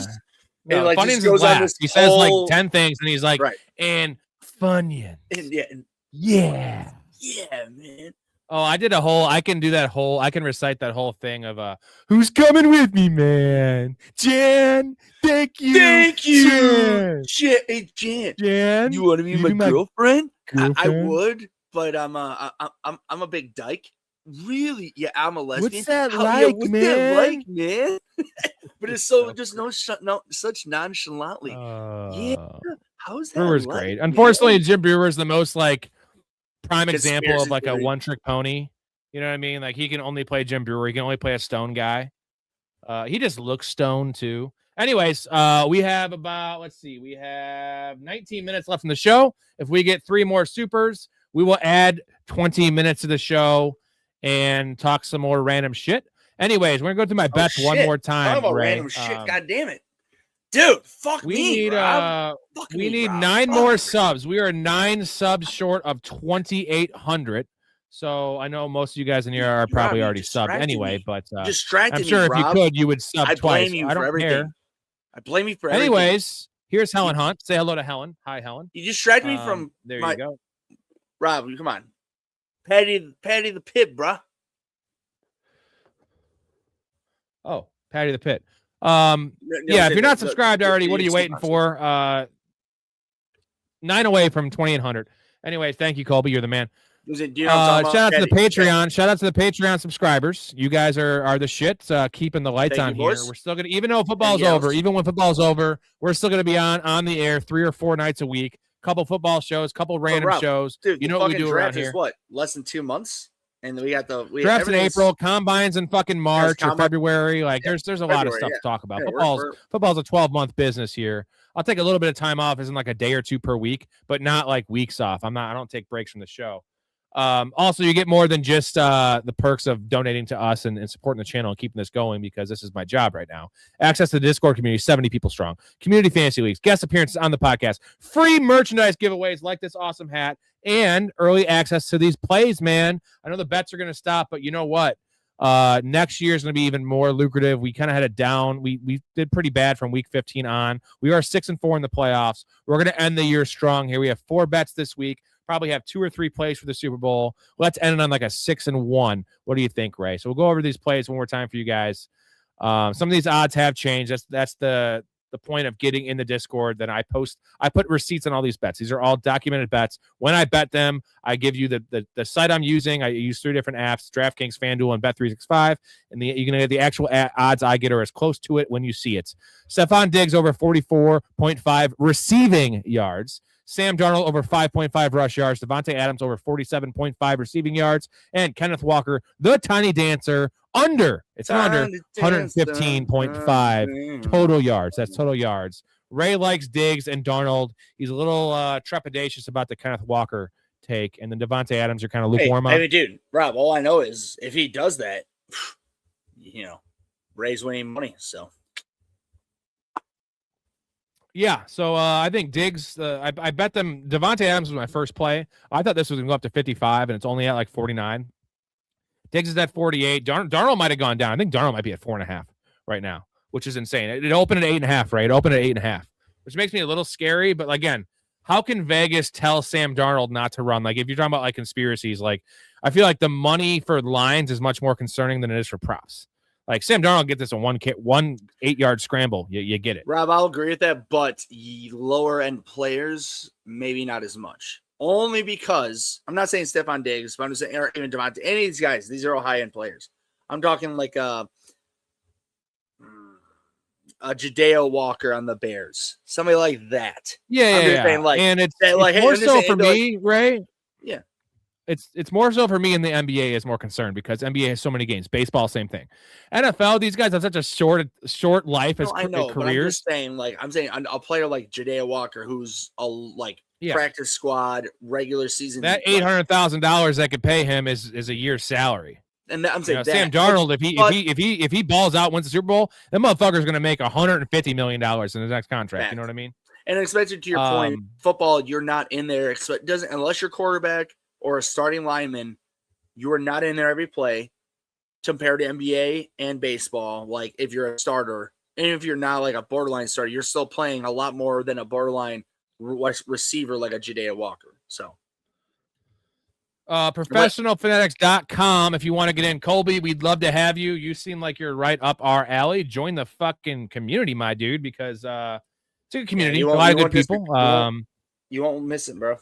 And No, like Funyuns just goes is on last. this He says whole- like 10 things, and he's like, right. and Funyuns. And Yeah. yeah, man. Oh, I did I can do that whole, I can recite that whole thing of, who's coming with me, man? Jan, thank you. Thank you. Jan. Shit, hey, Jan. Jan, You want to be my girlfriend? I girlfriend? would, but I'm a big dyke. Really? Yeah, I'm a lesbian. What's that Yeah, like, what's man? that like, man? But it's so just no such nonchalantly. Yeah. How's that? Brewer's like, great. man? Unfortunately, Jim Brewer is the most like prime example of Conspiracy like a theory. one-trick pony. You know what I mean? Like he can only play Jim Brewer. He can only play a stone guy. He just looks stoned too. Anyways, we have we have 19 minutes left in the show. If we get 3 more supers, we will add 20 minutes to the show and talk some more random shit. Anyways, we're gonna go through my bets one more time. Talk about Ray. random shit. God damn it, dude. Fuck We me. need Rob. we need Rob. 9 more subs. We are 9 subs short of 2,800. So I know most of you guys in here are probably you already subbed distracted anyway, me. but Distracted I'm sure me, if Rob. you could, you would sub I twice. blame you I for don't everything. care. I blame you for everything. Anyways, here's Helen Hunt. Say hello to Helen. Hi, Helen. You distracted me from there. my, You go. Rob, come on. Patty the Pit, bruh. Oh, Patty the Pit. Yeah, if you're not subscribed already, what are you waiting for? 9 away from 2,800. Anyway, thank you, Colby. You're the man. Shout out to the Patreon. Shout out to the Patreon subscribers. You guys are the shit. Keeping the lights on here. We're still gonna, even though football's over, even when football's over, we're still gonna be on the air 3 or 4 nights a week. Couple football shows, couple random shows. Dude, you know what we do around is here? What, less than 2 months? And we got drafts in April, combines in fucking March or February. Like there's a lot of February, stuff to talk about. Yeah, Football's a 12-month business here. I'll take a little bit of time off, isn't like a day or 2 per week, but not like weeks off. I don't take breaks from the show. Also, you get more than just the perks of donating to us and supporting the channel and keeping this going, because this is my job right now. Access to the Discord community, 70 people strong. Community fantasy leagues, guest appearances on the podcast, free merchandise giveaways like this awesome hat, and early access to these plays, man. I know the bets are going to stop, but you know what? Next year is going to be even more lucrative. We kind of had it down. We did pretty bad from week 15 on. We are 6-4 in the playoffs. We're going to end the year strong here. We have 4 bets this week. Probably have 2 or 3 plays for the Super Bowl. Let's end it on like a 6-1. What do you think, Ray? So we'll go over these plays one more time for you guys. Some of these odds have changed. That's the point of getting in the Discord. Then I put receipts on all these bets. These are all documented bets. When I bet them, I give you the site I'm using. I use 3 different apps: DraftKings, FanDuel, and Bet365. And you're gonna get the actual odds I get are as close to it when you see it. Stephon Diggs over 44.5 receiving yards. Sam Darnold over 5.5 rush yards. Devontae Adams over 47.5 receiving yards. And Kenneth Walker, the tiny dancer, under 115.5 total yards. That's total yards. Ray likes Diggs and Darnold. He's a little trepidatious about the Kenneth Walker take. And then Devontae Adams are kind of lukewarm on. I mean, dude, Rob, all I know is if he does that, Ray's winning money. So. Yeah, so I think Diggs, I bet them. Devontae Adams was my first play. I thought this was going to go up to 55, and it's only at like 49. Diggs is at 48. Darnold might have gone down. I think Darnold might be at 4.5 right now, which is insane. It opened at 8.5, right? It opened at 8.5, which makes me a little scary. But again, how can Vegas tell Sam Darnold not to run? Like if you're talking about like conspiracies, like I feel like the money for lines is much more concerning than it is for props. Like Sam Darnold get this a 1 8-yard scramble. You get it. Rob, I'll agree with that, but lower end players, maybe not as much. Only because I'm not saying Stephon Diggs, but I'm just saying, or even Devontae, any of these guys, these are all high end players. I'm talking like a Jadeo Walker on the Bears, somebody like that. Yeah. Saying, like, and it's like, more so for me, Ray. Yeah. It's more so for me, and the NBA is more concerned because NBA has so many games. Baseball, same thing. NFL, these guys have such a short life as I know, careers. but I'm just saying, like, a player like Jadeo Walker, who's a practice squad, regular season. That $800,000 that could pay him is a year's salary. And I'm saying Sam Darnold, if he balls out, wins the Super Bowl, that motherfucker's going to make $150 million in his next contract. You know what I mean? And especially to your point, football, you're not in there. Unless you're quarterback or a starting lineman, you are not in there every play compared to NBA and baseball. Like if you're a starter, and if you're not like a borderline starter, you're still playing a lot more than a borderline receiver like a Jadea Walker. So. Professionalfanatics.com if you want to get in. Colby, we'd love to have you. You seem like you're right up our alley. Join the fucking community, my dude, because it's a good community. A lot of good people. You won't miss it, bro.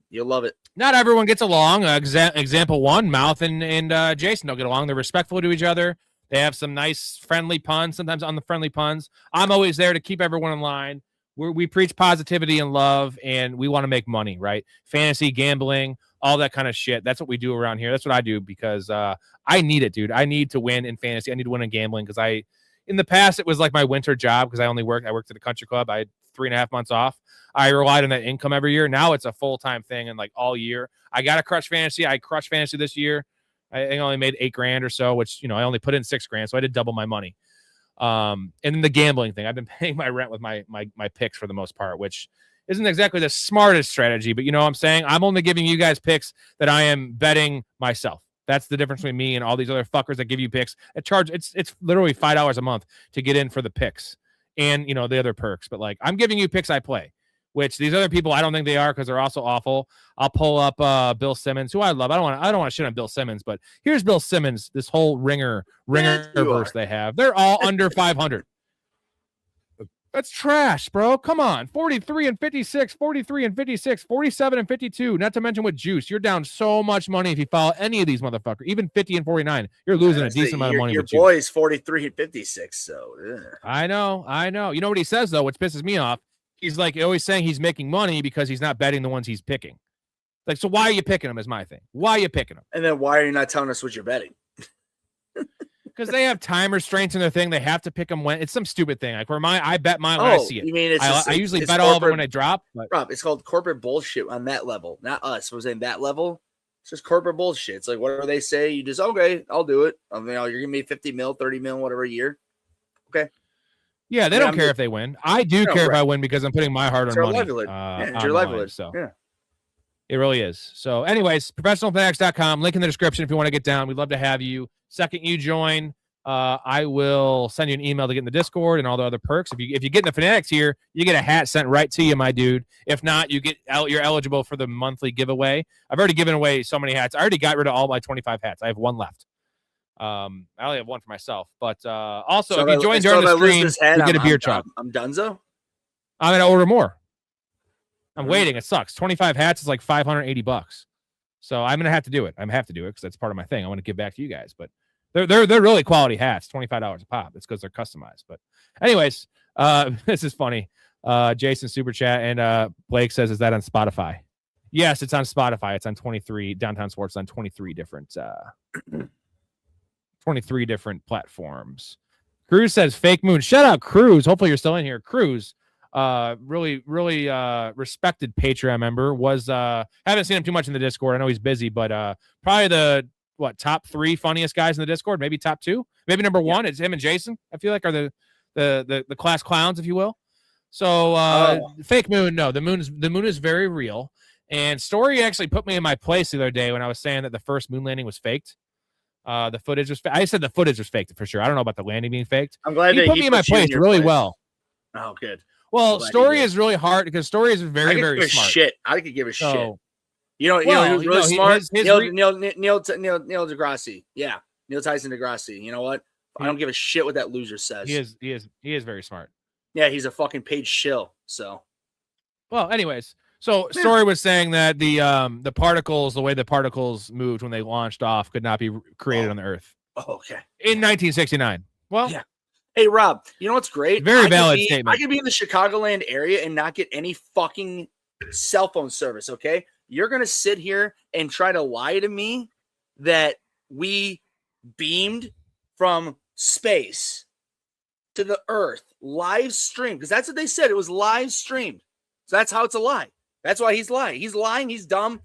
You'll love it. Not everyone gets along. Example one, Mouth and Jason don't get along. They're respectful to each other. They have some nice friendly puns, sometimes on the friendly puns. I'm always there to keep everyone in line. We preach positivity and love, and we want to make money, right? Fantasy, gambling, all that kind of shit. That's what we do around here. That's what I do because I need it, dude. I need to win in fantasy. I need to win in gambling because in the past, it was like my winter job because I worked at a country club. I had 3.5 months off. I relied on that income every year. Now it's a full-time thing and like all year. I got to crush fantasy. I crushed fantasy this year. I think I only made $8,000 or so, which, I only put in $6,000. So I did double my money. And then the gambling thing, I've been paying my rent with my picks for the most part, which isn't exactly the smartest strategy, but you know what I'm saying? I'm only giving you guys picks that I am betting myself. That's the difference between me and all these other fuckers that give you picks. It's literally $5 a month to get in for the picks and, the other perks. But like, I'm giving you picks I play, which these other people, I don't think they are because they're also awful. I'll pull up Bill Simmons, who I love. I don't want to shit on Bill Simmons, but here's Bill Simmons, this whole ringer verse they have. They're all under 500. That's trash, bro. Come on. 43 and 56, 43 and 56, 47 and 52. Not to mention with juice. You're down so much money if you follow any of these motherfuckers. Even 50 and 49. You're losing a decent amount of money. Your boy's 43 and 56. So I know. You know what he says though, which pisses me off? He's like always saying he's making money because he's not betting the ones he's picking. Like, so why are you picking them is my thing. Why are you picking them? And then why are you not telling us what you're betting? Because they have time restraints in their thing. They have to pick them when it's some stupid thing. Like where I bet mine when I see it. You mean I usually bet all of them when I drop. But Rob, it's called corporate bullshit on that level, not us. We're saying that level. It's just corporate bullshit. It's like whatever they say, you just okay, I'll do it. I mean, you're giving me 50 mil, 30 mil, whatever a year. Okay. Yeah, they don't care if they win. I do care if I win because I'm putting my hard-earned money. It's your livelihood. So yeah. It really is. So anyways, professionalfanatics.com, link in the description if you want to get down. We'd love to have you. Second you join, I will send you an email to get in the Discord and all the other perks. If you get in the Fanatics here, you get a hat sent right to you, my dude. If not, you're eligible for the monthly giveaway. I've already given away so many hats. I already got rid of all my 25 hats. I have one left. I only have one for myself. But also, if you join during the stream, you get a beer chug. I'm donezo. I'm gonna order more. I'm waiting. It sucks. 25 hats is like $580. So I'm gonna have to do it. Because that's part of my thing. I want to give back to you guys. But they're really quality hats. $25 a pop. It's because they're customized. But anyways, this is funny. Jason super chat and Blake says, "Is that on Spotify?" Yes, it's on Spotify. It's on 23 Downtown Sports on 23 different 23 different platforms. Cruz says fake moon. Shout out Cruz. Hopefully you're still in here. Cruz, really respected Patreon member. Haven't seen him too much in the Discord. I know he's busy, but probably the top 3 funniest guys in the Discord, maybe top 2, maybe number 1. It's him and Jason. I feel like are the class clowns, if you will. So fake moon. No, the moon is very real. And Storey actually put me in my place the other day when I was saying that the first moon landing was faked. The footage was I said the footage was faked for sure. I don't know about the landing being faked. I'm glad he put me in my place really well. Oh, good. Well, Storey is really hard because Storey is very, very smart. Shit. I could give a shit. You know who's really smart? Neil deGrasse. Yeah. Neil Tyson deGrasse. You know what? I don't give a shit what that loser says. He is very smart. Yeah, he's a fucking paid shill. So well, anyways. So Storey was saying that the particles, the way the particles moved when they launched off, could not be created on the Earth. Oh, okay. In 1969. Well, yeah. Hey, Rob, you know what's great? Very valid statement. I could be in the Chicagoland area and not get any fucking cell phone service, okay? You're going to sit here and try to lie to me that we beamed from space to the Earth, live stream, because that's what they said. It was live streamed. So that's how it's a lie. That's why he's lying. He's lying. He's dumb.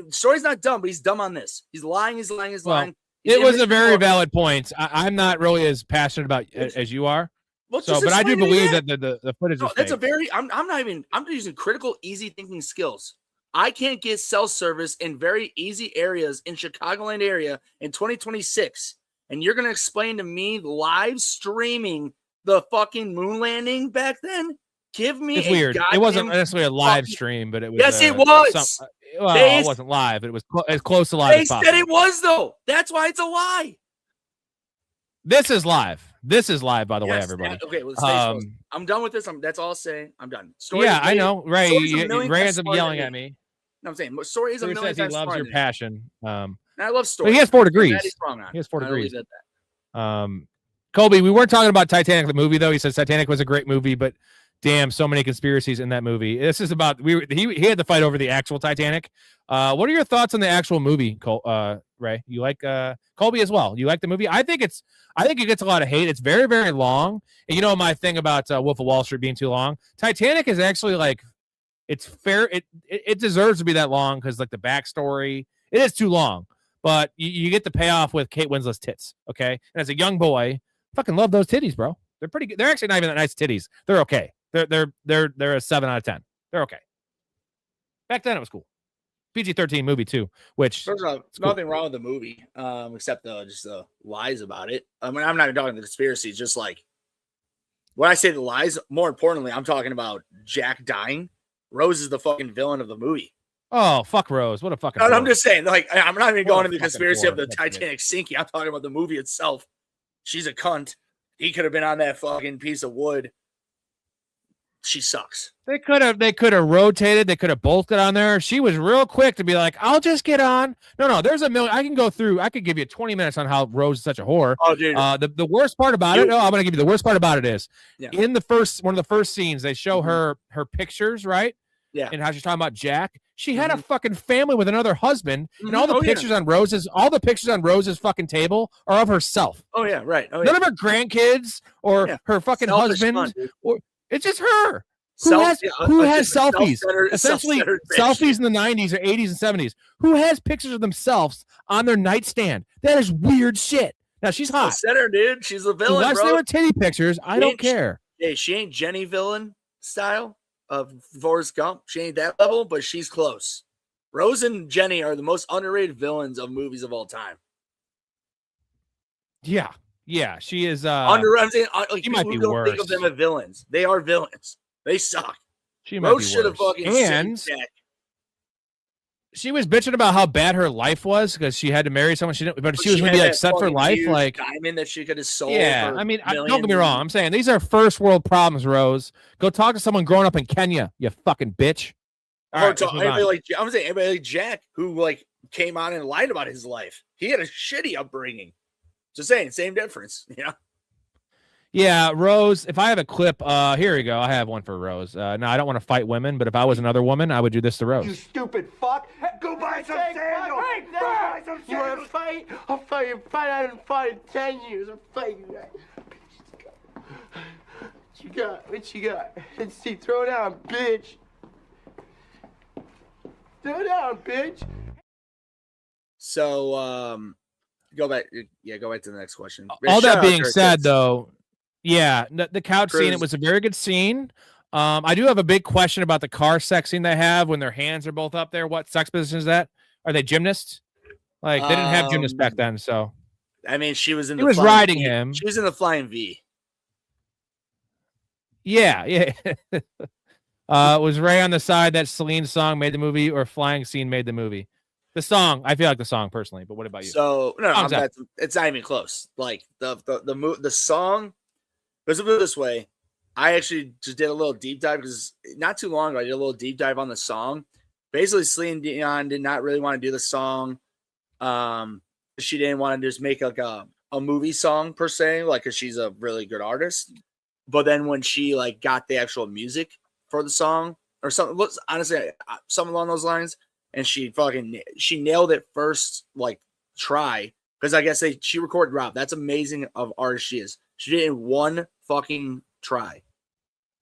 Storey's not dumb, but he's dumb on this. He's lying. He's lying. It was a very valid point. I'm not really as passionate about as you are. Well, so, but I do believe that the footage is that's fake. a very. I'm using critical, easy thinking skills. I can't get cell service in very easy areas in Chicagoland area in 2026, and you're gonna explain to me live streaming the fucking moon landing back then? Give me. It's weird. It wasn't necessarily a live stream, but it was. Yes, it was. It wasn't live. It was as close to live as possible. They said it was though. That's why it's a lie. This is live. This is live, by the way, everybody. Okay, well, I'm done with this. That's all I'll say. I'm done. I know. Ray ends up yelling at me. No, I'm saying Storey is a million times. He loves your passion. I love Storey. But he has 4 degrees. He has 4 degrees. Colby, we weren't talking about Titanic the movie though. He says Titanic was a great movie, but damn, so many conspiracies in that movie. This is about he had to fight over the actual Titanic. What are your thoughts on the actual movie, Ray? You like Colby as well? You like the movie? I think it gets a lot of hate. It's very, very long. And you know my thing about Wolf of Wall Street being too long. Titanic is actually like it's fair. It deserves to be that long because like the backstory, it is too long. But you get the payoff with Kate Winslet's tits. Okay, and as a young boy, fucking love those titties, bro. They're pretty good. They're actually not even that nice titties. They're okay. They're a 7 out of 10. They're okay. Back then it was cool. PG-13 movie too, which there's nothing wrong with the movie, except just the lies about it. I mean, I'm not even talking the conspiracies, just like when I say the lies, more importantly, I'm talking about Jack dying. Rose is the fucking villain of the movie. Oh, fuck Rose. What a fucking No, I'm just saying, like, I'm not even going into the conspiracy of the That's Titanic sinking. I'm talking about the movie itself. She's a cunt. He could have been on that fucking piece of wood. She sucks. They could have rotated. They could have both got on there. She was real quick to be like, I'll just get on. No, there's a million. I can go through. I could give you 20 minutes on how Rose is such a whore. Oh, dude. The worst part about it. No, I'm gonna give you the worst part about it is in one of the first scenes they show her pictures, right? Yeah. And how she's talking about Jack. She had a fucking family with another husband, and all the pictures on Rose's fucking table are of herself. Oh yeah, right. Oh, None of her grandkids or her fucking husband. It's just her. Who has selfies? Essentially, selfies in the 90s or 80s and 70s. Who has pictures of themselves on their nightstand? That is weird shit. Now she's hot. Center, dude. She's a villain. Unless they were titty pictures, I don't care. Hey, she ain't Jenny villain style of Forrest Gump. She ain't that level, but she's close. Rose and Jenny are the most underrated villains of movies of all time. Yeah, she is. I'm saying, like, she might be don't worse. think of them as villains. They are villains. They suck. She might Rose be should have worse. fucking And Jack. she was bitching about how bad her life was because she had to marry someone she didn't. But she was gonna be like set for life, like diamond that she could have sold. Yeah, I mean, don't get me wrong. I'm saying these are first world problems, Rose. Go talk to someone growing up in Kenya, you fucking bitch. I'm saying anybody like Jack who like came on and lied about his life. He had a shitty upbringing. Just saying, same difference. Yeah, Rose, if I have a clip, here we go. I have one for Rose. No, I don't want to fight women, but if I was another woman, I would do this to Rose. You stupid fuck! Go buy some sandals! Hey, go buy some sandals! You want to fight? I'll fucking fight. I haven't fought in 10 years. I'm fighting that. What you got? What you got? Let's see. Throw down, bitch. Throw down, bitch. So, go back. Yeah, go back to the next question. All that being said, though, yeah, the couch scene, it was a very good scene. I do have a big question about the car sex scene they have when their hands are both up there. What sex position is that? Are they gymnasts? Like, they didn't have gymnasts back then, so. I mean, she was in the riding V. him. She was in the flying V. Yeah. Was Ray on the side that Celine's song made the movie or flying scene made the movie? The song, I feel like the song personally, but what about you? So it's not even close. Like the song. Let's put it this way. I actually just did a little deep dive because not too long ago I did a little deep dive on the song. Basically, Celine Dion did not really want to do the song. She didn't want to just make like a movie song per se, like because she's a really good artist. But then when she like got the actual music for the song or something, honestly, something along those lines. And she nailed it first, like, try. Because I guess she recorded Rob. That's amazing of artist she is. She did it in one fucking try.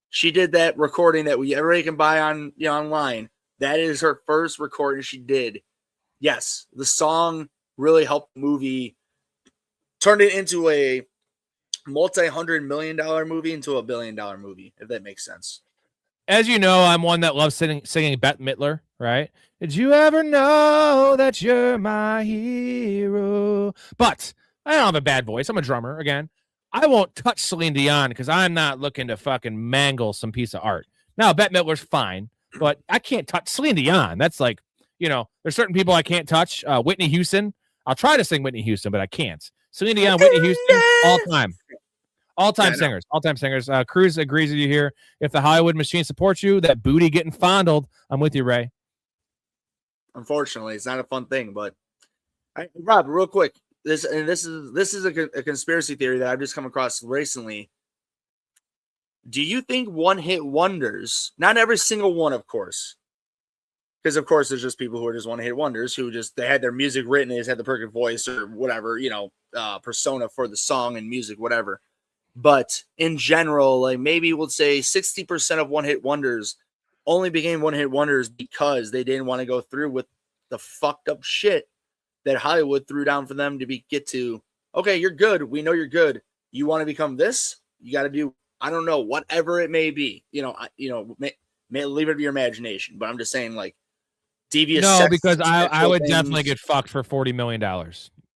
She did that recording that everybody can buy on online. That is her first recording she did. Yes, the song really helped the movie turned it into a multi-$100 million movie into a $1 billion movie, if that makes sense. As you know, I'm one that loves singing Bette Midler, right? Did you ever know that you're my hero? But I don't have a bad voice. I'm a drummer, again. I won't touch Celine Dion because I'm not looking to fucking mangle some piece of art. Now, Bette Midler's fine, but I can't touch Celine Dion. That's like, there's certain people I can't touch. Whitney Houston. I'll try to sing Whitney Houston, but I can't. Celine Dion, Whitney Houston, all time. All-time singers. Cruz agrees with you here. If the Hollywood machine supports you, that booty getting fondled, I'm with you, Ray. Unfortunately, it's not a fun thing, but Rob, real quick, this is a conspiracy theory that I've just come across recently. Do you think one-hit wonders, not every single one, of course, because of course there's just people who are just one-hit wonders who just they had their music written, they just had the perfect voice or whatever, persona for the song and music, whatever. But in general, like maybe we'll say 60% of one-hit wonders only became one-hit wonders because they didn't want to go through with the fucked up shit that Hollywood threw down for them to get to. Okay, you're good. We know you're good. You want to become this? You got to do, I don't know, whatever it may be. May leave it to your imagination. But I'm just saying, like, devious. No, sex, because I would things. definitely get fucked for $40 million.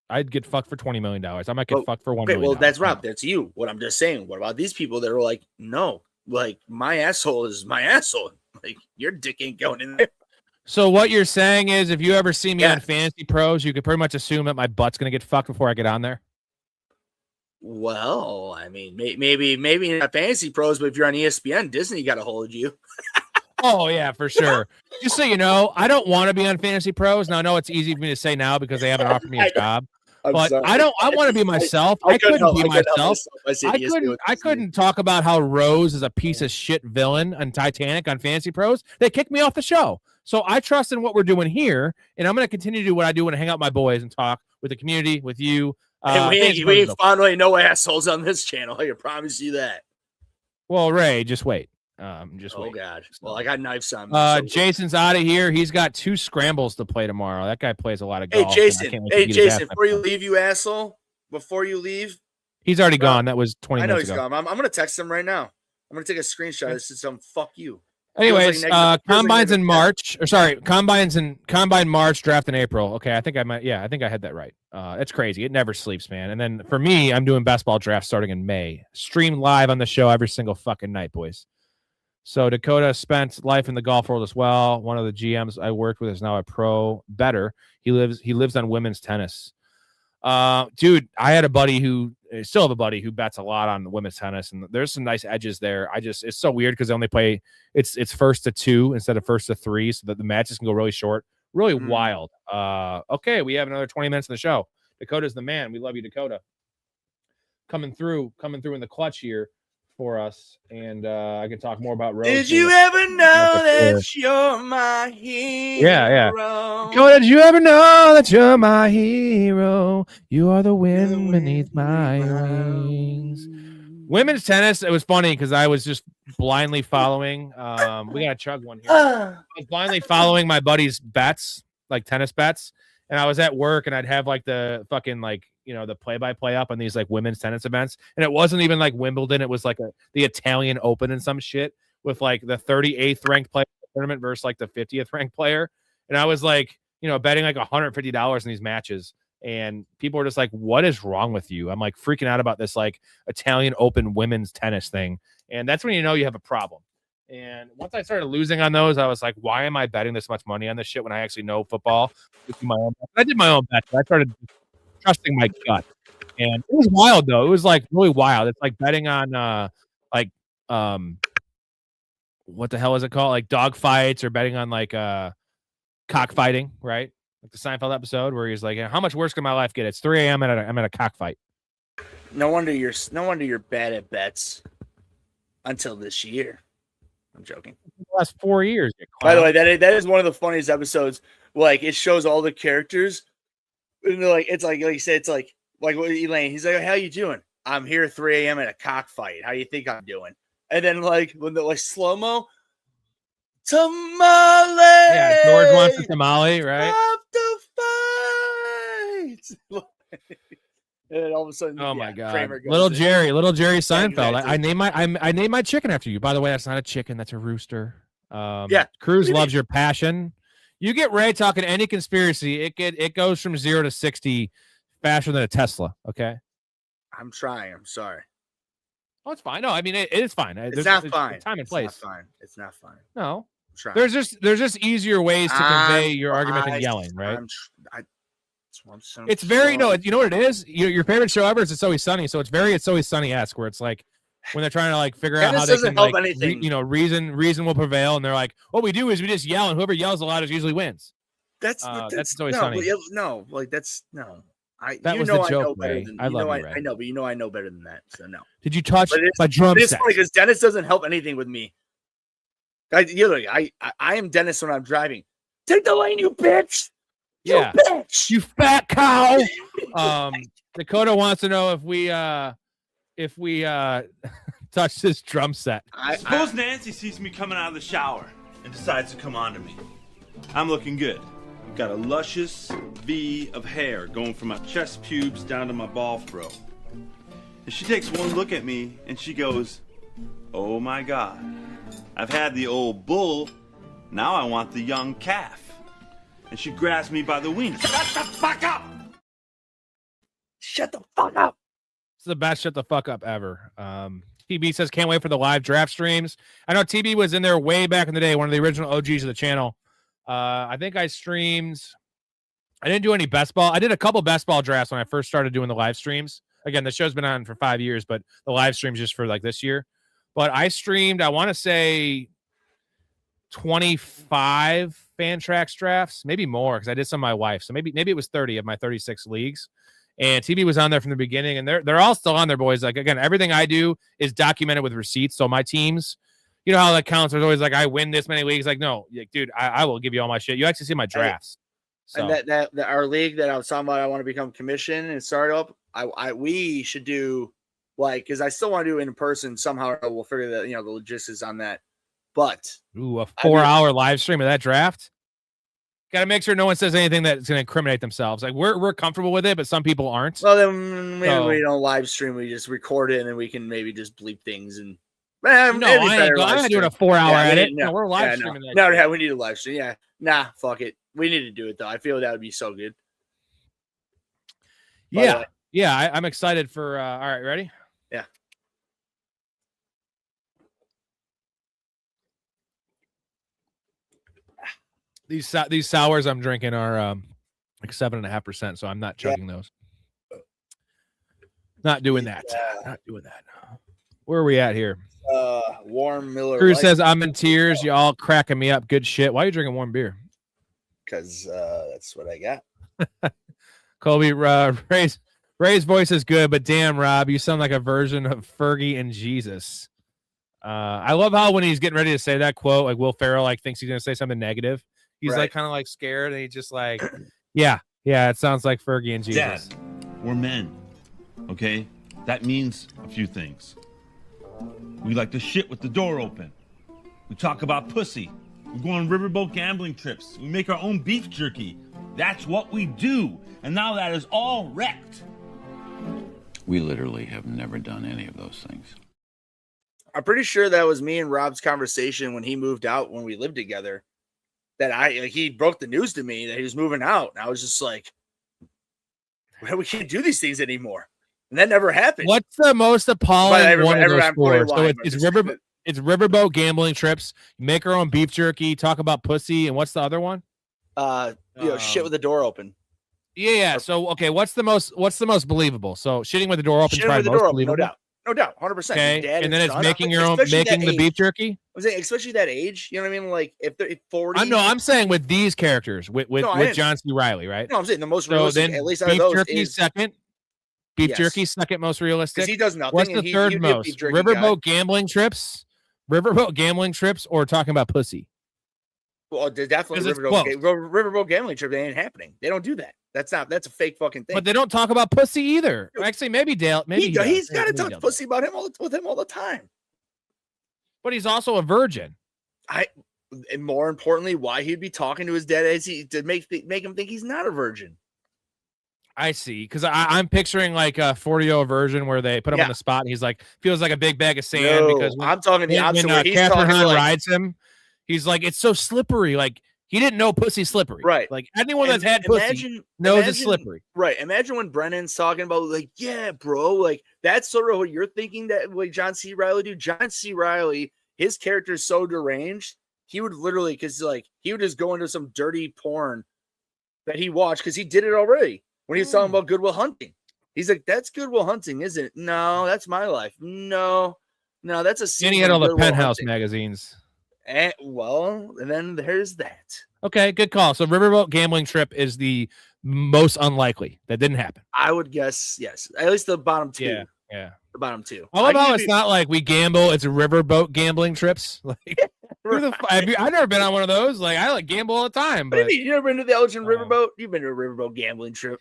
I'd get fucked for $20 million. I might get fucked for $1 million. Well, that's Rob. That's you. What I'm just saying. What about these people that are like, no, like my asshole is my asshole. Like your dick ain't going in there. So what you're saying is, if you ever see me on Fantasy Pros, you could pretty much assume that my butt's gonna get fucked before I get on there. Well, I mean, maybe not Fantasy Pros, but if you're on ESPN, Disney got a hold of you. Oh yeah, for sure. Just so you know, I don't want to be on Fantasy Pros. Now I know it's easy for me to say now because they haven't offered me a job. But I want to be myself. I couldn't be myself. I couldn't talk about how Rose is a piece of shit villain on Titanic on Fantasy Pros. They kicked me off the show. So I trust in what we're doing here, and I'm going to continue to do what I do when I hang out with my boys and talk with the community, with you. We ain't fondling no assholes on this channel. I can promise you that. Well, Ray, just wait. Oh God! Well, I got knives on. Jason's out of here. He's got 2 scrambles to play tomorrow. That guy plays a lot of golf. Hey, Jason! Before you leave, you asshole! Before you leave, he's already gone. That was 20 minutes ago. I know he's gone. I'm gonna text him right now. I'm gonna take a screenshot. This is some fuck you. Anyways, combines in March, combine March, draft in April. Okay, I think I had that right. It's crazy. It never sleeps, man. And then for me, I'm doing best ball draft starting in May. Stream live on the show every single fucking night, boys. So Dakota spent life in the golf world as well. One of the GMs I worked with is now a pro bettor. He lives on women's tennis. Dude, I had a buddy who still have a buddy who bets a lot on women's tennis, and there's some nice edges there. It's so weird because they only play it's first to 2 instead of first to 3, so that the matches can go really short, really wild. Okay, we have another 20 minutes in the show. Dakota's the man. We love you, Dakota. Coming through in the clutch here for us, and I can talk more about Rose. Did you ever know that you're my hero? Yeah. Dakota, did you ever know that you're my hero? You are the wind beneath my wings. Women's tennis, it was funny because I was just blindly following. We gotta chug one here. I was blindly following my buddy's bets, like tennis bets, and I was at work, and I'd have like the fucking the play-by-play up on these like women's tennis events, and it wasn't even like Wimbledon. It was like the Italian Open and some shit with like the 38th ranked player in the tournament versus like the 50th ranked player, and I was like, betting like $150 in these matches, and people were just like, "What is wrong with you?" I'm like freaking out about this like Italian Open women's tennis thing, and that's when you know you have a problem. And once I started losing on those, I was like, "Why am I betting this much money on this shit when I actually know football?" I did my own bets. I started trusting my gut, and it was wild though. It was like really wild. It's like betting on what the hell is it called? Like dog fights, or betting on like cockfighting, right? Like the Seinfeld episode where he's like, "How much worse can my life get?" It's 3 a.m. I'm at a cockfight. No wonder you're bad at bets until this year. I'm joking. The last 4 years. By the way, that is one of the funniest episodes. Like it shows all the characters. And like it's like you said, it's like what Elaine. He's like, "How you doing?" "I'm here 3 a.m. at a cockfight. How you think I'm doing?" And then like when the like slow mo, tamale. Yeah, George wants a tamale, right? Stop the fight. And all of a sudden, Oh my God, Kramer goes little in. Jerry Seinfeld. Exactly. I named my chicken after you. By the way, that's not a chicken. That's a rooster. Yeah. Cruz loves your passion. You get Ray talking any conspiracy, it goes from 0 to 60 faster than a Tesla. Okay. I'm trying. I'm sorry. Oh, it's fine. No, I mean it is fine. It's not fine. Time and place. It's not fine. It's not fine. No. I'm trying. There's just easier ways to convey your argument than yelling, right? It's very no. You know what it is? Your favorite show ever is It's Always Sunny. So it's Always Sunny-esque, where it's like when they're trying to like figure out how they can help like anything. Reason will prevail, and they're like, what we do is we just yell, and whoever yells the loudest usually wins. That's It's Always no, Sunny. No, like that's no. That was the joke, Ray. I love you, Ray. I know, but I know better than that. So no. Did you touch my drum set? Because Dennis doesn't help anything with me. I am Dennis when I'm driving. Take the lane, you bitch. Yeah, you bitch. You fat cow. Dakota wants to know if we touch this drum set. Suppose Nancy sees me coming out of the shower and decides to come on to me. I'm looking good. I've got a luscious V of hair going from my chest pubes down to my ball fro. And she takes one look at me and she goes, oh my God, I've had the old bull, now I want the young calf. And she grabs me by the wings. Shut the fuck up! Shut the fuck up! It's the best shut the fuck up ever. TB says, can't wait for the live draft streams. I know TB was in there way back in the day, one of the original OGs of the channel. I think I didn't do any best ball. I did a couple best ball drafts when I first started doing the live streams. Again, the show's been on for 5 years, but the live streams just for like this year. But I streamed, I want to say 25 Fantrax drafts, maybe more, because I did some of my wife. So maybe it was 30 of my 36 leagues. And TB was on there from the beginning, and they're all still on there, boys. Like, again, everything I do is documented with receipts. So my teams, you know how that counts. There's always like, I win this many leagues. Like, no, dude, I will give you all my shit. You actually see my drafts. So. And that our league that I was talking about, I want to become commission and start up. We should do like, because I still want to do it in person somehow. We'll figure that, the logistics on that. But a 4-hour live stream of that draft. Got to make sure no one says anything that's going to incriminate themselves. Like we're comfortable with it, but some people aren't. Well, then maybe we don't live stream. We just record it, and then we can maybe just bleep things. And I'm not doing a 4-hour edit. No, we're live streaming that. No, we need a live stream. Yeah, nah, fuck it. We need to do it though. I feel that would be so good. Yeah, I'm excited for. All right, ready? Yeah. These sours I'm drinking are like 7.5%, so I'm not chugging those. Not doing that. Not doing that. Where are we at here? Warm Miller. Cruz says I'm in tears. Y'all cracking me up. Good shit. Why are you drinking warm beer? Because that's what I got. Colby, Ray's voice is good, but damn, Rob, you sound like a version of Fergie and Jesus. I love how when he's getting ready to say that quote, like Will Ferrell, like thinks he's gonna say something negative. He's like kind of like scared, and he's just like, yeah, it sounds like Fergie and Jesus. Dad, we're men, okay? That means a few things. We like to shit with the door open. We talk about pussy. We go on riverboat gambling trips. We make our own beef jerky. That's what we do. And now that is all wrecked. We literally have never done any of those things. I'm pretty sure that was me and Rob's conversation when he moved out when we lived together. That he broke the news to me that he was moving out. And I was just like, well, we can't do these things anymore. And that never happened. What's the most appalling one of those four? So it's riverboat gambling trips, make our own beef jerky, talk about pussy, and what's the other one? Shit with the door open. Yeah. So okay, what's the most believable? So shitting with the door open is probably most believable. No doubt, 100%. Okay, and then it's making the beef jerky. I'm saying, especially that age. You know what I mean? Like if they're 40. I'm saying with these characters, with John C. Reilly, right? No, I'm saying the most realistic. At least out of beef those jerky is second. Beef jerky second most realistic. He does nothing. What's the third most? Riverboat gambling trips. Riverboat gambling trips, or talking about pussy. Well, definitely riverboat gambling trip. They ain't happening. They don't do that. That's a fake fucking thing. But they don't talk about pussy either. Actually, maybe Dale. Maybe he's got to talk pussy about him with him all the time. But he's also a virgin. And more importantly, why he'd be talking to his dad to make him think he's not a virgin. I see, because I'm picturing like a 40-year-old version where they put him on the spot and he's like feels like a big bag of sand because I'm talking the opposite where he's Catherine talking Hahn like, rides him, he's like it's so slippery. Like he didn't know pussy's slippery. Right. Like anyone that's had pussy knows it's slippery. Right. Imagine when Brennan's talking about like, yeah, bro, like that's sort of what you're thinking that like John C. Reilly do. John C. Reilly, his character is so deranged, he would literally because like he would just go into some dirty porn that he watched because he did it already. When he's talking about Good Will Hunting, he's like, "That's Good Will Hunting, isn't it?" No, that's my life. No, that's a scene. And he had all the Penthouse magazines. And then there's that. Okay, good call. So Riverboat gambling trip is the most unlikely. That didn't happen. I would guess yes. At least the bottom two. Yeah. The bottom two. I love how it's not like we gamble. It's a riverboat gambling trips. Like, I've never been on one of those. Like I like gamble all the time. But you never been to the Elgin Riverboat? You've been to a riverboat gambling trip.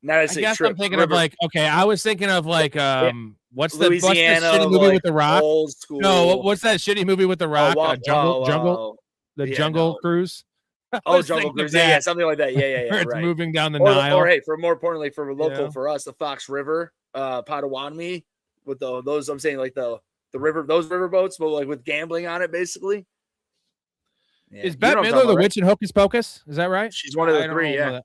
Not I guess trip. I'm thinking of like I was thinking of like what's the shitty movie with the Rock? Old school. No, what's that shitty movie with the Rock? Jungle Cruise. Jungle Cruise. Yeah, something like that. Yeah. Where it's moving down the Nile. Or hey, for more importantly, for local for us, the Fox River, Potawatomi, with those I'm saying like the river, those river boats, but like with gambling on it, basically. Yeah. Is Bette Midler the witch in Hocus Pocus? Is that right? She's one of the three. Yeah.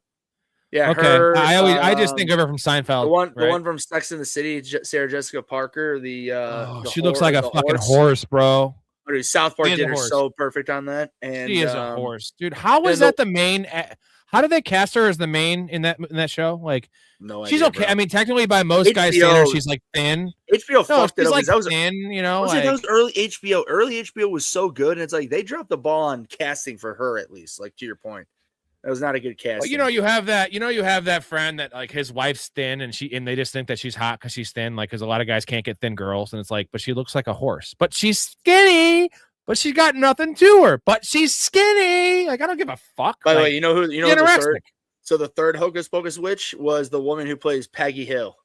Yeah, okay. Her, I just think of her from Seinfeld. The one from Sex and the City, Sarah Jessica Parker. She looks like a fucking horse, bro. Dude, South Park did her so perfect on that, and she is a horse, dude. How was that the main? How did they cast her as the main in that show? Like, no, she's okay. Bro. I mean, technically, by most guys' standards, she's like thin. HBO fucked it up. Like that was thin, you know. Like, that was early HBO. Early HBO was so good, and it's like they dropped the ball on casting for her. At least, like to your point. That was not a good cast. Well, you have that friend that like his wife's thin and they just think that she's hot because she's thin, like because a lot of guys can't get thin girls, and it's like, but she looks like a horse, but she's skinny, but she got nothing to her, but she's skinny. Like I don't give a fuck. By the way, you know the third. So the third Hocus Pocus witch was the woman who plays Peggy Hill.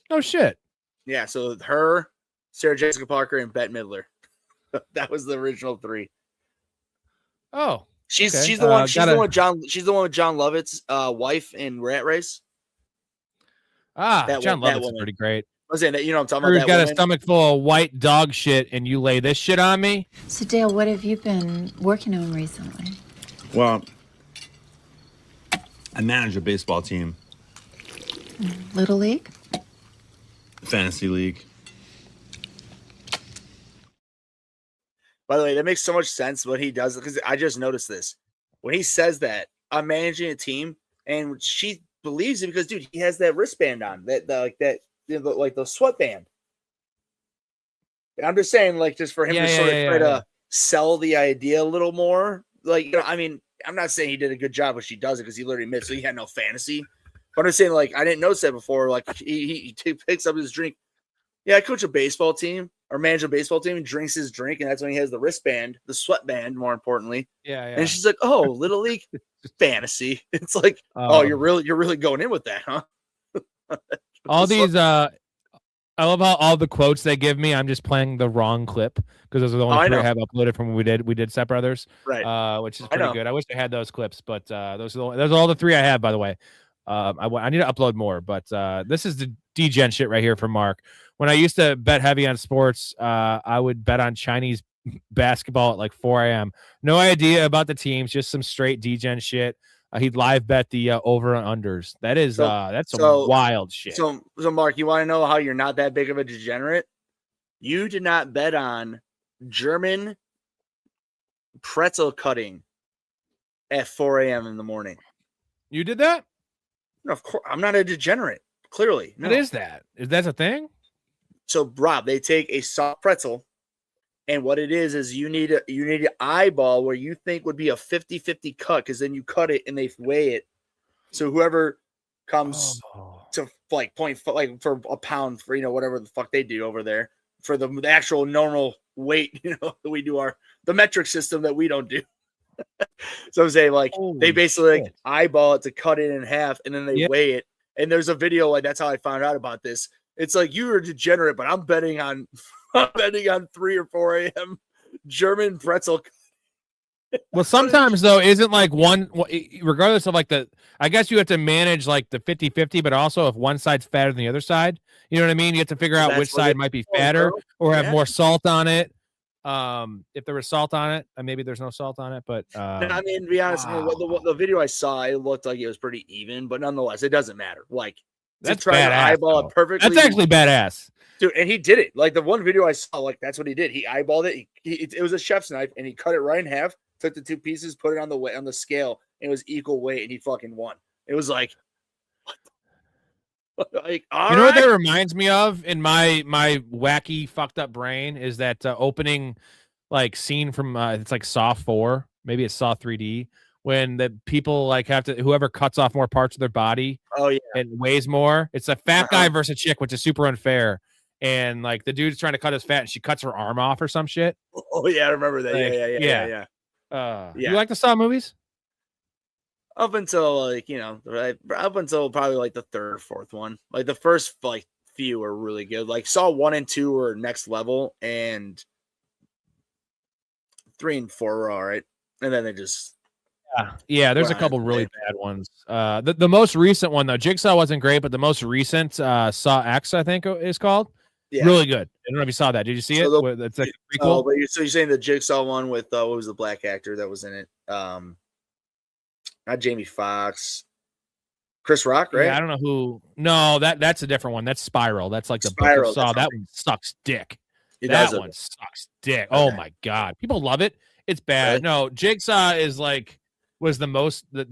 Oh shit. Yeah. So her, Sarah Jessica Parker, and Bette Midler. That was the original three. Oh. She's the one. She's the one with John Lovett's wife in Rat Race. John Lovett's pretty great. I was saying that, you know what I'm talking about. You've got a stomach full of white dog shit, and you lay this shit on me. So Dale, what have you been working on recently? Well, I manage a baseball team. Little League? Fantasy League. By the way, that makes so much sense what he does because I just noticed this. When he says that, I'm managing a team, and she believes it because, dude, he has that wristband on, like the sweatband. I'm just saying, like, just for him to sort of try to sell the idea a little more. Like, you know, I mean, I'm not saying he did a good job, but she does it because he literally admits so he had no fantasy. But I'm just saying, like, I didn't notice that before. Like, he picks up his drink. Yeah, I coach a baseball team or manage a baseball team and drinks his drink, and that's when he has the wristband, the sweatband, more importantly. Yeah. And she's like, "Oh, Little League fantasy." It's like, "Oh, you're really going in with that, huh?" All these, I love how all the quotes they give me. I'm just playing the wrong clip because those are the only three I have uploaded from when we did Step Brothers, right? Which is pretty good. I wish I had those clips, but those are all the three I have. By the way, I need to upload more, but this is the D-Gen shit right here from Mark. When I used to bet heavy on sports, I would bet on Chinese basketball at like 4 a.m. No idea about the teams, just some straight D-Gen shit. He'd live bet the over and unders. That's some wild shit. So Mark, you want to know how you're not that big of a degenerate? You did not bet on German pretzel cutting at 4 a.m. in the morning. You did that? No, of course. I'm not a degenerate. Clearly. No. What is that? Is that a thing? So, Rob, they take a soft pretzel, and what it is you need an eyeball where you think would be a 50-50 cut, because then you cut it and they weigh it. So whoever comes to like like for a pound for whatever the fuck they do over there for the actual normal weight, we do the metric system that we don't do. So I'm saying they basically eyeball it to cut it in half, and then they weigh it. And there's a video that's how I found out about this. It's like you were degenerate, but I'm betting on 3 or 4 a.m. German pretzel. Well, sometimes though, isn't like one, regardless of like I guess you have to manage like the 50-50, but also if one side's fatter than the other side, you know what I mean? You have to figure out which side might be fatter or have more salt on it. If there was salt on it, maybe there's no salt on it, but no, I mean, to be honest, the video I saw, it looked like it was pretty even, but nonetheless, it doesn't matter. Like, that's trying to eyeball it perfectly. That's actually badass. Dude, and he did it. Like the one video I saw, like that's what he did. He eyeballed it. It was a chef's knife, and he cut it right in half. Took the two pieces, put it on the scale, and it was equal weight, and he fucking won. It was like, what the? Like, all you know right. what that reminds me of in my wacky fucked up brain is that opening like scene from it's like Saw 4, maybe it's Saw 3D, when the people like have to whoever cuts off more parts of their body. Oh yeah, and weighs more. It's a fat guy versus a chick, which is super unfair. And like the dude's trying to cut his fat, and she cuts her arm off or some shit. Oh yeah, I remember that. Like, Yeah. You like the Saw movies? Up until up until probably like the third or fourth one. Like the first like few are really good. Like Saw 1 and 2 were next level, and 3 and 4 were all right. And then they just yeah. There's a couple really bad ones. The most recent one though, Jigsaw wasn't great, but the most recent Saw X, I think is called. Yeah. Really good. I don't know if you saw that. Did you see it? It's like a prequel. But you're saying the Jigsaw one with what was the black actor that was in it? Not Jamie Foxx, Chris Rock, right? Yeah, I don't know who. No, that's a different one. That's Spiral. That's like the Spiral. Book of Saw. That one sucks dick. That one sucks dick. Oh my god, people love it. It's bad. Right? No, Jigsaw is like was the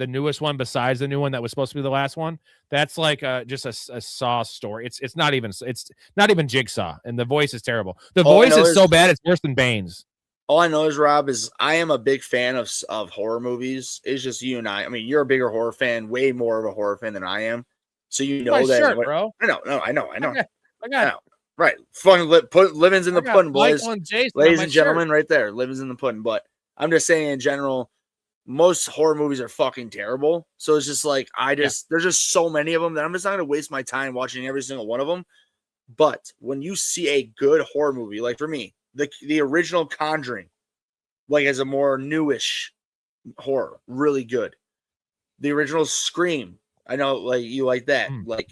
newest one besides the new one that was supposed to be the last one. That's like just a Saw story. It's not even Jigsaw, and the voice is terrible. The voice is so bad it's worse than Bane's. All I know is, Rob, is I am a big fan of horror movies. It's just you and I. I mean, you're a bigger horror fan, way more of a horror fan than I am. So you know that, shirt, bro. I know. I got it. Right, fun. Put living's in the pudding, boys. Ladies and gentlemen, shirt. right there, living's in the pudding. But I'm just saying, in general, most horror movies are fucking terrible. So it's just like there's just so many of them that I'm just not gonna waste my time watching every single one of them. But when you see a good horror movie, like for me, the original Conjuring, like as a more newish horror, really good. The original Scream, I know, like you like that, like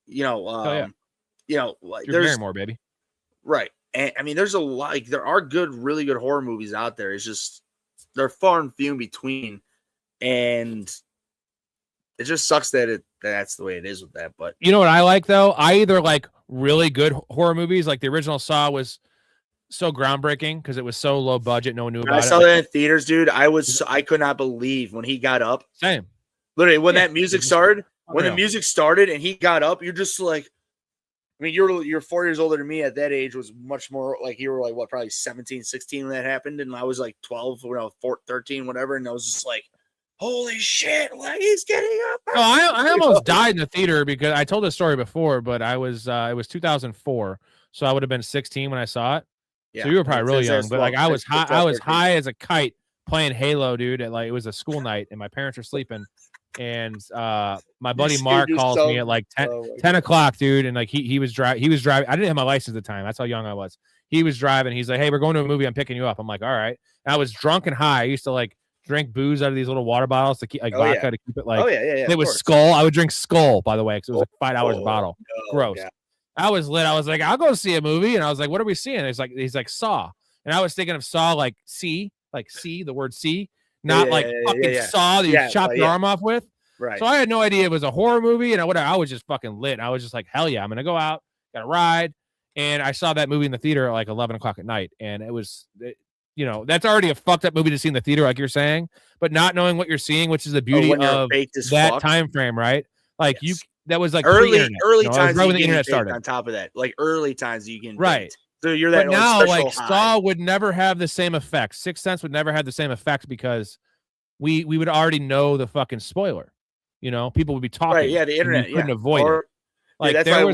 like Drew there's Barrymore, baby, right? And I mean, there's a lot. Like, there are really good horror movies out there. It's just they're far and few in between, and it just sucks that that's the way it is with that. But you know what I like though? I either like really good horror movies, like the original Saw was so groundbreaking because it was so low budget, no one knew about it. I saw that in theaters, dude. I could not believe when he got up. Same. Literally, when that music started, the music started and he got up, you're just like, I mean, you're 4 years older than me at that age. Was much more like you were like what, probably 17, 16 when that happened, and I was like 12, 13, whatever, and I was just like, holy shit, like he's getting up. No, I almost died in the theater because I told this story before, but I was it was 2004, so I would have been 16 when I saw it. Yeah, so you were probably really young, but like I was high as a kite playing Halo, dude. At like it was a school night, and my parents were sleeping, and my buddy Mark calls me at like 10 o'clock, dude, and like he was driving. I didn't have my license at the time. That's how young I was. He was driving. He's like, "Hey, we're going to a movie. I'm picking you up." I'm like, "All right." And I was drunk and high. I used to like drink booze out of these little water bottles to keep like vodka to keep it like. It was Skull. I would drink Skull, by the way, because it was like $5 a bottle. Gross. Yeah. I was lit. I was like, I'll go see a movie, and I was like, "What are we seeing?" He's like Saw, and I was thinking of Saw like C, the word C, not fucking Saw that you chop your arm off with. Right. So I had no idea it was a horror movie, and I was just fucking lit. I was just like, hell yeah, I'm gonna go out, got a ride, and I saw that movie in the theater at like 11 o'clock at night, and it was, that's already a fucked up movie to see in the theater, like you're saying, but not knowing what you're seeing, which is the beauty of that time frame, right? Like that was like early times right when the internet started. On top of that, like early times you can right. So you're that. But now, like Saw would never have the same effects. Sixth Sense would never have the same effects because we would already know the fucking spoiler. People would be talking. Right, yeah, the internet. You couldn't avoid it. Like there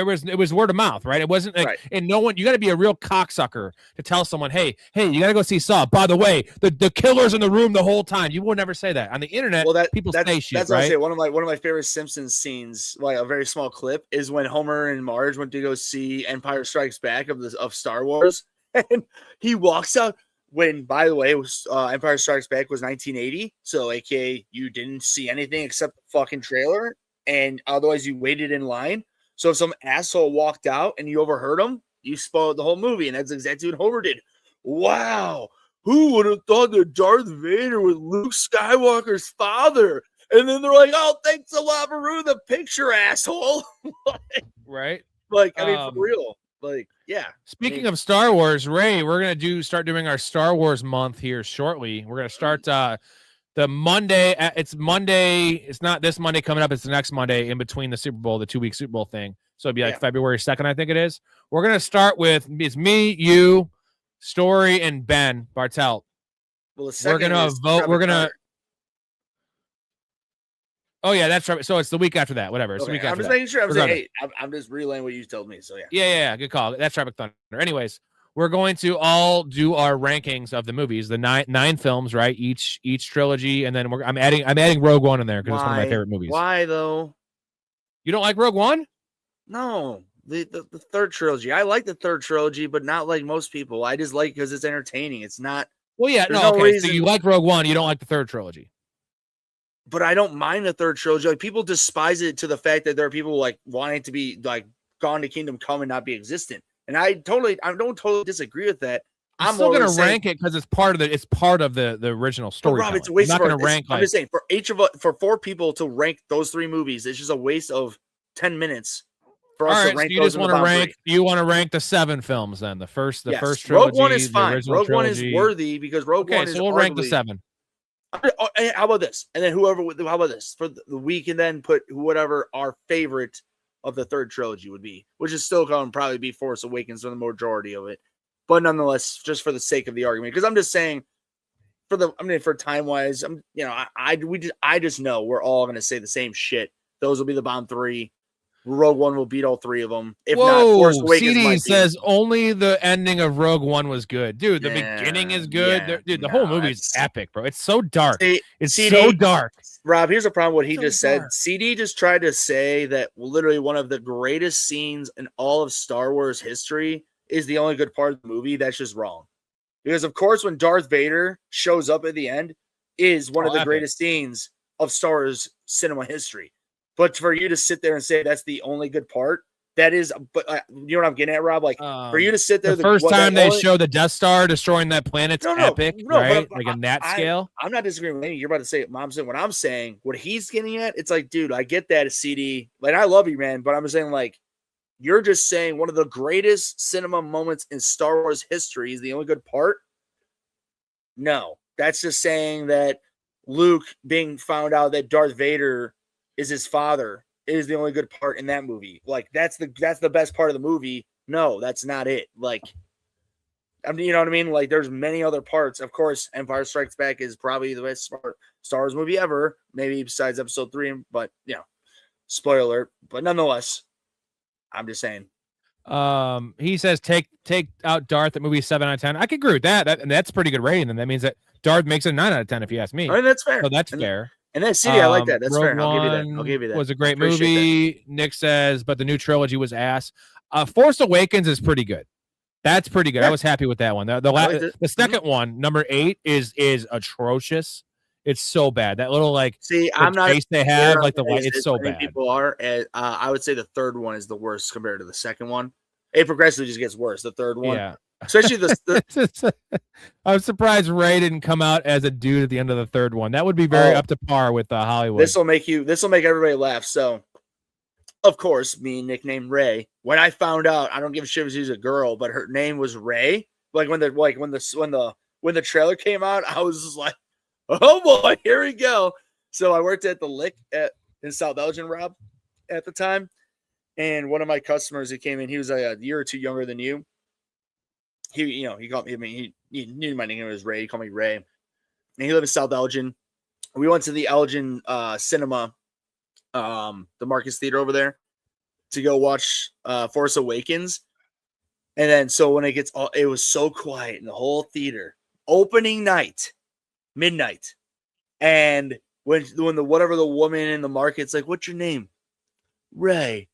was it was word of mouth, right? It wasn't like, and no one. You got to be a real cocksucker to tell someone, hey, you got to go see Saw. By the way, the killer's in the room the whole time. You will never say that on the internet. Well, people say shit. That's right? what I say. One of my favorite Simpsons scenes, like a very small clip, is when Homer and Marge went to go see Empire Strikes Back of Star Wars, and he walks out. when, by the way, it was Empire Strikes Back was 1980. So, aka, you didn't see anything except the fucking trailer, and otherwise you waited in line. So if some asshole walked out and you overheard him, you spoiled the whole movie, and that's exactly what Homer did. Wow, who would have thought that Darth Vader was Luke Skywalker's father? And then they're like, "Oh, thanks a lot for ruining the picture, asshole." Right? Like, I mean, for real. Like, yeah. Speaking of Star Wars, Ray, we're gonna start doing our Star Wars month here shortly. We're gonna start the Monday. It's Monday. It's not this Monday coming up. It's the next Monday in between the Super Bowl, the 2-week Super Bowl thing. So it'd be like February 2nd, I think it is. We're gonna start with it's me, you, Storey, and Ben Bartelt. Well, we're gonna vote. We're gonna. Oh yeah, that's right. So it's the week after that. Whatever. It's the week after I'm just that. making sure. I'm saying, hey, I'm just relaying what you told me. So yeah. Yeah. Good call. That's Tropic Thunder. Anyways, we're going to all do our rankings of the movies, the nine films, right? Each trilogy, and then I'm adding Rogue One in there because it's one of my favorite movies. Why though? You don't like Rogue One? No, the third trilogy. I like the third trilogy, but not like most people. I just like because it's entertaining. It's not. Well, yeah, no. Okay, reason, so you like Rogue One, you don't like the third trilogy. But I don't mind the third trilogy. Like, people despise it to the fact that there are people like wanting to be like gone to Kingdom Come and not be existent. And I don't totally disagree with that. I'm still going to rank it because it's part of the original story. Rob, it's a waste. I'm not going to rank. I'm just saying for 4 people to rank those 3 movies, it's just a waste of 10 minutes for us to rank. So you just want to rank. You want to rank the 7 films then? The first trilogy. Rogue One is fine. Rogue One is worthy because Rogue One is. So we'll rank the 7. How about this? And then how about this for the week, and then put whatever our favorite of the third trilogy would be, which is still going to probably be Force Awakens for the majority of it. But nonetheless, just for the sake of the argument, because I'm just saying, for time wise, I just know we're all going to say the same shit. Those will be the bottom 3. Rogue One will beat all 3 of them. If not, Force Awakens. CD says only the ending of Rogue One was good, dude. The beginning is good, dude. The whole movie is epic, bro. It's so dark. It's so dark. Rob, here's a problem. What he just said. CD just tried to say that literally one of the greatest scenes in all of Star Wars history is the only good part of the movie. That's just wrong. Because of course, when Darth Vader shows up at the end, is one of the greatest scenes of Star Wars cinema history. But for you to sit there and say that's the only good part, that is, but you know what I'm getting at, Rob? Like, for you to sit there, the first time they show the Death Star destroying that planet's epic, right? Like in that scale. I'm not disagreeing with you. You're about to say it. I'm saying what I'm saying. What he's getting at, it's like, dude, I get that, CD. Like, I love you, man, but I'm saying, like, you're just saying one of the greatest cinema moments in Star Wars history is the only good part. No, that's just saying that Luke being found out that Darth Vader is his father is the only good part in that movie. Like, that's the best part of the movie. No, that's not it. Like, I mean, you know what I mean? Like, there's many other parts. Of course, Empire Strikes Back is probably the best Star Wars movie ever, maybe besides Episode 3. But spoiler alert. But nonetheless, I'm just saying. He says take out Darth at movie 7 out of 10. I could agree with that. And that's pretty good rating. And that means that Darth makes it a 9 out of 10 if you ask me. I mean, that's fair. So that's fair. And that CD, I like that. That's fair. I'll give you that. Was a great movie. Nick says, but the new trilogy was ass. Force Awakens is pretty good. That's pretty good. I was happy with that one. The second one, number 8, is atrocious. It's so bad. That little I'm not face they have, like the light. It's so bad. People are. I would say the third one is the worst compared to the second one. It progressively just gets worse. The third one, yeah. Especially I'm surprised Ray didn't come out as a dude at the end of the third one. That would be very up to par with Hollywood. This will make everybody laugh. So, of course, me nicknamed Ray. When I found out, I don't give a shit if she was a girl, but her name was Ray. Like when the trailer came out, I was just like, oh boy, here we go. So I worked at the Lick in South Elgin, Rob, at the time, and one of my customers who came in, he was a year or 2 younger than you. He called me. I mean, he knew my name was Ray. He called me Ray, and he lived in South Elgin. We went to the Elgin cinema, the Marcus Theater over there, to go watch Force Awakens. And then, so when it was so quiet in the whole theater. Opening night, midnight, and when the whatever the woman in the market's like, "What's your name?" Ray.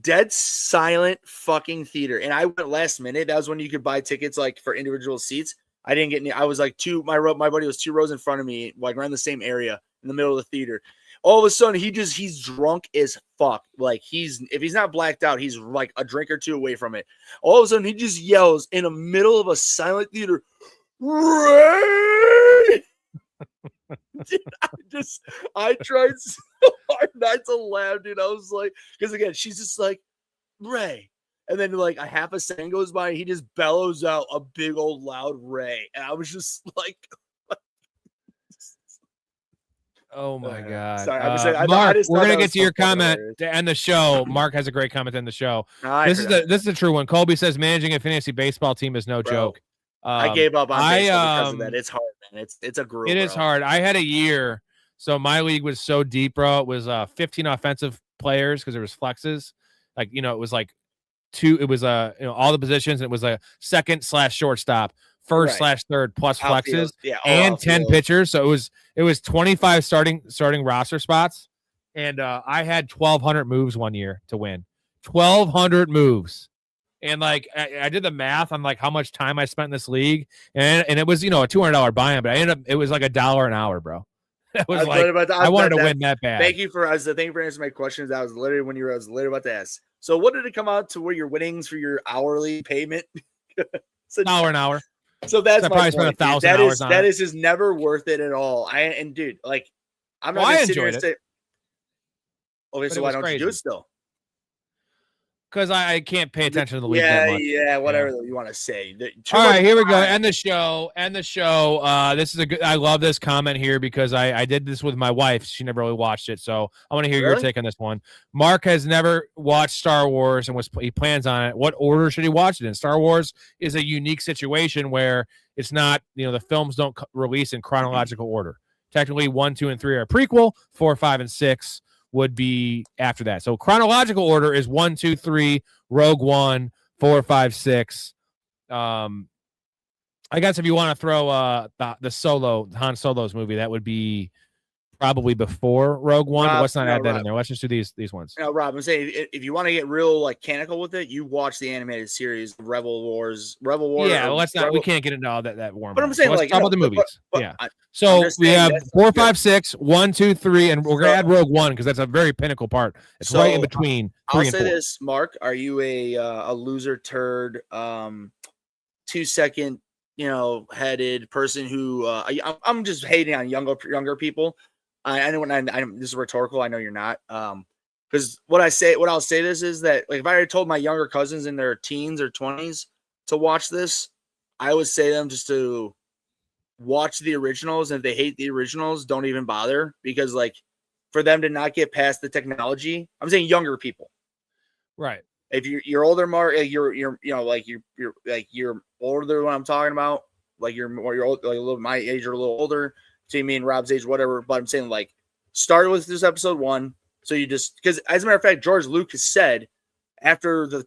dead silent fucking theater. And I went last minute. That was when you could buy tickets like for individual seats. I didn't get any. I was like my buddy was 2 rows in front of me, like around the same area in the middle of the theater. All of a sudden, he's drunk as fuck. Like if he's not blacked out, he's like a drink or 2 away from it. All of a sudden, he just yells in the middle of a silent theater, "Ray!" Dude, I tried so hard not to laugh, dude. I was like, because again, she's just like, "Ray." And then like a half a second goes by, and he just bellows out a big old loud Ray. And I was just like, oh my God. Sorry, Mark, we're going to get to your comment to end the show. Mark has a great comment to end the show. This is the true one. Colby says managing a fantasy baseball team is no joke. I gave up on baseball because of that. It's hard, man. It's a gruel. It is hard. I had a year. So my league was so deep, bro. It was 15 offensive players because there was flexes. Like, it was like all the positions. And it was a second/shortstop, first/third plus flexes, and 10 pitchers. So it was 25 starting roster spots. And I had 1,200 moves one year to win. 1,200 moves. And like I did the math on like how much time I spent in this league, and it was a $200 buy-in, but it was like $1 an hour, bro. It was I wanted to win that bad. Thank you for answering my questions. I was literally about to ask. So what did it come out to where your winnings for your hourly payment? $1 an hour. So that's I probably spent 1,000 hours on that is just never worth it at all. Dude, like I'm not I enjoyed it. Okay, so why don't you do it still? Because I can't pay attention to the league that much. Yeah, whatever you want to say. All right, here we go. End the show. This is I love this comment here because I did this with my wife. She never really watched it, so I want to hear your take on this one. Mark has never watched Star Wars and he plans on it. What order should he watch it in? Star Wars is a unique situation where it's not, the films don't release in chronological order. Technically, 1, 2, and 3 are a prequel. 4, 5, and 6 would be after that. So chronological order is 1, 2, 3, Rogue One, 4, 5, 6. I guess if you want to throw the Solo, Han Solo's movie, that would be probably before Rogue One. But let's not add that in there. Let's just do these ones. No, Rob, I'm saying if you want to get real like canonical with it, you watch the animated series Rebel Wars. Yeah, well, let's not. We can't get into all that warm. But I'm saying, let's like, talk about the movies. But yeah. So we have 4, 5, 6, 1, 2, 3, and we're gonna add Rogue One because that's a very pinnacle part. It's right in between 3 and 4. I'll say this, Mark: are you a loser turd, 2-second, headed person who I'm just hating on younger people? I know this is rhetorical. I know you're not. Because what I'll say this is that like if I already told my younger cousins in their teens or 20s to watch this, I would say them just to watch the originals. And if they hate the originals, don't even bother because like for them to not get past the technology, I'm saying younger people, right? If you're older, Mark, you're older than what I'm talking about. Like you're old, like a little my age or a little older. So you mean Rob's age, whatever. But I'm saying like start with this episode 1. So you just because as a matter of fact, George Lucas said after the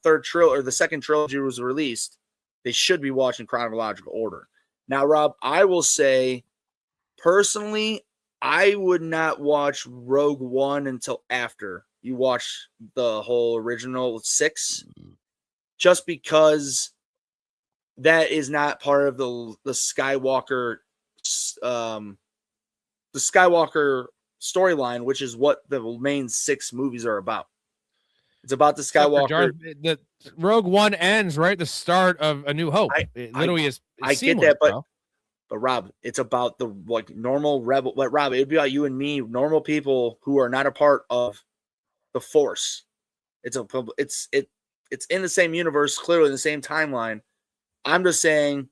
third trilogy or the second trilogy was released, they should be watching chronological order. Now, Rob, I will say personally, I would not watch Rogue One until after you watch the whole original 6, just because that is not part of the Skywalker storyline, which is what the main 6 movies are about. It's about the Skywalker. The Rogue One ends right at the start of A New Hope. It literally is. I get that, but Rob, it's about the like normal rebel. But Rob, it'd be about you and me, normal people who are not a part of the Force. It's in the same universe, clearly in the same timeline. I'm just saying,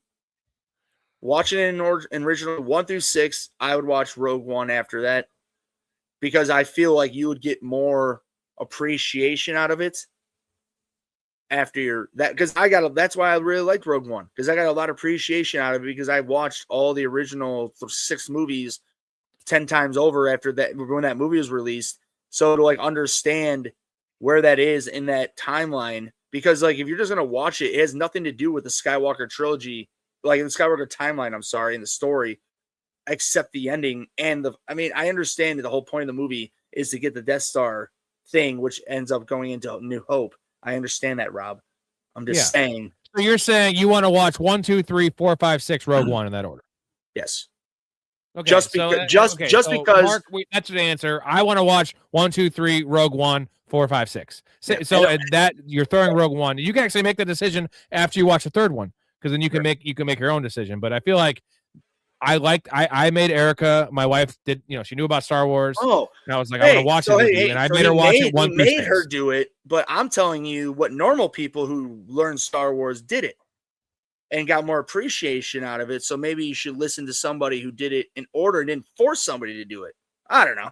watching it in original 1 through 6, I would watch Rogue One after that because I feel like you would get more appreciation out of it after because that's why I really liked Rogue One because I got a lot of appreciation out of it because I watched all the original 6 movies 10 times over after that when that movie was released. So to like understand where that is in that timeline, because like if you're just gonna watch it, it has nothing to do with the Skywalker trilogy, like the Skywalker timeline. I'm sorry, in the story, except the ending and I understand that the whole point of the movie is to get the Death Star thing, which ends up going into New Hope. I understand that, Rob. I'm just saying. So you're saying you want to watch 1, 2, 3, 4, 5, 6 Rogue One in that order? Yes. Okay. Just so, because, because Mark, that's the answer. I want to watch 1, 2, 3 Rogue One, 4, 5, 6. So that you're throwing Rogue One. You can actually make the decision after you watch the third one, because then you can make your own decision. But I feel like I made Erica, my wife did, she knew about Star Wars. Oh, and I was like, I want to watch it with you. And I made her watch it 1 through 6. Made her do it, but I'm telling you what normal people who learn Star Wars did it and got more appreciation out of it. So maybe you should listen to somebody who did it in order and didn't force somebody to do it. I don't know.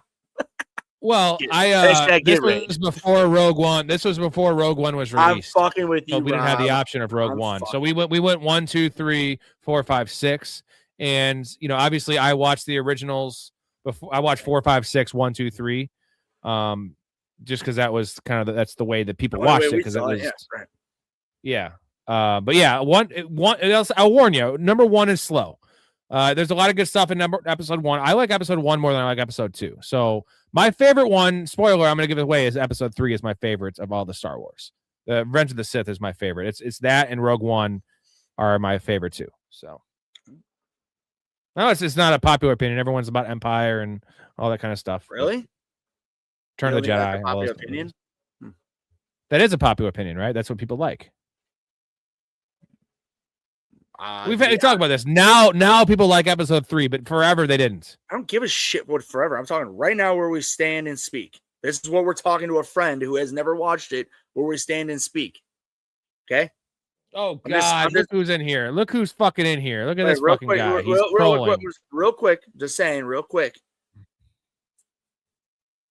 Well, this was before Rogue One. This was before Rogue One was released. I'm fucking with you. So we didn't have the option of Rogue One. So we went 1, 2, 3, 4, 5, 6. And obviously I watched the originals before. I watched 4, 5, 6, 1, 2, 3. Just because that was kind of that's the way that people watched it, because it was but yeah, one else, I'll warn you, number 1 is slow. There's a lot of good stuff in episode 1. I like episode 1 more than I like episode 2. So my favorite one, spoiler, I'm going to give it away, is episode 3 is my favorite of all the Star Wars. The Revenge of the Sith is my favorite. It's that and Rogue One are my favorite too. So no, it's not a popular opinion. Everyone's about Empire and all that kind of stuff. Really? Turn of the Jedi. Popular opinion? That is a popular opinion, right? That's what people like. We've had to talk about this. Now people like episode 3, but forever they didn't. I don't give a shit what forever. I'm talking right now where we stand and speak. This is what we're talking to a friend who has never watched it, where we stand and speak. Okay? Oh, God. Look who's in here. Look who's fucking in here. Look at this fucking guy. He's real quick. Just saying, real quick.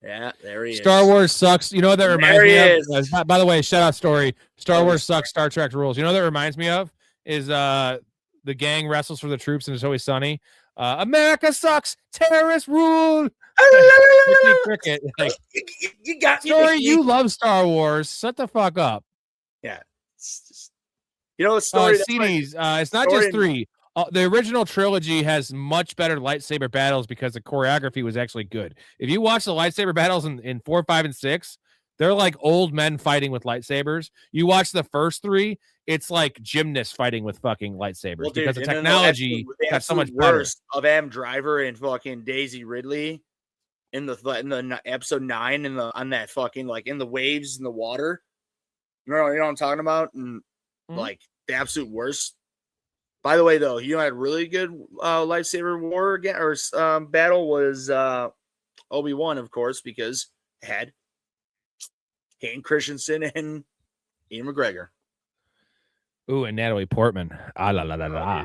Yeah, there he is. Star Wars sucks. You know what that reminds me of? By the way, shout out Storey. Star Wars sucks. Star Trek rules. You know what that reminds me of? Is the gang wrestles for the troops and It's Always Sunny. America sucks. Terrorists rule. Cricket. Like, you got me. Storey, you love Star Wars. Shut the fuck up. Yeah. Story. CDs. It's not just 3. The original trilogy has much better lightsaber battles because the choreography was actually good. If you watch the lightsaber battles in 4, 5, and 6, they're like old men fighting with lightsabers. You watch the first 3, it's like gymnasts fighting with fucking lightsabers, because the technology got so much better. Of Adam Driver and fucking Daisy Ridley in the episode 9 on that fucking like in the waves in the water. You know what I'm talking about? And like the absolute worst. By the way, though, had really good lightsaber war again or battle was Obi-Wan, of course, because it had Hayden Christensen and Ian McGregor. Ooh, and Natalie Portman. Ah la la la la.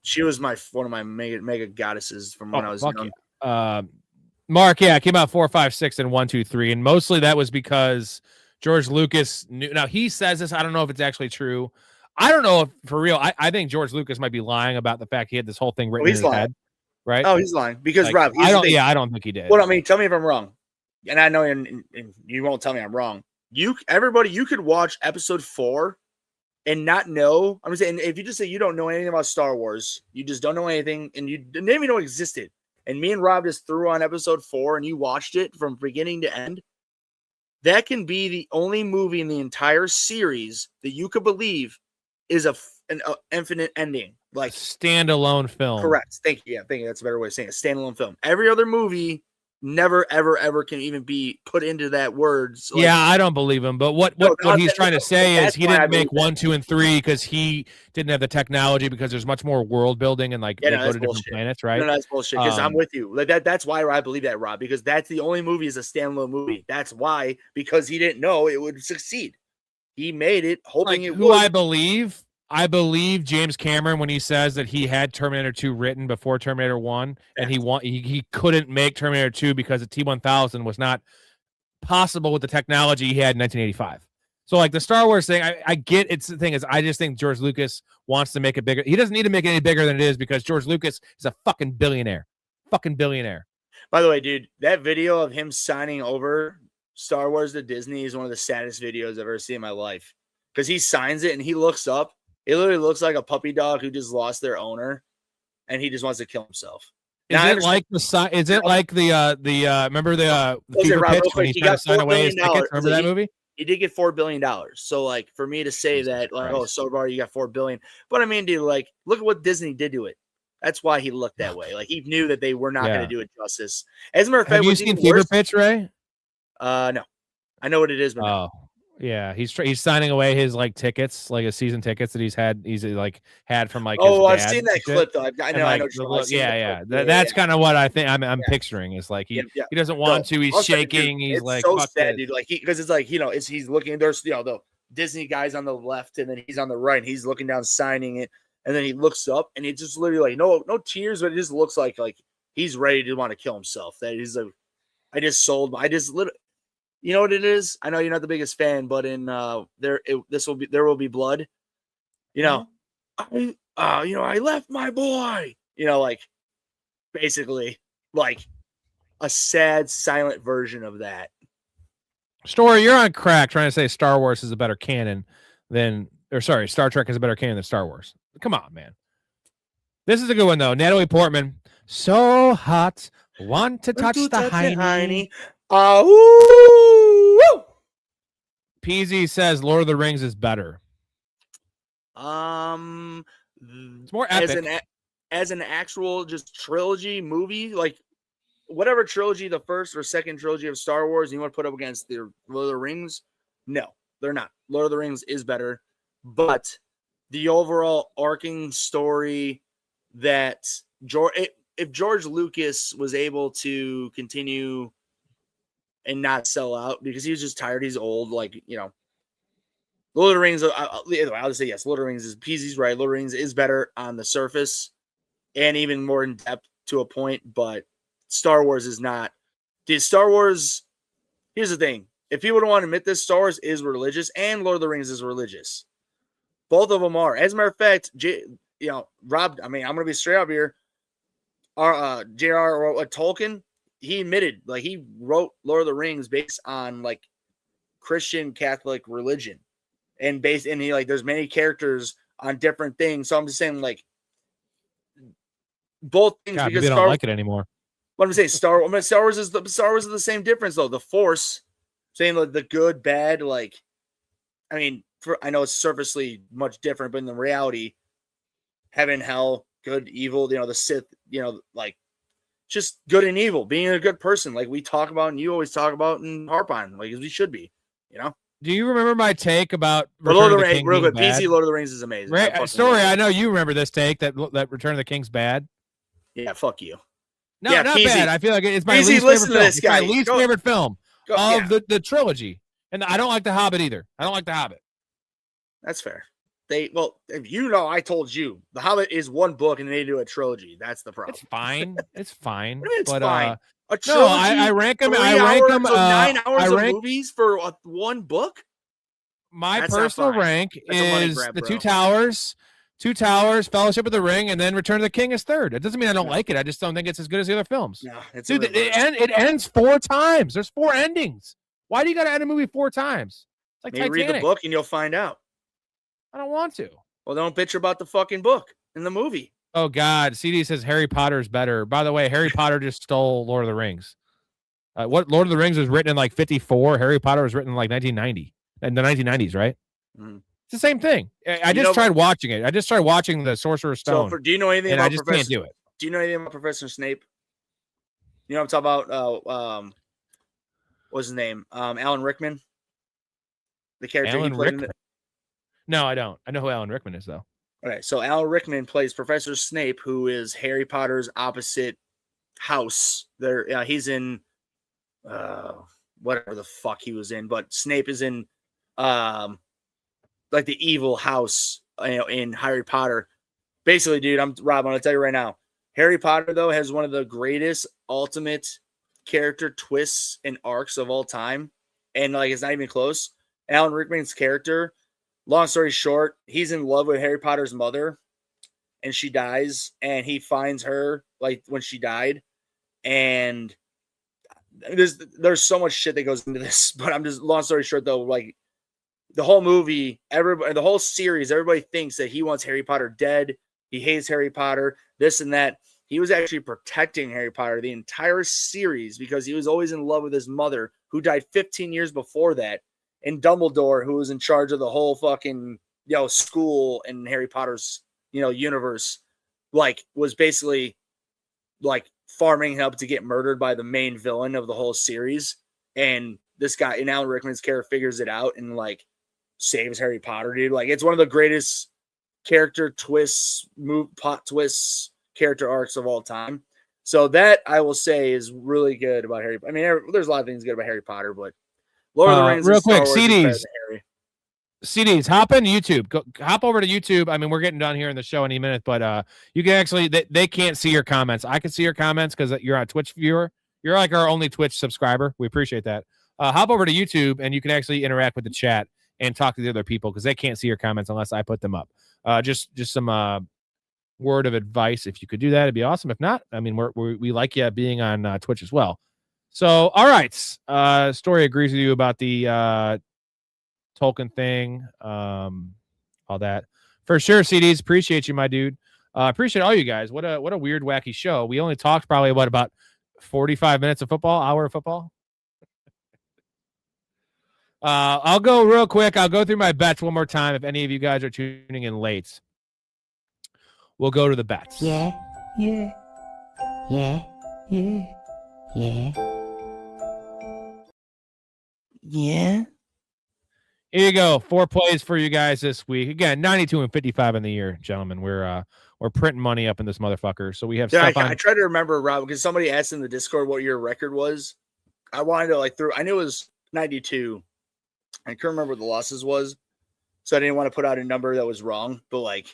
She was one of my mega goddesses from when I was young. Mark, it came out 4, 5, 6, and 1, 2, 3, and mostly that was because George Lucas knew. Now he says this. I don't know if it's actually true. I don't know if for real. I think George Lucas might be lying about the fact he had this whole thing written in his head. Right? Oh, he's lying because like, Rob. I don't think he did. Well, I mean, tell me if I'm wrong, and I know, and you won't tell me I'm wrong. You could watch episode 4 and not know. I'm saying if you just say you don't know anything about Star Wars, you just don't know anything, and you didn't even know it existed. And me and Rob just threw on episode 4, and you watched it from beginning to end. That can be the only movie in the entire series that you could believe is an infinite ending, like standalone film. Correct. Thank you. Yeah, thank you. That's a better way of saying it. Standalone film. Every other movie never, ever, ever can even be put into that words. Like, yeah, I don't believe him. But what he's trying to say is he didn't make 1, 2, and 3 because he didn't have the technology, because there's much more world building and like they go to different planets, right? No, that's bullshit. Because I'm with you. Like that's why I believe that, Rob, because that's the only movie is a standalone movie. That's why, because he didn't know it would succeed. He made it hoping it would. I believe James Cameron when he says that he had Terminator 2 written before Terminator 1, and he couldn't make Terminator 2 because the T-1000 was not possible with the technology he had in 1985. So like the Star Wars thing, I get it's the thing is I just think George Lucas wants to make it bigger. He doesn't need to make it any bigger than it is because George Lucas is a fucking billionaire. Fucking billionaire. By the way, dude, that video of him signing over Star Wars to Disney is one of the saddest videos I've ever seen in my life. Because he signs it and he looks up. It literally looks like a puppy dog who just lost their owner and he just wants to kill himself. Is it like the Is it like the remember the fever pitch when he's trying to sign away his tickets? Remember that movie? He did get $4 billion. So like for me to say that, like, oh, so far you got $4 billion. But I mean, dude, like, look at what Disney did to it. That's why he looked that way. Like he knew that they were not going to do it justice. As a matter of fact, have you seen Fever Pitch, Ray? No, I know what it is, but no. Yeah, he's signing away his like tickets, like his season tickets that he's had from like. Oh, his I've seen that clip though. I know. That's kind of what I think I'm picturing. Is like he doesn't want to. He's shaking. Dude, he's it's like so sad, dude. Like because it's like he's looking. There's the Disney guys on the left, and then he's on the right. And he's looking down, signing it, and then he looks up, and he just literally like no tears, but it just looks like he's ready to want to kill himself. That he's like, you know what it is? I know you're not the biggest fan, but in there will be blood. I left my boy. Like basically like a sad, silent version of that. Storey, you're on crack trying to say Star Wars is a better canon Star Trek is a better canon than Star Wars. Come on, man. This is a good one though. Natalie Portman, so hot, want to touch the hiney. PZ says Lord of the Rings is better. It's more epic. As an actual just trilogy movie, like whatever trilogy, the first or second trilogy of Star Wars, you want to put up against the Lord of the Rings? No, they're not. Lord of the Rings is better, but the overall arcing story that if George Lucas was able to continue and not sell out because he was just tired. He's old. Like, Lord of the Rings, I'll just say yes. Lord of the Rings is PZ's right. Lord of the Rings is better on the surface and even more in depth to a point, but Star Wars is not. Dude, Star Wars, here's the thing. If people don't want to admit this, Star Wars is religious and Lord of the Rings is religious. Both of them are. As a matter of fact, Rob, I'm going to be straight up here. J.R. Tolkien, he admitted, like, he wrote Lord of the Rings based on like Christian Catholic religion, and he like there's many characters on different things. So I'm just saying, like, both things. God, because they don't like it anymore. What I'm saying, Star Wars is the same difference though. The Force, saying like the good, bad, like, I mean, I know it's surfacely much different, but in the reality, heaven, hell, good, evil, the Sith, like. Just good and evil, being a good person, like we talk about and you always talk about and harp on, like as we should be, Do you remember my take about Lord of the Rings? Real good, PC Lord of the Rings is amazing. Storey, I know you remember this take that Return of the King's bad. Yeah, fuck you. No, yeah, not PC. bad. I feel like it's my PC, least favorite film. It's my least favorite film of the trilogy, and I don't like The Hobbit either. I don't like The Hobbit. That's fair. I told you The Hobbit is one book and they do a trilogy. That's the problem. It's fine. It's fine. What do you mean it's but fine? A trilogy. No, I rank them. I rank them. 9 hours of movies for one book. That's personal rank is the Two Towers, Fellowship of the Ring, and then Return of the King is third. It doesn't mean I don't like it. I just don't think it's as good as the other films. No, it's dude. It ends 4 times. There's 4 endings. Why do you got to end a movie 4 times? It's like Maybe Titanic. read the book and you'll find out. I don't want to. Well, don't bitch about the fucking book in the movie. Oh, God. CD says Harry Potter is better. By the way, Harry Potter just stole Lord of the Rings. What Lord of the Rings was written in like 1954. Harry Potter was written in like 1990. In the 1990s, right? Mm-hmm. It's the same thing. I just tried watching it. I just tried watching The Sorcerer's Stone. So do you know anything about I just can't do it. Do you know anything about Professor Snape? You know what I'm talking about? What's his name? Alan Rickman? The character Alan he played Rickman? No, I don't. I know who Alan Rickman is, though. Okay, so Alan Rickman plays Professor Snape, who is Harry Potter's opposite house. He's in whatever the fuck he was in, but Snape is in like the evil house in Harry Potter. Basically, dude, I'm gonna tell you right now. Harry Potter, though, has one of the greatest ultimate character twists and arcs of all time, and like it's not even close. Alan Rickman's character. Long story short, he's in love with Harry Potter's mother, and she dies, and he finds her like when she died, and there's so much shit that goes into this, but I'm just long story short though, like the whole movie, the whole series, everybody thinks that he wants Harry Potter dead. He hates Harry Potter, this and that. he was actually protecting Harry Potter the entire series because he was always in love with his mother, who died 15 years before that, and Dumbledore, who was in charge of the whole fucking, school in Harry Potter's, universe, like, was basically, like, farming him up to get murdered by the main villain of the whole series. And this guy, and Alan Rickman's character, figures it out and, like, saves Harry Potter, dude. Like, it's one of the greatest character twists, plot twists, character arcs of all time. So that, I will say, is really good about Harry. I mean, there's a lot of things good about Harry Potter, but Lord of the Rings, real quick, Star Wars is better than Harry. CDs, hop into YouTube. Hop over to YouTube. I mean, we're getting done here in the show any minute, but you can actually, they can't see your comments. I can see your comments because you're a Twitch viewer. You're like our only Twitch subscriber. We appreciate that. Hop over to YouTube, and you can actually interact with the chat and talk to the other people because they can't see your comments unless I put them up. Just some word of advice. If you could do that, it'd be awesome. If not, I mean, we like you being on Twitch as well. So, all right. Storey agrees with you about the Tolkien thing, all that. For sure, CDs. Appreciate you, my dude. Appreciate all you guys. What a weird, wacky show. We only talked probably about 45 minutes of football, hour of football. I'll go real quick. I'll go through my bets one more time. If any of you guys are tuning in late, we'll go to the bets. Yeah. Here you go. 4 plays for you guys this week. Again, 92-55 in the year, gentlemen. We're printing money up in this motherfucker. So we have stuff on. I try to remember, Rob, because somebody asked in the Discord what your record was. I wanted to I knew it was 92. I couldn't remember what the losses was, so I didn't want to put out a number that was wrong. But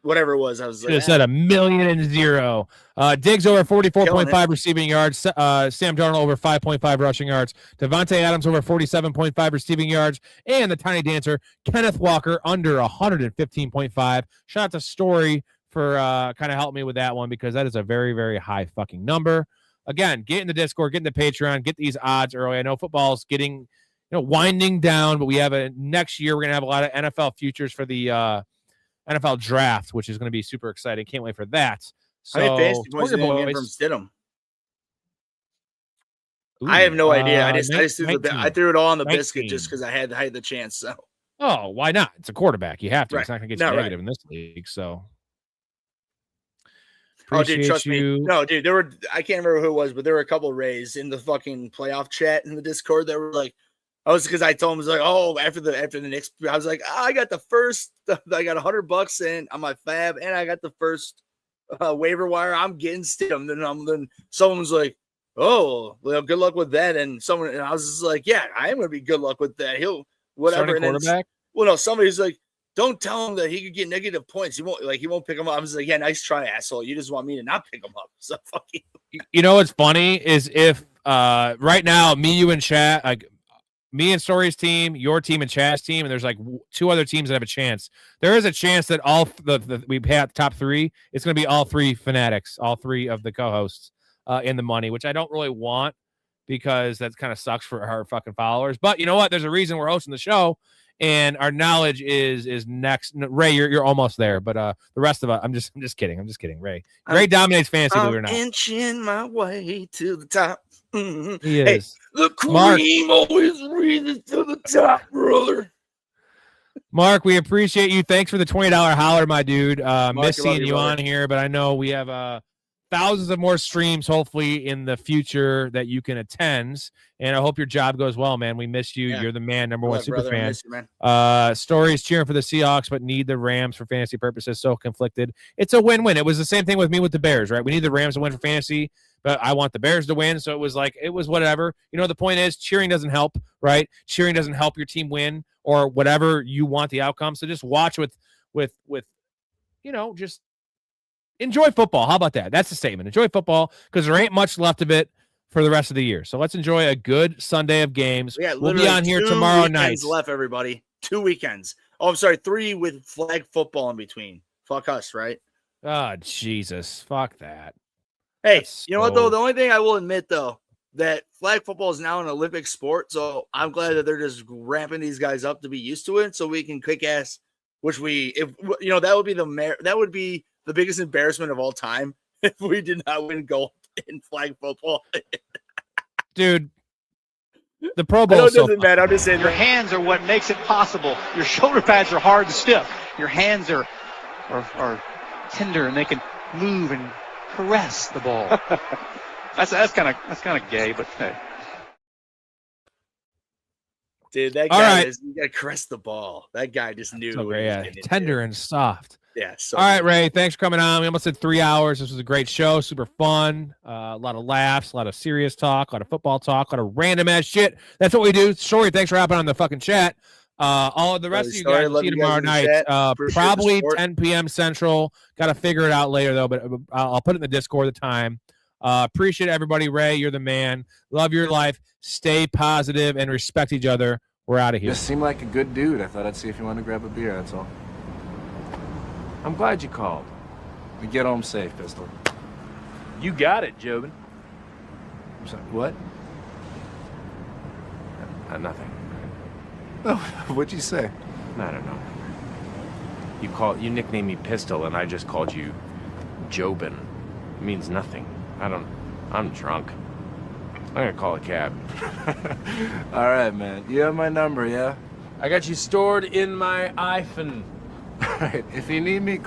whatever it was, I was like, said 1,000,000. Diggs over 44.5 receiving yards. Sam Darnold over 5.5 rushing yards. Devontae Adams over 47.5 receiving yards, and the tiny dancer Kenneth Walker under 115.5. Shout out to Storey for kind of helping me with that one because that is a very, very high fucking number. Again, get in the Discord, get in the Patreon, get these odds early. I know football's getting winding down, but we have next year we're gonna have a lot of NFL futures for the NFL draft, which is going to be super exciting. Can't wait for that. So, how many fantasy points did they get from Stidham? I have no idea. I just threw it all on the 19. Biscuit just because I had the chance. So, why not? It's a quarterback. You have to. Right. It's not going to get you negative in this league. So, dude, trust me. No, dude, I can't remember who it was, but there were a couple of Rays in the fucking playoff chat in the Discord that were like. Because I told him, after the Knicks, I was like, I got the first, I got $100 in on my fab, and I got the first waiver wire. I'm getting Stidham. Then someone's like, oh, well, good luck with that. And I was just like, yeah, I am going to be good luck with that. He'll whatever. Quarterback? Well, no, somebody's like, don't tell him that he could get negative points. He won't pick him up. I was like, yeah, nice try, asshole. You just want me to not pick him up. So fuck you. You know what's funny is if right now me, you, and chat me and Storey's team, your team, and Chaz's team, and there's 2 other teams that have a chance. There is a chance that all we pay out the top 3. It's going to be all 3 fanatics, all 3 of the co-hosts in the money, which I don't really want because that kind of sucks for our fucking followers. But you know what? There's a reason we're hosting the show, and our knowledge is next. Ray, you're almost there, but the rest of us, I'm just kidding. I'm just kidding. Ray dominates fantasy, believe it or not. Inching my way to the top. Mm-hmm. He is. Hey, the cream always reaches to the top, brother. Mark, we appreciate you. Thanks for the $20 holler, my dude. Miss seeing you on here, but I know we have thousands of more streams, hopefully, in the future that you can attend. And I hope your job goes well, man. We miss you. Yeah. You're the man, number one super fan. Storey's cheering for the Seahawks, but need the Rams for fantasy purposes. So conflicted. It's a win-win. It was the same thing with me with the Bears, right? We need the Rams to win for fantasy, but I want the Bears to win. So it was whatever. The point is cheering doesn't help, right? Cheering doesn't help your team win or whatever you want the outcome. So just watch with just enjoy football. How about that? That's the statement. Enjoy football because there ain't much left of it for the rest of the year. So let's enjoy a good Sunday of games. We'll be on here tomorrow night. Left, everybody. 2 weekends. Oh, I'm sorry. 3 with flag football in between. Fuck us, right? Oh, Jesus. Fuck that. Hey, you know what, though? The only thing I will admit, though, that flag football is now an Olympic sport. So I'm glad that they're just ramping these guys up to be used to it so we can kick ass, that would be that would be the biggest embarrassment of all time if we did not win gold in flag football. Dude, the Pro Bowl. It doesn't matter. I'm just saying your hands are what makes it possible. Your shoulder pads are hard and stiff. Your hands are tender and they can move and caress the ball. that's kind of gay, but hey. Dude, that guy you gotta caress the ball. That guy just knew. So great, yeah. Tender and soft. Yeah. So all right, Ray. Thanks for coming on. We almost did 3 hours. This was a great show. Super fun. A lot of laughs, a lot of serious talk, a lot of football talk, a lot of random ass shit. That's what we do. Storey, thanks for hopping on the fucking chat. All of the rest of you guys, see you tomorrow night. Probably 10 p.m. Central. Got to figure it out later though, but I'll put it in the Discord at the time. Appreciate everybody. Ray, you're the man. Love your life. Stay positive and respect each other. We're out of here. You seem like a good dude. I thought I'd see if you wanted to grab a beer, that's all. I'm glad you called. We get home safe, Pistol. You got it, Jobin. I'm sorry, what? Nothing. Oh, what'd you say? I don't know. You nicknamed me Pistol, and I just called you Jobin. It means nothing. I'm drunk. I'm gonna call a cab. All right, man. You have my number, yeah? I got you stored in my iPhone. All right. If you need me,